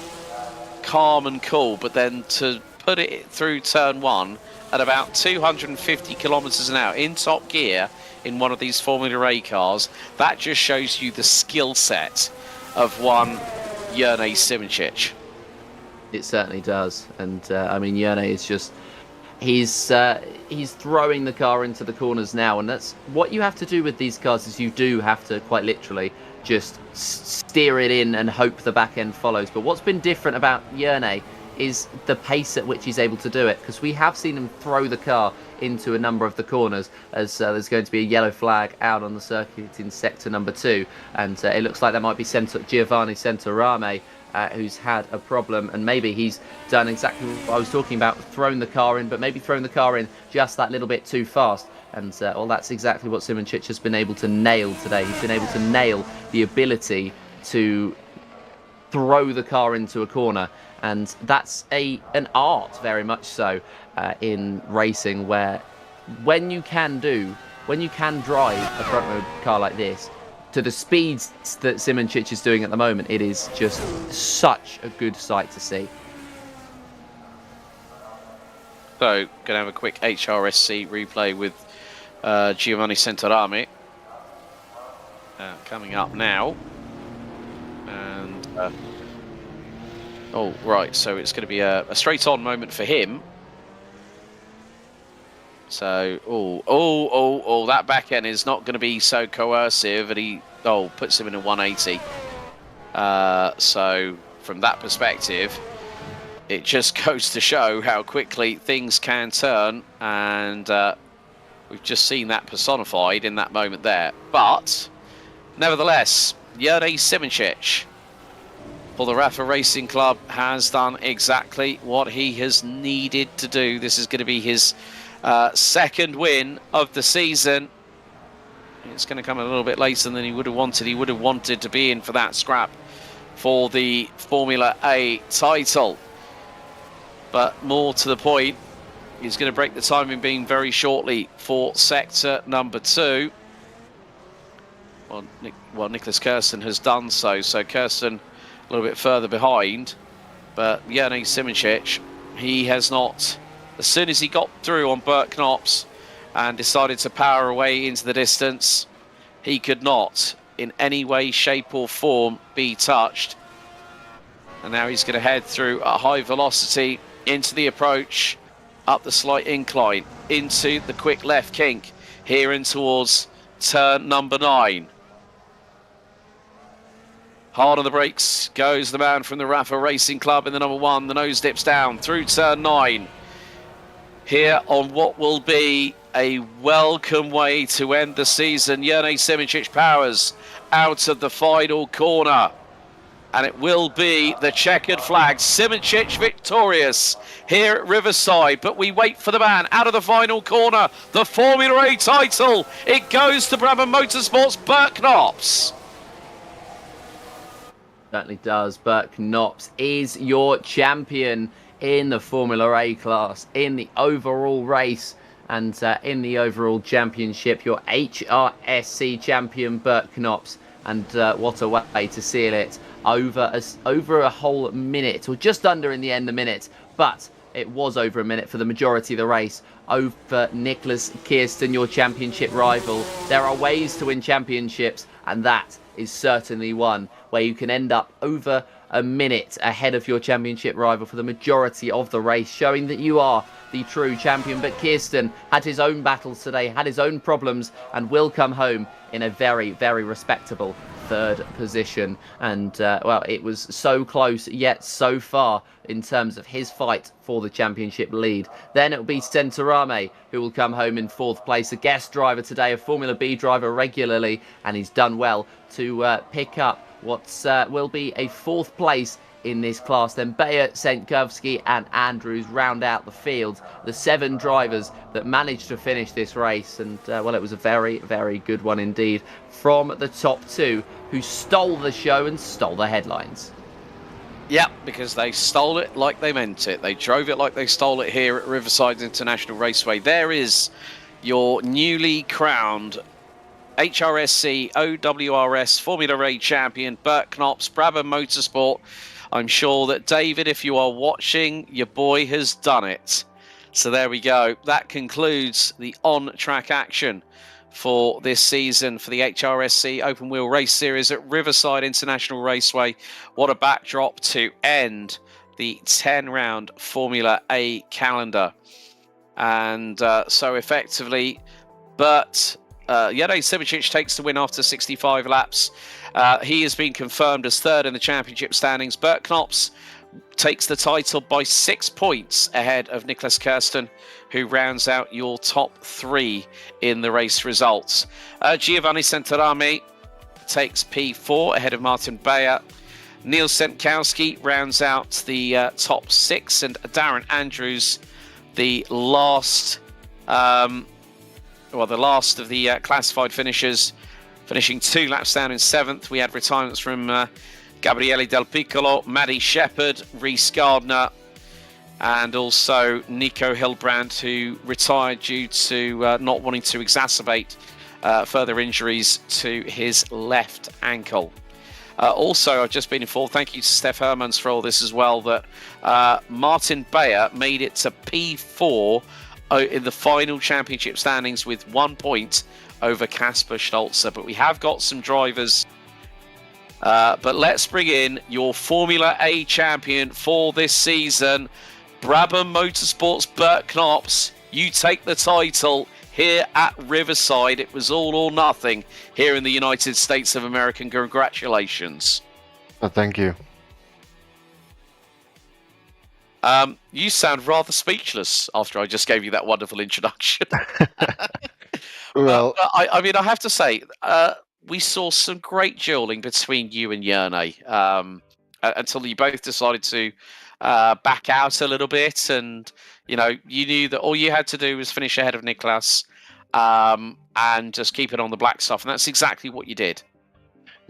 calm and cool, but then to put it through turn 1 at about 250 kilometers an hour in top gear in one of these Formula A cars, that just shows you the skill set of one Jurnej Simoncic. It certainly does. And I mean, Jurnej is just, he's throwing the car into the corners now, and that's what you have to do with these cars, is you do have to quite literally just steer it in and hope the back end follows. But what's been different about Jurnej is the pace at which he's able to do it, because we have seen him throw the car into a number of the corners, as there's going to be a yellow flag out on the circuit in sector number 2, and it looks like that might be Giovanni Centorame, who's had a problem, and maybe he's done exactly what I was talking about, thrown the car in, but maybe thrown the car in just that little bit too fast. And that's exactly what Simoncic has been able to nail today. He's been able to nail the ability to throw the car into a corner, and that's an art, very much so, in racing, where when you can drive a front row car like this to the speeds that Simoncic is doing at the moment, it is just such a good sight to see. So, going to have a quick HRSC replay with Giovanni Centorame coming up now. And oh, right, so it's going to be a straight-on moment for him. So, that back end is not going to be so coercive, and he puts him in a 180. So, from that perspective, it just goes to show how quickly things can turn, and we've just seen that personified in that moment there. But, nevertheless, Jurnej Simoncic for the Rafa Racing Club has done exactly what he has needed to do. This is going to be his second win of the season. It's going to come a little bit later than he would have wanted. He would have wanted to be in for that scrap for the Formula A title. But more to the point, he's going to break the timing being very shortly for sector number 2. Well, Nicholas Kirsten has done so. So Kirsten a little bit further behind. But Jurnej Simoncic, he has not, as soon as he got through on Bert Knops and decided to power away into the distance, he could not in any way, shape or form be touched. And now he's going to head through a high velocity into the approach, up the slight incline, into the quick left kink, here in towards turn number 9. Hard on the brakes goes the man from the Rafa Racing Club in the number 1. The nose dips down through turn 9. Here on what will be a welcome way to end the season. Jerne Simicic powers out of the final corner. And it will be the checkered flag. Simicic victorious here at Riverside. But we wait for the man out of the final corner. The Formula A title. It goes to Brabham Motorsports' Bert Knops. Certainly does. Bert Knops is your champion in the Formula A class, in the overall race, and in the overall championship. Your HRSC champion, Bert Knops. And what a way to seal it over a whole minute, or just under in the end a minute. But it was over a minute for the majority of the race over Nicholas Kirsten, your championship rival. There are ways to win championships, and that is certainly one where you can end up over a minute ahead of your championship rival for the majority of the race, showing that you are the true champion. But Kirsten had his own battles today, had his own problems, and will come home in a very, very respectable 3rd position. And well, it was so close yet so far in terms of his fight for the championship lead. Then it will be Centorame who will come home in 4th place, a guest driver today, a Formula B driver regularly, and he's done well to pick up what will be a 4th place in this class. Then Bayer, Sentkovsky and Andrews round out the field, the 7 drivers that managed to finish this race. And well, it was a very, very good one indeed from the top 2 who stole the show and stole the headlines. Yeah, because they stole it like they meant it. They drove it like they stole it here at Riverside International Raceway. There is your newly crowned HRSC OWRS Formula A champion, Bert Knops, Brabham Motorsport. I'm sure that, David, if you are watching, your boy has done it. So there we go. That concludes the on-track action for this season for the HRSC Open Wheel Race Series at Riverside International Raceway. What a backdrop to end the 10-round Formula A calendar. And so effectively, Bert Jerne Simicic takes the win after 65 laps. He has been confirmed as 3rd in the championship standings. Bert Knops takes the title by 6 points ahead of Nicholas Kirsten, who rounds out your top 3 in the race results. Giovanni Centorame takes P4 ahead of Martin Bayer. Neil Sentkowski rounds out the top 6, and Darren Andrews, the last the last of the classified finishers, finishing 2 laps down in 7th. We had retirements from Gabriele Del Piccolo, Maddie Shepherd, Reece Gardner, and also Nico Hilbrand, who retired due to not wanting to exacerbate further injuries to his left ankle. Also, I've just been informed, thank you to Steph Hermans for all this as well, that Martin Bayer made it to P4 in the final championship standings with 1 point over Kasper Stolzer. But we have got some drivers. But let's bring in your Formula A champion for this season, Brabham Motorsports' Bert Knops. You take the title here at Riverside. It was all or nothing here in the United States of America. Congratulations. Thank you. You sound rather speechless after I just gave you that wonderful introduction. Well, I mean, I have to say, we saw some great dueling between you and Jerne until you both decided to back out a little bit, and you knew that all you had to do was finish ahead of Niklas and just keep it on the black stuff, and that's exactly what you did.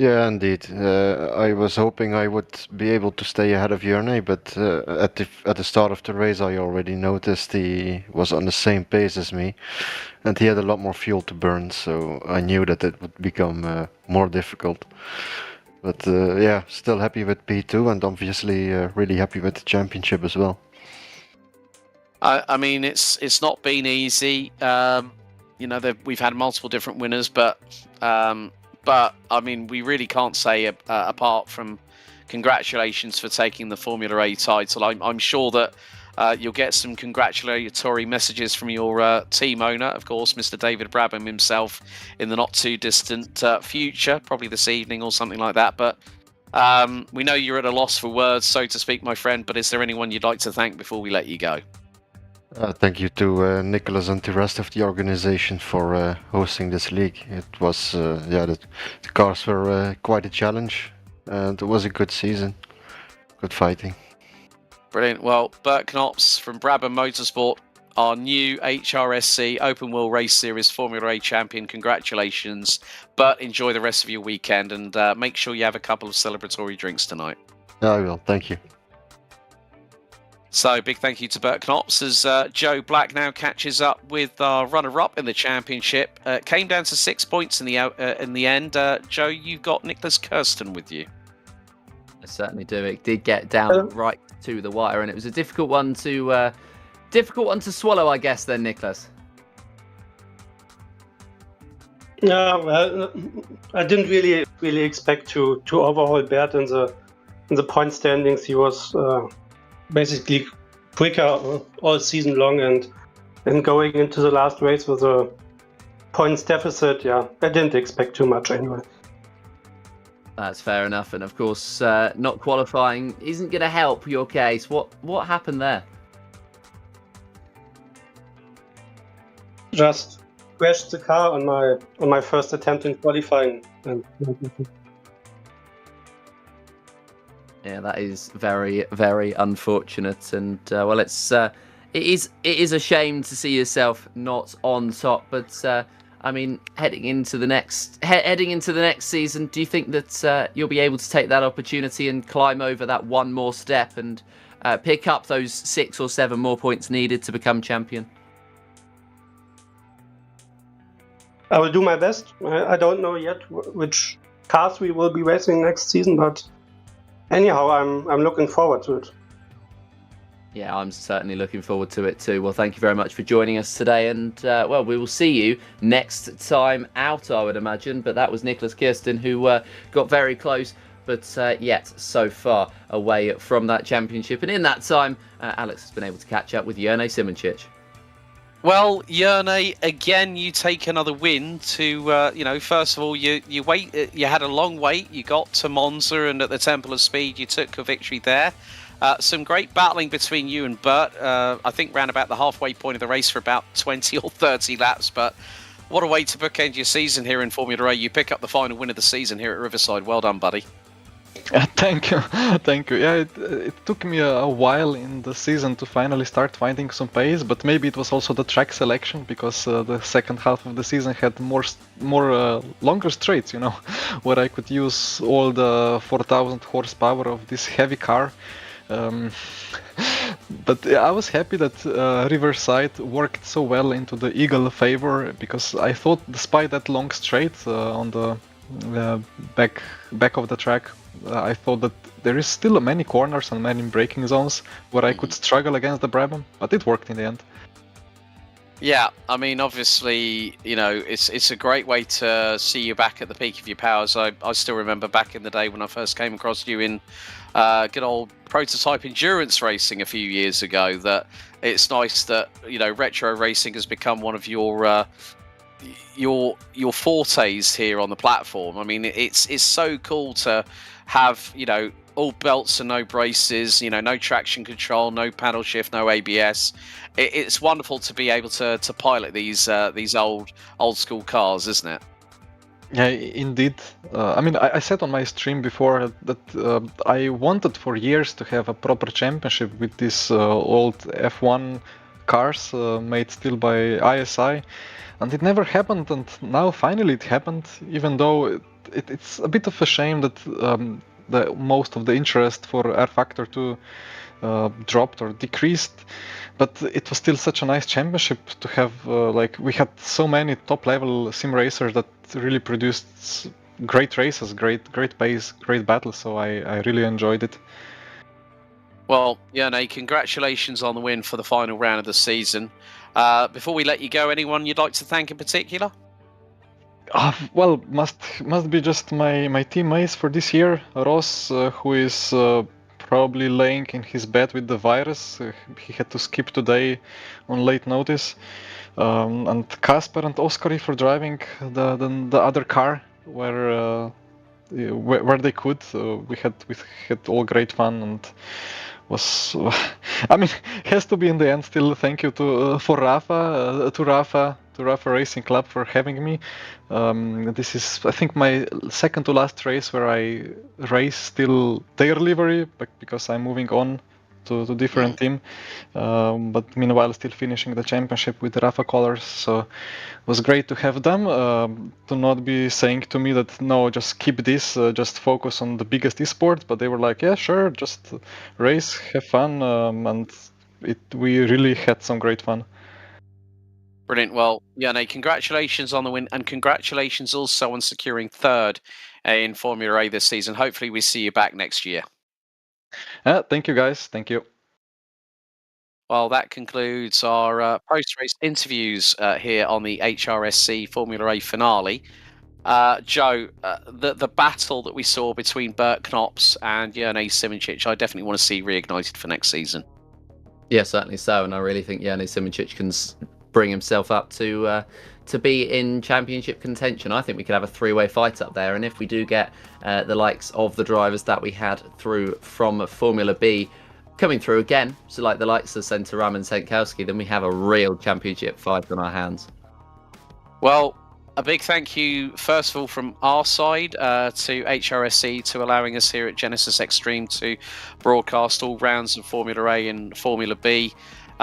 yeah, indeed. I was hoping I would be able to stay ahead of Jerne, but at the start of the race, I already noticed he was on the same pace as me, and he had a lot more fuel to burn. So I knew that it would become more difficult. But yeah, still happy with P2, and obviously really happy with the championship as well. I mean, it's not been easy. We've had multiple different winners, but I mean, we really can't say apart from congratulations for taking the Formula A title. I'm sure that You'll get some congratulatory messages from your team owner, of course, Mr. David Brabham himself, in the not too distant future, probably this evening or something like that. But we know you're at a loss for words, so to speak, my friend. But is there anyone you'd like to thank before we let you go? Thank you to Nicholas and the rest of the organization for hosting this league. It was, the cars were quite a challenge, and it was a good season. Good fighting. Brilliant. Well, Bert Knops from Brabham Motorsport, our new HRSC Open Wheel Race Series Formula A champion. Congratulations. But enjoy the rest of your weekend, and make sure you have a couple of celebratory drinks tonight. I will. Thank you. So, big thank you to Bert Knops as Joe Black now catches up with our runner-up in the championship. Came down to 6 points in the end. Joe, you've got Nicholas Kirsten with you. I certainly do. It did get down right to the wire, and it was a difficult one to swallow, I guess. Then, Nicholas. Yeah, well, I didn't really expect to overhaul Bert in the point standings. He was basically quicker all season long, and going into the last race with a points deficit, yeah, I didn't expect too much anyway. That's fair enough, and of course, not qualifying isn't going to help your case. What happened there? Just crashed the car on my first attempt in qualifying. Yeah, that is very, very unfortunate, and well, it is a shame to see yourself not on top. But I mean, heading into the next season, do you think that you'll be able to take that opportunity and climb over that one more step and pick up those 6 or 7 more points needed to become champion? I will do my best. I don't know yet which cars we will be racing next season, but anyhow, I'm looking forward to it. Yeah, I'm certainly looking forward to it too. Well, thank you very much for joining us today, and well, we will see you next time out, I would imagine. But that was Nicholas Kirsten, who got very close, but yet so far away from that championship. And in that time, Alex has been able to catch up with Jerne Simoncic. Well, Jerne, again, you take another win to, first of all, you had a long wait. You got to Monza, and at the Temple of Speed, you took a victory there. Some great battling between you and Bert. I think round about the halfway point of the race for about 20 or 30 laps. But what a way to bookend your season here in Formula A. You pick up the final win of the season here at Riverside. Well done, buddy. Thank you. Yeah, it took me a while in the season to finally start finding some pace, but maybe it was also the track selection, because the second half of the season had more longer straights, where I could use all the 4,000 horsepower of this heavy car. But I was happy that Riverside worked so well into the Eagle favor, because I thought, despite that long straight on the back of the track, I thought that there is still many corners and many braking zones where I could struggle against the Brabham, but it worked in the end. Yeah, I mean, obviously, it's a great way to see you back at the peak of your powers. I still remember back in the day when I first came across you in good old prototype endurance racing a few years ago, that it's nice that, retro racing has become one of your fortes here on the platform. I mean, it's so cool to have, all belts and no braces, no traction control, no paddle shift, no ABS. It's wonderful to be able to pilot these old school cars, isn't it? Yeah, indeed. I mean, I said on my stream before that I wanted for years to have a proper championship with these old F1 cars made still by ISI, and it never happened. And now finally it happened, even though it's a bit of a shame that the most of the interest for R Factor 2 dropped or decreased, but it was still such a nice championship to have. We had so many top level sim racers that really produced great races, great pace, great battles, so I really enjoyed it. Well, Jerne, congratulations on the win for the final round of the season. Before we let you go, anyone you'd like to thank in particular? Well, must be just my teammates for this year, Ross, who is probably laying in his bed with the virus. He had to skip today on late notice. And Kasper and Oskari for driving the other car where they could. We had all great fun, and was I mean, has to be in the end still thank you to Rafa Racing Club for having me. This is, I think, my second to last race where I race still their livery, because I'm moving on to different team, but meanwhile still finishing the championship with the Rafa colors. So it was great to have them, to not be saying to me that no, just keep this, just focus on the biggest esport, but they were like, yeah, sure, just race, have fun, and we really had some great fun. Brilliant. Well, Jone, congratulations on the win, and congratulations also on securing third in Formula A this season. Hopefully we see you back next year. Thank you, guys. Thank you. Well, that concludes our post-race interviews here on the HRSC Formula A finale. Joe, the battle that we saw between Bert Knops and Jone Simoncic, I definitely want to see reignited for next season. Yeah, certainly so, and I really think Jone Simoncic can bring himself up to be in championship contention. I think we could have a three-way fight up there, and if we do get the likes of the drivers that we had through from Formula B coming through again, so like the likes of Sentaram and Senkowski, then we have a real championship fight on our hands. Well, a big thank you, first of all, from our side to HRSC to allowing us here at Genisus Extreme to broadcast all rounds of Formula A and Formula B.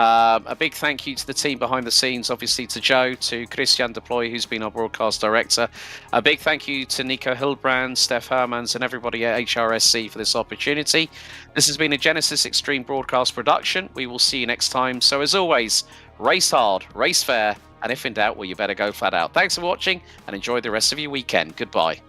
A big thank you to the team behind the scenes, obviously to Joe, to Christian Deploy, who's been our broadcast director. A big thank you to Nico Hildbrand, Steph Hermans, and everybody at HRSC for this opportunity. This has been a Genisus Extreme broadcast production. We will see you next time. So as always, race hard, race fair, and if in doubt, well, you better go flat out. Thanks for watching and enjoy the rest of your weekend. Goodbye.